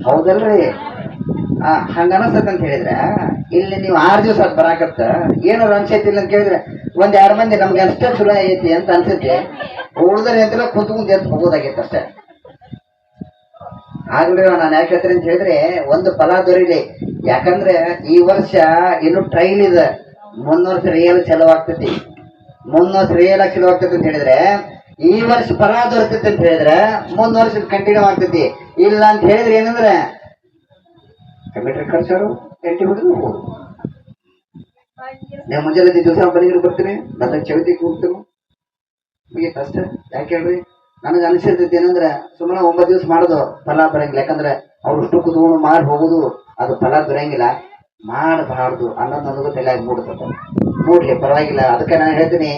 ಹೌದಲ್ರಿ? ಹಂಗ ಅನಸ್ತತ್ ಅಂತ ಹೇಳಿದ್ರೆ ಇಲ್ಲಿ ನೀವು 6 ದಿವಸ ಬರಾಕತ್ತ ಏನಾರು ಅನ್ಸೈತಿ ಇಲ್ಲ ಅಂತ ಕೇಳಿದ್ರೆ 1-2 ಮಂದಿ ನಮ್ಗೆ ಅಷ್ಟೇ ಚಲೋ ಐತಿ ಅಂತ ಅನ್ಸತಿ. ಉಳಿದ್ರೆ ಅಂತೆಲ್ಲ ಕುಂತ್ಕೊಂಡು ಎದ್ದು ಹೋಗೋದಾಗೈತೆ ಅಷ್ಟೇ. ಆಗ್ಲಿ ನಾನು ಯಾಕೆ ಹೇಳ್ತೀನಿ ಅಂತ ಹೇಳಿದ್ರೆ ಒಂದು ಫಲ ದೊರೀಲಿ. ಯಾಕಂದ್ರೆ ಈ ವರ್ಷ ಇನ್ನು ಟ್ರೈಲ್ ಇದೆ, ಮುಂದಿನ ವರ್ಷ ರಿಯಲ್ ಚಲೋ ಆಗ್ತೈತಿ. ಮುಂದಿನ ವರ್ಷ ರಿಯಲ್ ಆಗಿ ಚಲೋ ಆಗ್ತೈತಿ ಅಂತ ಹೇಳಿದ್ರೆ ಈ ವರ್ಷ ಫಲ ದೊರೆತೈತಿ ಅಂತ ಹೇಳಿದ್ರೆ ಮುಂದಿನ ವರ್ಷ ಕಂಟಿನ್ಯೂ ಆಗ್ತೈತಿ. ಇಲ್ಲ ಅಂತ ಹೇಳಿದ್ರೆ ಏನಂದ್ರೆ ಕಂಪ್ಯೂಟರ್ ಖರ್ಚರು ಎಂಟಿ ಹುಡುಗ ಹೋಗುದು. ನೀವು ಮುಂಜಾನೆ ದಿವಸ ಬರೀರು ಬರ್ತೀರಿ, ನನ್ನ ಚವಿತಿ ಕೂಡ್ತೀವಿ ಮುಗೀತು ಅಷ್ಟೇ. ಯಾಕೆ ಹೇಳ್ರಿ? ನನಗೆ ಅನಿಸಿರ್ತೈತಿ ಏನಂದ್ರೆ ಸುಮ್ಮನೆ 9 ದಿವಸ ಮಾಡೋದು ಫಲ ಬರಂಗಿಲ್ಲ. ಯಾಕಂದ್ರೆ ಅವ್ರು ಇಷ್ಟು ಕುತ್ಕೊಂಡು ಮಾಡಿ ಹೋಗುದು ಅದು ಫಲ ದೊರೆಯಂಗಿಲ್ಲ. ಮಾಡಬಾರ್ದು ಅನ್ನೋದು ನನಗೂ ತಲೆಯಾಗಿ ಮೂಡ್ತದೆ. ಮೂಡ್ಲಿ ಪರವಾಗಿಲ್ಲ, ಅದಕ್ಕೆ ನಾನು ಹೇಳ್ತೀನಿ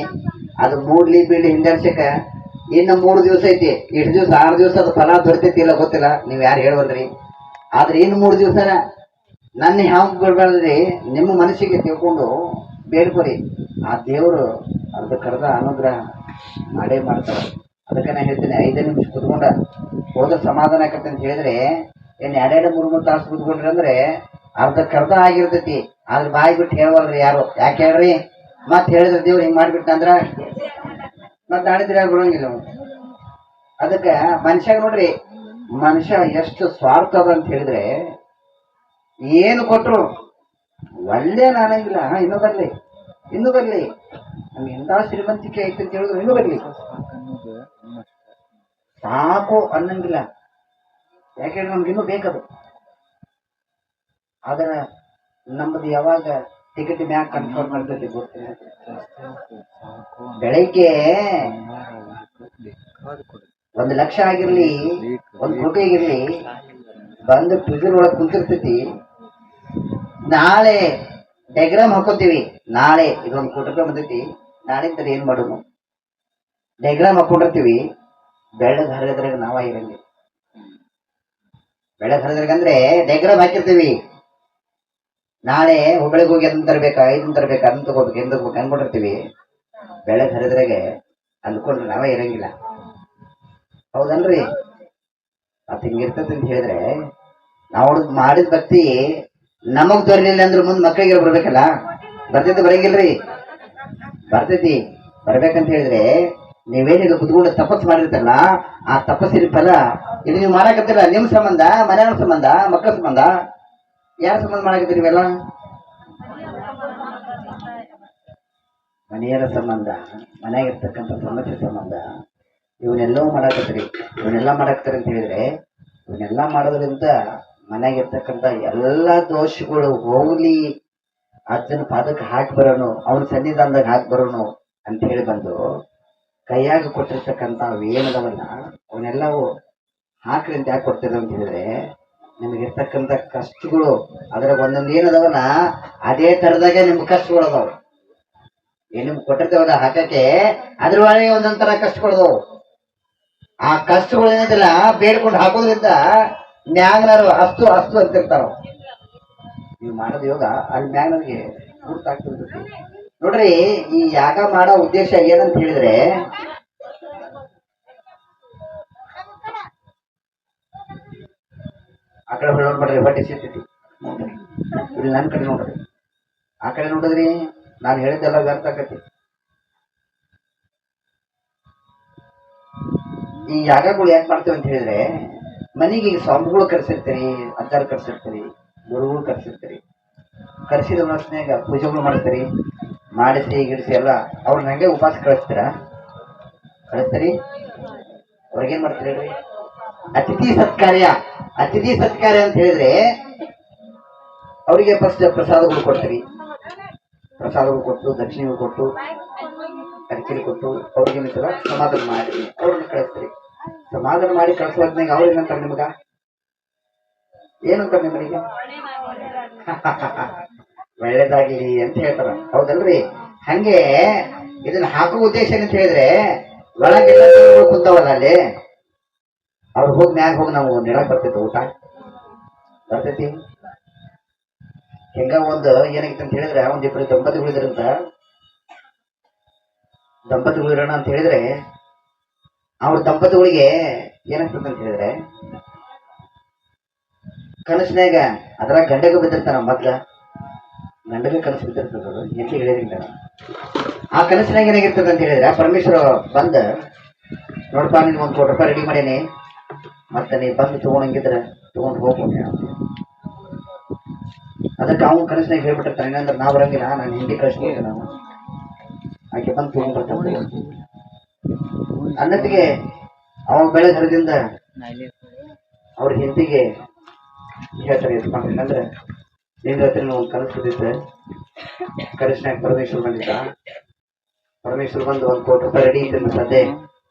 ಅದು ಮೂಡ್ಲಿ ಬೀಳ್ಲಿ ಹಿಂದರ್ಸಕ ಇನ್ನು 3 ದಿವಸ ಐತಿ. ಇಷ್ಟು ದಿವಸ 6 ದಿವಸ ಅದು ಫಲ ದೊರೆತೈತಿ ಇಲ್ಲ ಗೊತ್ತಿಲ್ಲ, ನೀವು ಯಾರು ಹೇಳ್ಬಲ್ರಿ. ಆದ್ರೆ ಇನ್ನು 3 ದಿವಸ ನನ್ನ ಹ್ಯಾಂಗ್ ಬಿಡ್ಬಾರ್ದ್ರಿ, ನಿಮ್ಮ ಮನಸ್ಸಿಗೆ ತಿಳ್ಕೊಂಡು ಬೇಡ್ಕೊರಿ. ಆ ದೇವರು ಕರೆದ ಅನುಗ್ರಹ ಮಾಡೇ ಮಾಡ್ತಾರೆ. ಅದಕ್ಕೆ ನಾನು ಹೇಳ್ತೀನಿ 5 ನಿಮಿಷ ಕುತ್ಕೊಂಡ ಹೋದ್ರೆ ಸಮಾಧಾನ ಆಕತ್ತೆ ಅಂತ ಹೇಳಿದ್ರೆ ಏನು 2-3 ತಾಸು ಕುತ್ಕೊಂಡ್ರಿ ಅಂದ್ರೆ ಕರ್ದ ಆಗಿರ್ತೈತಿ. ಆದ್ರೆ ಬಾಯಿ ಬಿಟ್ಟು ಹೇಳವಲ್ರಿ ಯಾರು. ಯಾಕೆ ಹೇಳ್ರಿ? ಮತ್ತೆ ಹೇಳಿದ್ರೆ ದೇವ್ರು ಹಿಂಗ್ ಮಾಡ್ಬಿಟ್ಟ ಅಂದ್ರ ಮತ್ತೆ ಆಡಿದ್ರೆ ಬಿಡಂಗಿಲ್ಲ. ಅದಕ್ಕೆ ಮನುಷ್ಯಾಗ ನೋಡ್ರಿ, ಮನುಷ್ಯ ಎಷ್ಟು ಸ್ವಾರ್ಥ ಅದ ಅಂತ ಹೇಳಿದ್ರೆ ಏನು ಕೊಟ್ರು ಒಳ್ಳೆ ನಾನಂಗಿಲ್ಲ. ಇನ್ನೂ ಬರ್ಲಿ ನಮ್ಗೆ ಎಂತ ಶ್ರೀಮಂತಿಕೆ ಐತೆ ಅಂತ ಹೇಳಿದ್ರು ಇನ್ನೂ ಬರ್ಲಿ ಸಾಕು ಅನ್ನಂಗಿಲ್ಲ. ಯಾಕೆಂದ್ರೆ ನಮ್ಗೆ ಇನ್ನೂ ಬೇಕದು. ಆದ್ರೆ ನಮ್ಮದು ಯಾವಾಗ ಟಿಕೆಟ್ ಮ್ಯಾಗ ಕನ್ಫರ್ಮ್ ಮಾಡ್ತೈತಿ ಗೊತ್ತಿಲ್ಲ. ಬೆಳಿಗ್ಗೆ 1 ಲಕ್ಷ ಆಗಿರ್ಲಿ 1 ಕೋಟಿ ಆಗಿರ್ಲಿ ಬಂದು ಪ್ರಿಸನ್ ಒಳಗೆ ಕುಂತಿರ್ತೈತಿ. ನಾಳೆ ಡೈಗ್ರಾಮ್ ಹಾಕೋತೀವಿ, ನಾಳೆ ಇದೊಂದು ಕೋಟಿ ರೂಪಾಯಿ ಬಂದೈತಿ, ನಾಳೆ ತರ ಏನ್ ಮಾಡೋದು ಡೈಗ್ರಾಮ್ ಹಾಕೊಂಡಿರ್ತೀವಿ. ಬೆಳ್ಳಗ್ ಹರಿದ್ರಾಗ ನಾವ ಇರಂಗಿಲ್ಲ. ಬೆಳ್ಳಗ್ ಹರಿದ್ರಾಗ ಅಂದ್ರೆ ಡೈಗ್ರಾಮ್ ಹಾಕಿರ್ತೀವಿ. ನಾಳೆ ಹುಬ್ಬಳ್ಳಿಗೆ ಹೋಗಿ ಅದನ್ನ ತರ್ಬೇಕಾ ಇದನ್ನ ತರ್ಬೇಕಾ ಅದನ್ನ ತಗೋಬೇಕು ಏನ್ ತಗೋಬೇಕು ಅನ್ಕೊಂಡಿರ್ತೀವಿ. ಬೆಳ್ಳಗ್ ಹರಿದ್ರಾಗೆ ಅಂದ್ಕೊಂಡ್ರೆ ನಾವೇ ಇರಂಗಿಲ್ಲ. ಹೌದಲ್ರಿ? ಅದು ಹಿಂಗಿರ್ತದೆ ಅಂತ ಹೇಳಿದ್ರೆ ನಾವು ಮಾಡಿದ ಭಕ್ತಿ ನಮಗ್ ದೊರಲಿಲ್ಲ ಅಂದ್ರೆ ಮುಂದ್ ಮಕ್ಕಳಿಗೆ ಬರ್ಬೇಕಲ್ಲ. ಬರ್ತೈತಿ ಬರಂಗಿಲ್ರಿ? ಬರ್ತೈತಿ. ಬರ್ಬೇಕಂತ ಹೇಳಿದ್ರೆ ನೀವೇನಿದು ಕುತ್ಕೊಂಡು ತಪಸ್ಸು ಮಾಡಿರ್ತಾರಲ್ಲ ಆ ತಪಸ್ಸಿನ ಫಲ ಇದು ನೀವು ಮಾಡಾಕತ್ತಿಲ್ಲ. ನಿಮ್ ಸಂಬಂಧ, ಮನೆಯವ್ರ ಸಂಬಂಧ, ಮಕ್ಕಳ ಸಂಬಂಧ, ಯಾರ ಸಂಬಂಧ ಮಾಡಾಕತ್ತೀರಿ ಇವೆಲ್ಲ? ಮನೆಯರ ಸಂಬಂಧ, ಮನೆಯಾಗಿರ್ತಕ್ಕಂಥ ಸಮಸ್ಯೆ ಸಂಬಂಧ ಇವನ್ನೆಲ್ಲವೂ ಮಾಡಾಕತ್ತೀರಿ. ಇವನ್ನೆಲ್ಲ ಮಾಡಾಕತ್ತೀರಿ ಅಂತ ಹೇಳಿದ್ರೆ ಇವನ್ನೆಲ್ಲ ಮಾಡೋದ್ರಿಂದ ಮನೆಯಾಗಿರ್ತಕ್ಕಂಥ ಎಲ್ಲ ದೋಷಗಳು ಹೋಗ್ಲಿ, ಅಜ್ಜನ ಪಾದಕ್ಕೆ ಹಾಕಿ ಬರೋನು, ಅವನ ಸನ್ನಿಧಾನದಾಗ ಹಾಕಿ ಬರೋನು ಅಂತ ಹೇಳಿ ಬಂದು ಕೈಯಾಗ ಕೊಟ್ಟಿರ್ತಕ್ಕಂಥ ಏನದವನ್ನ ಅವನ್ನೆಲ್ಲವೂ ಹಾಕ್ರಿ ಅಂತ ಯಾಕೆ ಕೊಡ್ತಿದ್ರು ಅಂತ ಹೇಳಿದ್ರೆ ನಿಮಗಿರ್ತಕ್ಕಂಥ ಕಷ್ಟಗಳು ಅದ್ರಾಗ ಒಂದೊಂದು ಏನದವನ್ನ ಅದೇ ತರದಾಗೆ ನಿಮ್ಗೆ ಕಷ್ಟಗಳು ಅದಾವ. ಏನ್ ನಿಮ್ಗೆ ಕೊಟ್ಟಿರ್ತೇವಲ್ಲ ಹಾಕಕ್ಕೆ ಅದ್ರೊಳಗೆ ಒಂದೊಂದ್ ತರ ಕಷ್ಟಗಳದವು. ಆ ಕಷ್ಟಗಳು ಏನಿದೆಲ್ಲ ಬೇಡ್ಕೊಂಡು ಹಾಕೋದ್ರಿಂದ ಮ್ಯಾಗ್ನರು ಅಷ್ಟು ಅಂತಿರ್ತಾರ. ನೀವು ಮಾಡೋದು ಯೋಗ ಅಲ್ಲಿ ಮ್ಯಾಗ್ನರ್ಗೆ ಗುರ್ತಾಗ್ತಿರ್ತೈತಿ. ನೋಡ್ರಿ, ಈ ಯಾಗ ಮಾಡೋ ಉದ್ದೇಶ ಏನಂತ ಹೇಳಿದ್ರೆ ಆ ಕಡೆ ನೋಡ್ಬೇಡ್ರಿ, ಬಟ್ಟೆ ಸಿಗ್ತೈತಿ. ಇಲ್ಲಿ ನನ್ನ ಕಡೆ ನೋಡ್ರಿ, ಆ ಕಡೆ ನೋಡಿದ್ರಿ ನಾನು ಹೇಳಿದ್ದೆಲ್ಲ ವ್ಯರ್ಥ ಆಕತಿ. ಈ ಯಾಗಗಳು ಯಾಕೆ ಮಾಡ್ತೇವೆ ಅಂತ ಹೇಳಿದ್ರೆ ಮನೆಗೆ ಈಗ ಸ್ವಾಮಿಗಳು ಕರ್ಸಿರ್ತೀರಿ, ಅಜ್ಜಾರು ಕರ್ಸಿರ್ತೀರಿ, ಗುರುಗಳು ಕರ್ಸಿರ್ತೀರಿ. ಕರ್ಸಿದ ಮನಸ್ಸಿನಾಗ ಪೂಜೆಗಳು ಮಾಡಿಸ್ತೀರಿ, ಮಾಡಿಸಿ ಗಿಡಿಸಿ ಎಲ್ಲ ಅವ್ರನ್ನ ಹಂಗೆ ಉಪವಾಸ ಕಳಿಸ್ತೀರಿ. ಅವ್ರಿಗೇನ್ ಮಾಡ್ತೀರಿ ಹೇಳ್ರಿ? ಅತಿಥಿ ಸತ್ಕಾರ್ಯ ಅಂತ ಹೇಳಿದ್ರೆ ಅವರಿಗೆ ಫಸ್ಟ್ ಪ್ರಸಾದಗಳು ಕೊಡ್ತೀರಿ. ಪ್ರಸಾದಗಳು ಕೊಟ್ಟು, ದಕ್ಷಿಣೆಗಳು ಕೊಟ್ಟು, ಅಡಿಕೆ ಕೊಟ್ಟು ಅವ್ರಿಗೇನು ಸಮಾಧಾನ ಮಾಡಿ ಅವ್ರನ್ನ ಕಳಿಸ್ತೀರಿ. ಸಮಾಧಾನ ಮಾಡಿ ಕಳಿಸುವಾದ್ನಾಗ ಅವ್ರು ಏನಂತಾರೆ ನಿಮಗ? ಏನಂತಾರೆ ನಿಮ್ಮನಿಗೆ? ಒಳ್ಳೇದಾಗ್ಲಿ ಅಂತ ಹೇಳ್ತಾರ. ಹೌದಲ್ರಿ? ಹಂಗೆ ಇದನ್ನ ಹಾಕೋ ಉದ್ದೇಶ ಏನಂತ ಹೇಳಿದ್ರೆ ಒಳಗೆಲ್ಲ ಕುಂತವಲ್ಲ ಅಲ್ಲಿ ಅವ್ರು ಹೋಗಿ ಮ್ಯಾಗ ಹೋಗಿ ನಾವು ನೆರಳಕ್ ಬರ್ತಿದ್ವು ಊಟ ಬರ್ತೈತಿ. ಹಿಂಗ ಒಂದು ಏನಾಗಿತ್ತು ಅಂತ ಹೇಳಿದ್ರೆ ಒಂದಿಬ್ರು ದಂಪತಿಗಳಿದ್ರಂತ. ದಂಪತಿಗಳಿರೋಣ ಅಂತ ಹೇಳಿದ್ರೆ ಅವ್ರ ದಂಪತಿಗಳಿಗೆ ಏನಾಗ್ತದೆ ಅಂತ ಹೇಳಿದ್ರೆ ಕನಸಿನಾಗ ಅದ್ರಾಗ ಗಂಡಗ ಬಿದ್ದಿರ್ತಾನ. ಮೊದ್ಲ ಗಂಡಗ ಕನಸು ಬಿದ್ದಿರ್ತದ ಎಂತ ಹೇಳಿದ್ರಿಂದ ಆ ಕನಸಿನಾಗ ಏನಾಗಿರ್ತದ ಅಂತ ಹೇಳಿದ್ರೆ ಪರಮೇಶ್ವರ ಬಂದ ನೋಡಪ್ಪ ನೀನ್ ₹1 ಕೋಟಿ ರೆಡಿ ಮಾಡೇನಿ, ಮತ್ತೆ ನೀ ಬಂದು ತಗೊಂಡಂಗಿದ್ರೆ ತಗೊಂಡು ಹೋಗ್ಬೋದು. ಅದಕ್ಕೆ ಅವನ ಕನಸಿನಾಗ ಹೇಳ್ಬಿಟ್ಟಿರ್ತಾನೆ ಏನಂದ್ರೆ ನಾವು ಬರಂಗಿಲ್ಲ, ನಾನು ಹಿಂದಿ ಕಳಿಸ್ಬೋದು, ನಾವು ಆಕೆ ಬಂದು ತಗೊಂಡ್ಬರ್ತಾನೆ. ಅನ್ನತ್ತಿಗೆ ಅವ ಬೆಳಗ್ಗೆ ಹರಿದಿಂದ ಅವ್ರ ಹಿಂದಿಗೆ ಹೇಳ್ತಾರೆ ಎತ್ಕೊಂಡ್ರಿ ಅಂದ್ರೆ ನಿನ್ನ ಹತ್ರ ಒಂದು ಕನಸು ಬಿದ್ದಿದ್ದೆ, ಕನಸಿನಾಗ ಪರಮೇಶ್ವರ್ ಬಂದಿದ್ದ. ಪರಮೇಶ್ವರ್ ಬಂದು ₹1 ಕೋಟಿ ರೆಡಿ ಇದ್ದ ಸದ್ಯ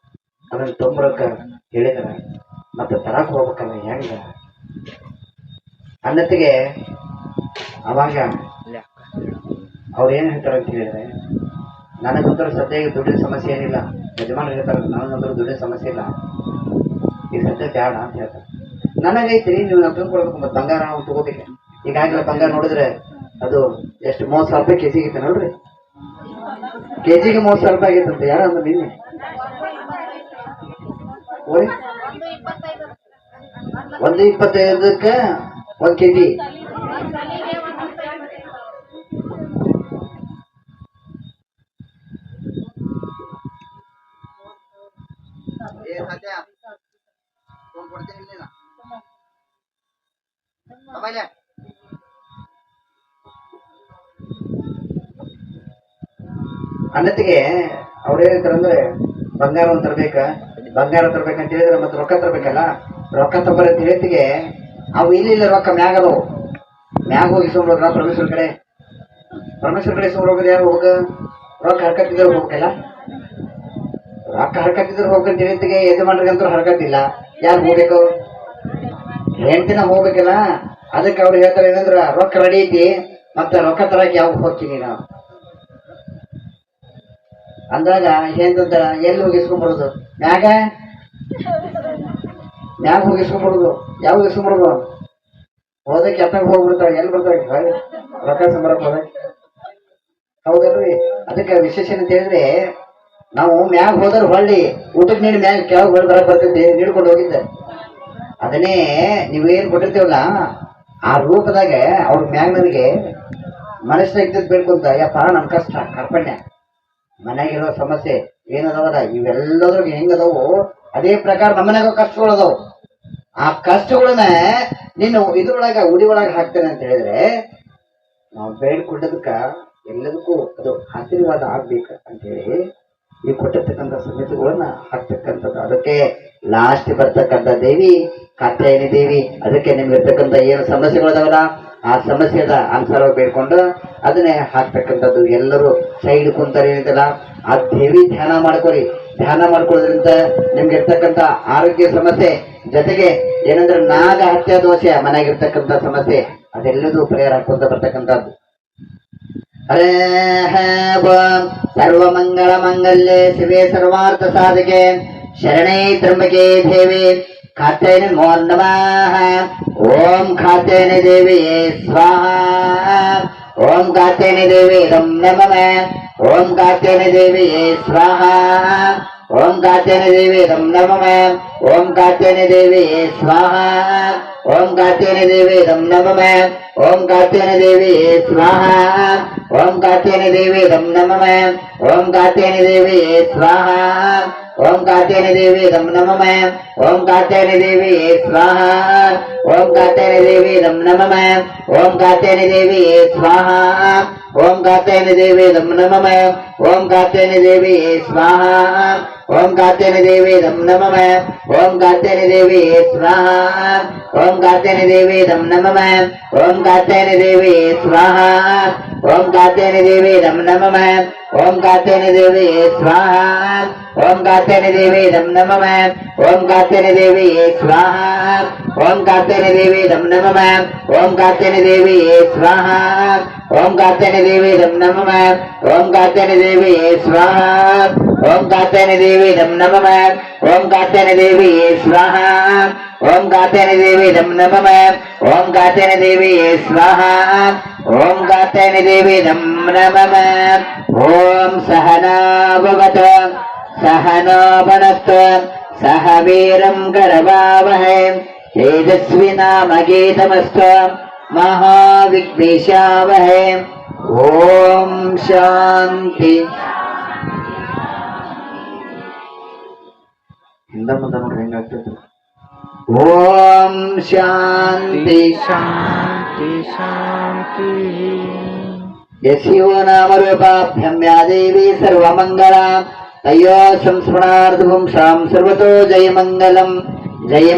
ಅದನ್ನ ತೊಂಬರಕ್ಕ ಹೇಳಿದಾರ, ಮತ್ತೆ ತರಕ್ ಹೋಗ್ಬೇಕಲ್ಲ ಹೆಂಗ ಅನ್ನತ್ತಿಗೆ ಅವಾಗ ಅವ್ರು ಏನ್ ಹೇಳ್ತಾರ ಅಂತ ಹೇಳಿದ್ರೆ ನನಗಂತೂ ಸದ್ಯ ದುಡ್ಡಿನ ಸಮಸ್ಯೆ ಏನಿಲ್ಲ, ಯಜಮಾನ್ ಹೇಳ್ತಾರ ನನಗಂತೂ ದುಡ್ಡಿನ ಸಮಸ್ಯೆ ಇಲ್ಲ, ಈಗ ಸದ್ಯ ಬೇಡ ಅಂತ ಹೇಳ್ತಾರೆ. ನನಗೈತ್ರಿ ನೀವು ನಾವು ತಂದ್ಕೊಡ್ಬೇಕು, ಮತ್ತೆ ಬಂಗಾರ ನಾವು ತಗೋಬೇಕು. ಈಗಾಗಲೇ ಬಂಗಾರ ನೋಡಿದ್ರೆ ಅದು ಎಷ್ಟು ₹30,000 ಕೆಜಿಗಿತ್ತು ನೋಡ್ರಿ, ಕೆಜಿಗೆ ₹30,000 ಆಗೈತಂತೆ. ಯಾರ ಅಂದ್ರೆ ನಿನ್ನೆ $125 1 ಕೆಜಿ. ಅನ್ನತ್ತಿಗೆ ಅವ್ರು ಏನಂತಾರಂದ್ರೆ ಬಂಗಾರ ಒಂದು ತರ್ಬೇಕ, ಬಂಗಾರ ತರ್ಬೇಕಂತ ಹೇಳಿದ್ರೆ ಮತ್ತೆ ರೊಕ್ಕ ತರ್ಬೇಕಲ್ಲ, ರೊಕ್ಕ ತಗೊಂಬರ ತಿಳಿತಿಗೆ ಅವು ಇಲ್ಲ ರೊಕ್ಕ ಮ್ಯಾಗದವು, ಮ್ಯಾಗ ಹೋಗಿ ಸುಮ್ರ ಪರಮೇಶ್ವರ ಕಡೆ ಸುಮ್ರ ಹೋಗೋದು ಯಾರು ಹೋಗ ರೊಕ್ಕ ಹರ್ಕತ್ತಿದ್ರು ಹೋಗ್ಬೇಕಲ್ಲ, ರೊಕ್ಕ ಹರ್ಕತ್ತಿದ್ರು ಹೋಗ್ಬೇಕಂತ ತಿಳಿತಿಗೆ ಯಜಮಾನ್ರಿಗಂತೂ ಹರ್ಕತ್ತಿಲ್ಲ, ಯಾರು ಹೋಗ್ಬೇಕು? ಹೆಂಡತಿನ ಹೋಗ್ಬೇಕಲ್ಲ. ಅದಕ್ಕೆ ಅವ್ರು ಹೇಳ್ತಾರೆ ಏನಂದ್ರ ರೊಕ್ಕ ರೆಡಿ ಐತಿ, ಮತ್ತೆ ರೊಕ್ಕ ತರಕ್ಕೆ ಯಾವಾಗ ಹೋಗ್ತೀನಿ ನಾವು ಅಂದಾಗ ಏನಂತ ಎಲ್ಲಿ ಹೋಗಿಸ್ಕೊಂಡ್ಬರೋದು? ಮ್ಯಾಗ ಹೋಗಿಸ್ಕೊಂಡ್ಬರೋದು. ಯಾವಾಗ ಇಸ್ಕೊಂಡ್ಬರೋದು? ಹೋದಕ್ಕೆ ಎತ್ತಾಗ ಹೋಗ್ಬಿಡ್ತಾವೆ, ಎಲ್ಲಿ ಬರ್ತಾವೆ ರೊಕ್ಕ ಸಂಬರಕ್ಕೆ ಹೋದಕ್ಕೆ, ಹೌದಲ್ರಿ? ಅದಕ್ಕೆ ವಿಶೇಷ ಅಂತ ಹೇಳಿದ್ರೆ ನಾವು ಮ್ಯಾಗ ಹೋದ್ರೆ ಹೊಳ್ಳಿ ಊಟಕ್ಕೆ ನೀಡಿ ಮ್ಯಾಗ ಕೆಳಗೆ ಹೊಳ್ಳಿ ಬರಕ್ ಬರ್ತೈತಿ, ನೀಡ್ಕೊಂಡು ಹೋಗಿದ್ದೆ. ಅದನ್ನೇ ನೀವೇನ್ ಕೊಟ್ಟಿರ್ತೀವಲ್ಲ ಆ ರೂಪದಾಗ ಅವ್ರ ಮ್ಯಾಗ್ನವ್ರಿಗೆ ಮನಸ್ಸಿನ ಇದ್ದದ್ ಬೇಡ್ಕೊಂತ, ಯಪ್ಪ ನಮ್ ಕಷ್ಟ ಕಾರ್ಪಣ್ಯ ಮನ್ಯಾಗಿರೋ ಸಮಸ್ಯೆ ಏನದವಲ್ಲ ಇವೆಲ್ಲದ್ರಿಗೆ ಹೆಂಗದವು ಅದೇ ಪ್ರಕಾರ ನಮ್ಮನ್ಯಾಗ ಕಷ್ಟಗಳು ಅದಾವು. ಆ ಕಷ್ಟಗಳನ್ನ ನೀನು ಇದ್ರೊಳಗ ಉಡಿ ಒಳಗೆ ಹಾಕ್ತೇನೆ ಅಂತ ಹೇಳಿದ್ರೆ ನಾವು ಬೇಡ್ಕೊಂಡದಕ್ಕ ಎಲ್ಲದಕ್ಕೂ ಅದು ಆಶೀರ್ವಾದ ಆಗ್ಬೇಕು ಅಂತ ಹೇಳಿ ಈ ಕೊಟ್ಟಿರ್ತಕ್ಕಂಥ ಸಮಿತಿಗಳನ್ನ ಹಾಕ್ತಕ್ಕಂಥದ್ದು. ಅದಕ್ಕೆ ಲಾಸ್ಟ್ ಬರ್ತಕ್ಕಂಥ ದೇವಿ ಕಾತ್ಯಾಯನಿ ದೇವಿ. ಅದಕ್ಕೆ ನಿಮ್ಗೆ ಇರ್ತಕ್ಕಂಥ ಏನು ಸಮಸ್ಯೆಗಳದಾವಲ್ಲ ಆ ಸಮಸ್ಯೆದ ಆನ್ಸರ್ ಬೇಡ್ಕೊಂಡು ಅದನ್ನೇ ಹಾಕ್ತಕ್ಕಂಥದ್ದು. ಎಲ್ಲರೂ ಸೈಡ್ ಕುಂತಾರೆ ಏನಿದಲ್ಲ ಆ ದೇವಿ ಧ್ಯಾನ ಮಾಡ್ಕೊರಿ. ಧ್ಯಾನ ಮಾಡ್ಕೊಳ್ಳೋದ್ರಿಂದ ನಿಮ್ಗೆ ಇರ್ತಕ್ಕಂಥ ಆರೋಗ್ಯ ಸಮಸ್ಯೆ ಜೊತೆಗೆ ಏನಂದ್ರೆ ನಾಗ ಹತ್ಯಾ ದೋಷ ಮನೆಯಾಗಿರ್ತಕ್ಕಂಥ ಸಮಸ್ಯೆ ಅದೆಲ್ಲದೂ ಪರಿಹಾರ ಹಾಕೊಂತ ಬರ್ತಕ್ಕಂಥದ್ದು. ಹರೇ ಸರ್ವಮಂಗಳ ಮಂಗಲ್ಯೆ ಶಿವೆ ಸರ್ವಾರ್ಥ ಸಾಧಕೆ ಶರಣೇ ತ್ರ್ಯಂಬಕೆ ದೇವಿ ಕಾತ್ಯಾಯನಿ ನಮೋ ನಮಃ. ಓಂ ಕಾತ್ಯಾಯನಿ ದೇವಿಯೇ ಸ್ವಾಹಾ. ಓಂ ಕಾತ್ಯಾಯನಿ ದೇವಿ ನಂ ನಮಃ. ಓಂ ಕಾತ್ಯಾಯನಿ ದೇವಿಯೇ ಸ್ವಾಹಾ. ಓಂ ಕಾತ್ಯಾಯನಿ ದೇವಿ ನಂ ನಮಃ. ಓಂ ಕಾತ್ಯಾಯನಿ ದೇವಿಯೇ ಸ್ವಾಹಾ. ಓಂ ಕಾತ್ಯಾಯನಿ ದೇವಿ ನಂ ನಮಃ. ಓಂ ಕಾತ್ಯಾಯನಿ ದೇವಿಯೇ ಸ್ವಾಹಾ. ಓಂ ಕಾತ್ಯಾಯನಿ ದೇವಿ ನಂ ನಮಃ. ಓಂ ಕಾತ್ಯಾಯನಿ ದೇವಿಯೇ ಸ್ವಾಹಾ. ಓಂ ಕಾತ್ಯಾಯನಿ ದೇವಿ ನಂ ನಮಃ. ಓಂ ಕಾತ್ಯಾಯನಿ ದೇವಿಯೇ ಸ್ವಾಹಾ. ಓಂ ಕಾತ್ಯಾಯನಿ ದೇವಿ ನಂ ನಮಃ. ಓಂ ಕಾತ್ಯಾಯನಿ ದೇವಿಯೇ ಸ್ವಾಹಾ. ಓಂ ಕಾತ್ಯಾಯನಿ ದೇವಿ ನಂ ನಮಃ. ಓಂ ಕಾತ್ಯಾಯನಿ ದೇವಿಯೇ ಸ್ವಾಹಾ. ಓಂ ಕಾತ್ಯಾಯನಿ ದೇವಿ ನಂ ನಮಃ. ಓಂ ಕಾತ್ಯಾಯನಿ ದೇವಿಯೇ ಸ್ವಾಹಾ. ಓಂ ಕಾತ್ಯಾಯನಿ ದೇವಿ ನಂ ನಮಃ. ಓಂ ಕಾತ್ಯಾಯನಿ ದೇವಿಯೇ ಸ್ವಾಹಾ. ಓಂ ಕಾತ್ಯಾಯನಿ ದೇವಿ ನಂ ನಮಃ. ಓಂ ಕಾತ್ಯಾಯನಿ ದೇವಿಯೇ ಸ್ವಾಹಾ. ಓಂ ಕಾತ್ಯಾಯನಿ ದೇವಿ ನಂ ನಮಃ. ಓಂ ಕಾತ್ಯಾಯನಿ ದೇವಿಯೇ ಸ್ವಾಹಾ. ओम कात्यायनी देवी दम नमः ओम कात्यायनी देवी स्वाहा ओम कात्यायनी देवी दम नमः ओम कात्यायनी देवी स्वाहा ओम कात्यायनी देवी दम नमः ओम कात्यायनी देवी स्वाहा ओम कात्यायनी देवी दम नमः ओम कात्यायनी देवी स्वाहा ओम कात्यायनी देवी दम नमः ओम सहना भवतु सहनो भुनक्तु सह वीरं करवावहै तेजस्विनामगेतमस्तु महाविघ्नेशावहै ओम शांति ಹಿಂದ ಮುಂದೆ ನೋಡ್ರಿ ಹೆಂಗಾಗ್ತದೆ ಓಂ ಶಾಂತಿ शांति शांति यस्यो नाम रूपाभ्यं या देवी सर्वमङ्गला तयो संस्मरणार्थं शां सर्वतो जयमङ्गलं जय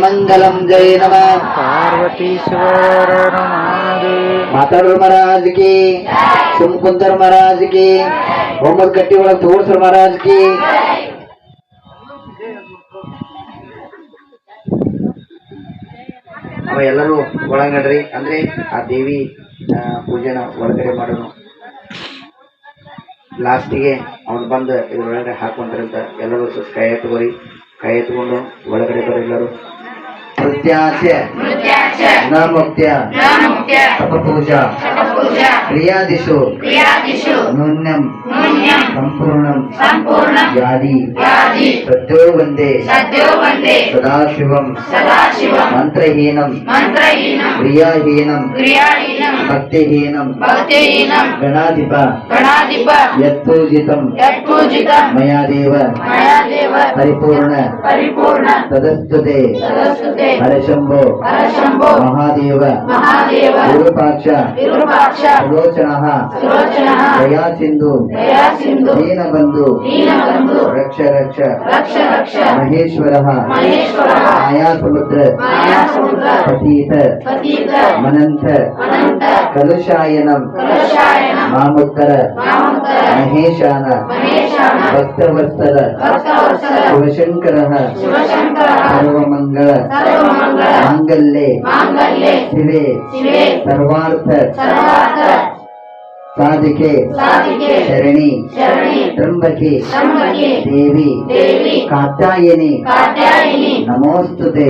नमः पार्वतीश्वर महादेव माताडोर महाराज की सुमकुंदर महाराज की मोहम्मद कट्टी वाला तोड़सर महाराज की ಅವ ಎಲ್ಲರೂ ಒಳಗೆ ನಡ್ರಿ ಅಂದ್ರೆ ಆ ದೇವಿ ಪೂಜೆನ ಒಳಗಡೆ ಮಾಡೋನು ಲಾಸ್ಟಿಗೆ ಅವ್ನು ಬಂದು ಇದ್ರೊಳಗಡೆ ಹಾಕೊಂಡ್ರಂತ ಎಲ್ಲರೂ ಕೈ ಎತ್ಕೋರಿ ಕೈ ಎತ್ಕೊಂಡು ಒಳಗಡೆ ಬರ್ರಿ ಎಲ್ಲರೂ नृत्यास्य न मुक्त्या तपपूजा क्रियादिषु नून्यं सम्पूर्णं यादि सद्यो वन्दे सदाशिवं मन्त्रहीनं क्रियाहीनं भक्तिहीनं गणाधिप यत्पूजितं मया देव परिपूर्ण तदस्तुते हरशंभो महादेव विरूपाक्ष सुलोचनः दया सिंधु दीनबंधु रक्ष महेश्वरः मायासमुद्र पतित मनंत कलुषायनं मामुत्तर महेशान भक्तवत्सल शिवशंकरः सर्वमंगल मांगल्ये शिवे सर्वार्थ साधिके शरणी त्र्यंबके देवी कात्यायनी नमोस्तुते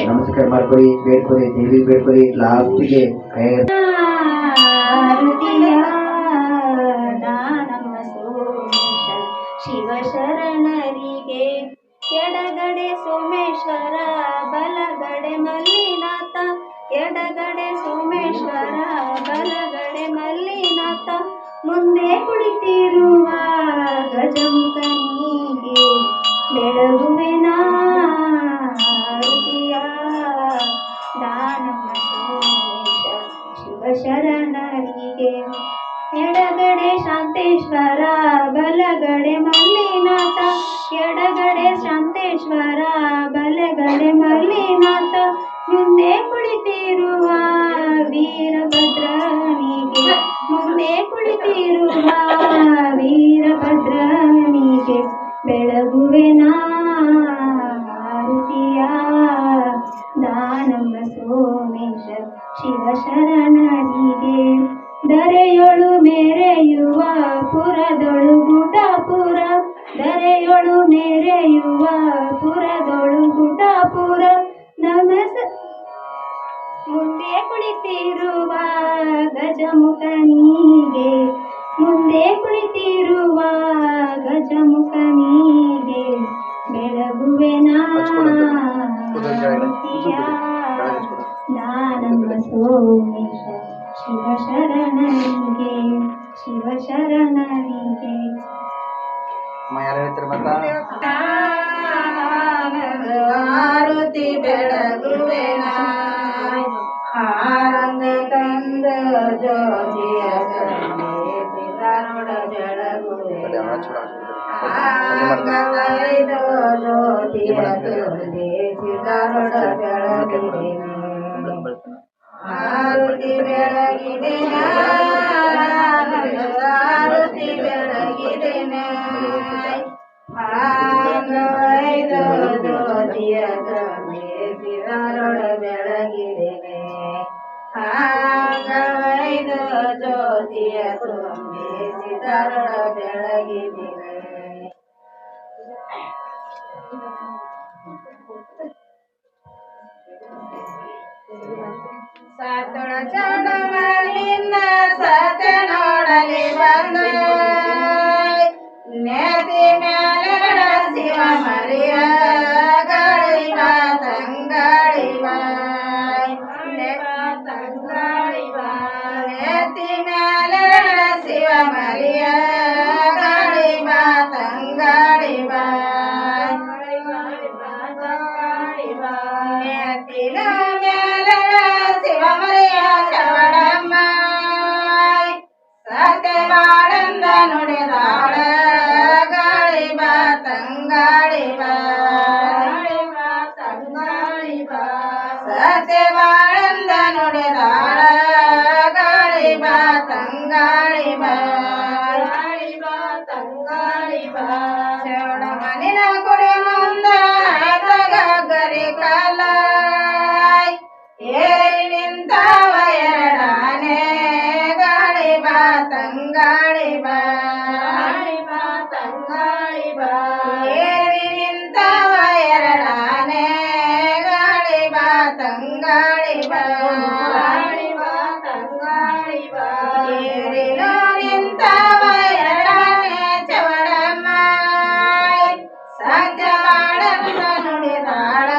नमस्कार ಮಾಡ್ಕೊಳ್ಳಿ ಬೇಡ್ಕೊಳ್ಳಿ ದೇವಿ ಬೇಡ್ಕೊಳ್ಳಿ ಲಾಸ್ಟ್ಗೆ ಕೈ ಶಿವ ಶರಣರಿಗೆ ಎಡಗಡೆ ಸೋಮೇಶ್ವರ ಬಲಗಡೆ ಮಲ್ಲಿನಾಥ ಎಡಗಡೆ ಸೋಮೇಶ್ವರ ಬಲಗಡೆ ಮಲ್ಲಿನಾಥ ಮುಂದೆ ಕುಳಿತಿರುವ ಗಜಮುಖನಿಗೆ ಬೆಳಗುವಿನ ಆರತಿಯ ದಾನವ ಸೋಮೇಶ ಶಿವ ಶರಣರಿಗೆ ಎಡಗಡೆ ಶಾಂತೇಶ್ವರ ಬಲಗಡೆ ಮಲ್ಲಿನಾಥ ಎಡಗಡೆ ಶಾಂತೇಶ್ವರ ಬಲಗಡೆ ಮಲ್ಲಿನಾಥ ಮುಂದೆ ಕುಳಿತಿರುವ ವೀರಭದ್ರನಿಗೆ ಮುಂದೆ ಕುಳಿತಿರುವ ವೀರಭದ್ರನಿಗೆ ಬೆಳಗುವೆನ ಆರತಿಯ ದಾನವ ಸೋಮೇಶ ಶಿವ ಶರಣರಿಗೆ ದರೆಯೊಳು ಮೇರೆಯುವ ಪುರದೊಳು ಗುಡಾಪುರ ದರೆಯೊಳು ಮೇರೆಯುವ ಪುರದೊಳು ಗುಡಾಪುರ ನಮಸ ಮುಂದೆ ಕುಳಿತಿರುವ ಗಜಮುಖನಿಗೆ ಮುಂದೆ ಕುಳಿತಿರುವ ಗಜಮುಖನಿಗೆ ಬೆಳಗುವೆನ ದಾನವ ಸೋಮೇಶ ಶಿವ ಶರಣನಿಗೆ ಶಿವ ಶರಣನಿಗೆ ಆರತಿ ಬೆಳಗುವೆನ ಆನಂದ ಕಂದ ಜ್ಯೋತಿಯ ಸಿದ್ಧಾರೂಢ ಬೆಳಗುವೆನ ಆನಂದೈದು ಜ್ಯೋತಿಯ ಸಿದ್ಧಾರೂಢ ಬೆಳಗುವೆನ ಆರತಿ ಬೆಳಗಿದೆನ ಆರತಿ ಬೆಳಗಿದೆನ ಆಂಗೈದು ಜ್ಯೋತಿಯ ಸಿದ್ಧಾರೂಢ ಸತುಳ ಚಡುವಲಿನ ಸತೆ ನೋಡಲಿ ಬಂದ ನೇತಿ ಮೇಲೆರಡ ಶಿವ ಮರಿಯ ಗಳಿವ ತಂಗಳಿವ ನೇತಿ ಮೇಲೆರಡ ಶಿವ ಮರಿಯ ಗಳಿವ ತಂಗಳಿವ ನೇತಿನ ಮೇಲೆರಡ ಶಿವ ಮರಿಯ ಚವಡಮ್ಮ ಸತೆ ಬಾಳಂದ ನುಡಿದಾಳ ಗಳಿವ ತಂಗಳಿವ ಸತೆ ಬಾಳಂದ ನುಡಿದಾಳ ಗಳಿವ ತಂಗಳಿವ ಚೌಡ ಮನಿನ ಕುಡಿ ಮುಂದ ಗರಿ ಕಾಲ ಏರಿ ನಿಂತವ ಎರಡಾನೆ ಗಳಿವ ತಂಗಳಿವ ಏರಿ ನಿಂತವ ಎರಡಾನೆ ಗಳಿವ ತಂಗಳಿವ ಏರಿನೋ ನಿಂತವ ಎರಡಾನೆ ಚವಡಮ್ಮ ಸತ್ಯ ಬಾಳಂದ ನುಡಿದಾಳ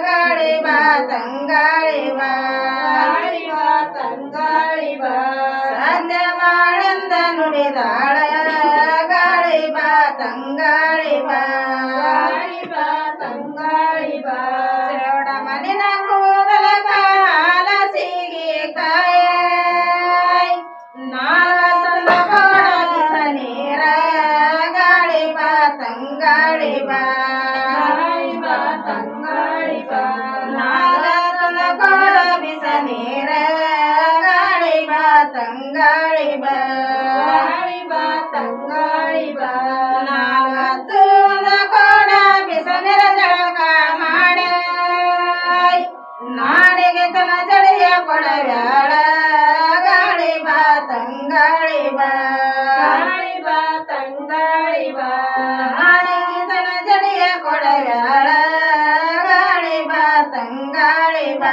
ಗಳಿವ ತಂಗಳಿವ ಸತ್ಯ ಬಾಳಂದ ನುಡಿದಾಳ ಗಳಿವ ತಂಗಳಿವ ಚೌಡ ಮನಿನ ಕೂದಲ ಕಾಲ ಸಿಗಿ ಕಾಯ ನಾಲ್ಕನ ಕೊಡ ನೀರ ಗಳಿವ ತಂಗಳಿವ ನಾಲ್ಕನ ಕೊಡ ಬಿಸ ನೀರ ಗಳಿವ ತಂಗಳಿವ ನಾಲ್ವತ್ತು ಕೊಡ ಬಿಸ ನೀರ ಜಳಕ ಮಾಡ ನಾಡಿಗೆ ತನ ಜಡಿಯ ಕೊಡವ್ಯಾಳ ಗಳಿವ ತಂಗಳಿವ ನಾಡಿಗೆ ತನ ಜಡಿಯ ಕೊಡವ್ಯಾಳ ಗಳಿವ ತಂಗಳಿವ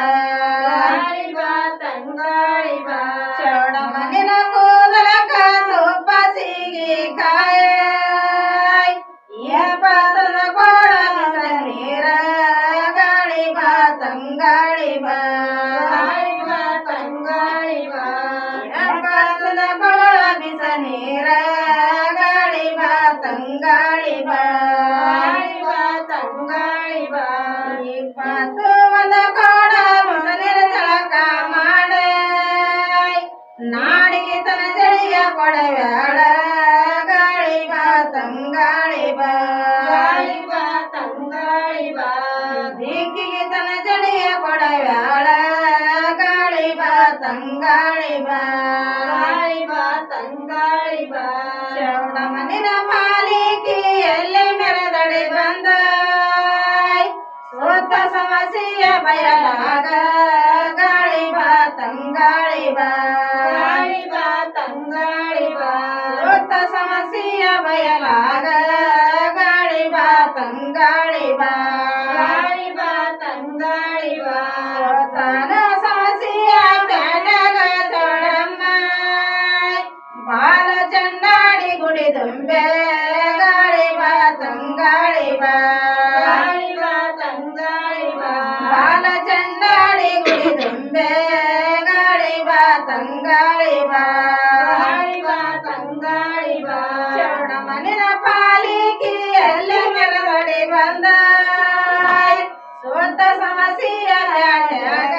ಚೌಡ ಮನಿನ ಕೂದಲಕ ತುಪ್ಪ ಸಿಗಿ ಕಾಯ ಪಾತನ ಕೊಡ ನೀರ ಗಳಿವ ತಂಗಳಿವ ಪಾತನ ಕೊಡ ಬಿಸ ನೀರ ಗಳಿವ ತಂಗಳಿವ ಇಪ್ಪತ್ತು ಒಂದು ಕೊಡ ಮೊಸಲಿನ ಜಳಕ ಮಾಡ ನಾಡಿಗೆ ತನ ಜಡಿಯ ಕೊಡವ್ಯಾಳ ಗಳಿವ ತಂಗಳಿವ ದಿಕ್ಕಿಗೆ ತನ ಜಡಿಯ ಕೊಡವ್ಯಾಳ ಗಳಿವ ತಂಗಳಿವ ಚೌಡ ಮನಿನ ಪಾಲಿಕೆಯಲ್ಲಿ ಮೆರೆದಡಿ ಬಂದ ಸೋತ ಸಮಸ್ಯೆಯ ಬಯಲಾಗ ಗಳಿವ ತಂಗಳಿವ ಸೋತ ಸಮಸ್ಯೆಯ ಬಯಲಾಗ ಗಳಿವ ತಂಗಳಿವ ಸೋತನ ಸಮಸ್ಯೆಯ ಬ್ಯಾಡಗ ಚೌಡಮ್ಮ ಬಾಲ ಚಂಡಾಡಿ ಗುಡಿ ತುಂಬೆ ಗಳಿವ ತಂಗಳಿವ ಬಾಲ ಚಂಡಾಡಿ ಗುಡಿ ತುಂಬೆ ಗಳಿವ ತಂಗಳಿವ ಚೌಡ ಮನಿನ ಪಾಲಿಕೆಯಲ್ಲಿ ಮೆರವಡಿ ಬಂದ ಸೋತ ಸಮಸ್ಯೆಯ ಬ್ಯಾಡ್ಯಾಗ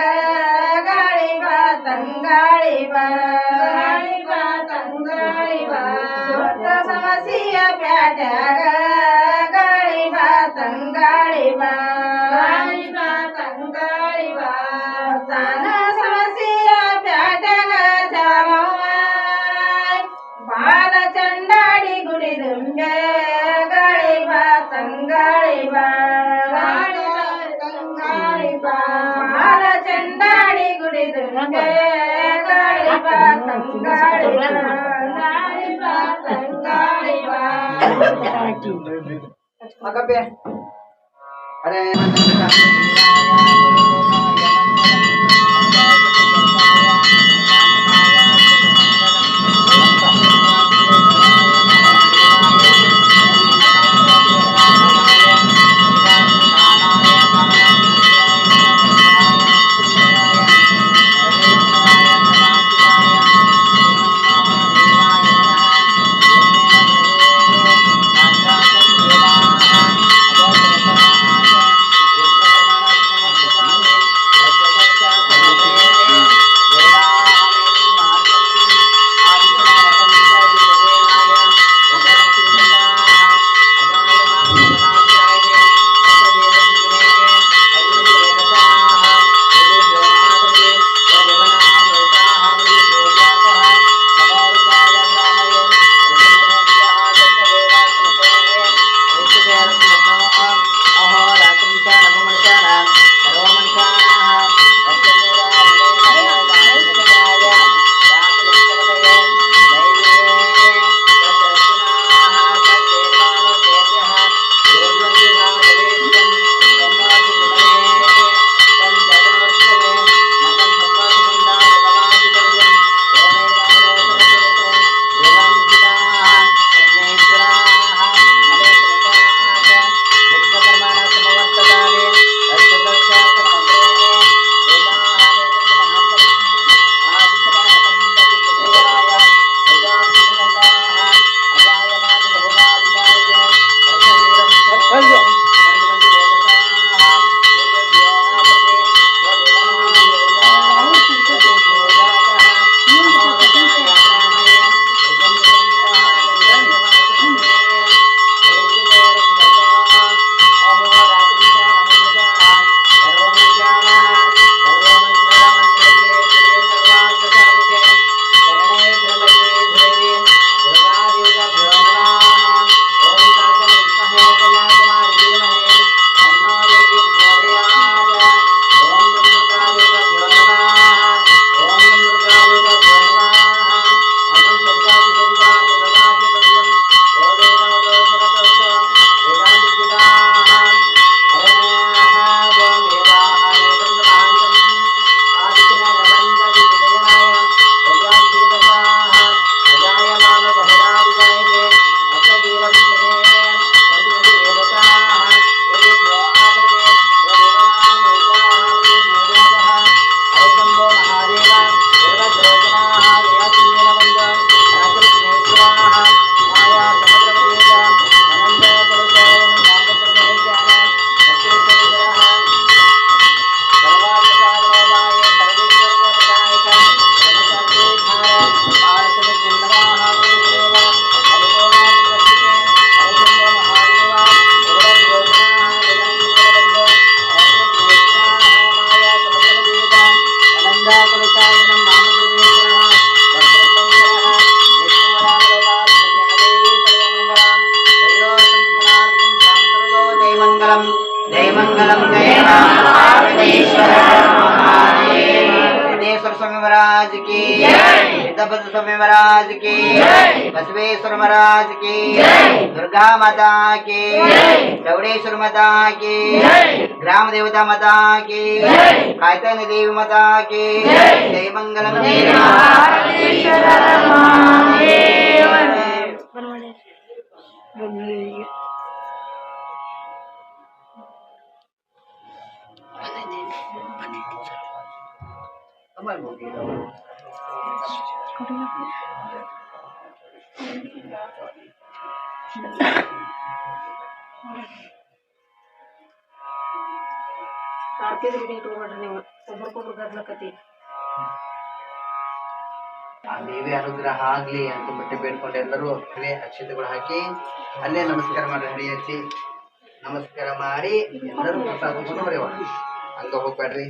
ಗಳಿವ ತಂಗಳಿವ ಸೋತ ಸಮಸ್ಯೆಯ ಬ್ಯಾಡ್ಯಾಗ ಗಳಿವ ತಂಗಳಿವ ತಾನ ಸಮಸ್ಯೆಯ ಬ್ಯಾಡ್ಯಾಗ ಜಾಮವ್ವ ಬಾಲ ಚಂಡಾಡಿ ಗುಡಿ ದುಂಬೆ ಗಳಿವ ತಂಗಳಿವ ಬಾಲ ಚಂಡಾಡಿ ಗುಡಿ ದುಂಬೆ ಗಳಿವ ತಂಗಳಿವ ಮಗಪ್ಪೆ ಅರೆ मंगलम जय मंगलम जय राम पार्वतीश्वर सिद्धेश्वर स्वामी महाराज की सिद्धभद्र स्वामी महाराज की बसवेश्वर महाराज की दुर्गा माता की चौड़ेश्वर माता की ग्राम देवता माता की कायतन देवी माता की जय मंगलम जय ಆ ದೇವಿ ಅನುಗ್ರಹ ಆಗ್ಲಿ ಅಂತ ಬಿಟ್ಟು ಬೇಡ್ಕೊಂಡು ಎಲ್ಲರೂ ಅಲ್ಲೇ ಅಕ್ಷತೆಗಳು ಹಾಕಿ ಅಲ್ಲೇ ನಮಸ್ಕಾರ ಮಾಡಿ ಹಣಿ ಹಚ್ಚಿ ನಮಸ್ಕಾರ ಮಾಡಿ ಎಲ್ಲರೂ ಪ್ರಸಾದ ತಗೊಂಡು ಬರೆಯುವ ಹಂಗ ಹೋಗ್ಬೇಡ್ರಿ.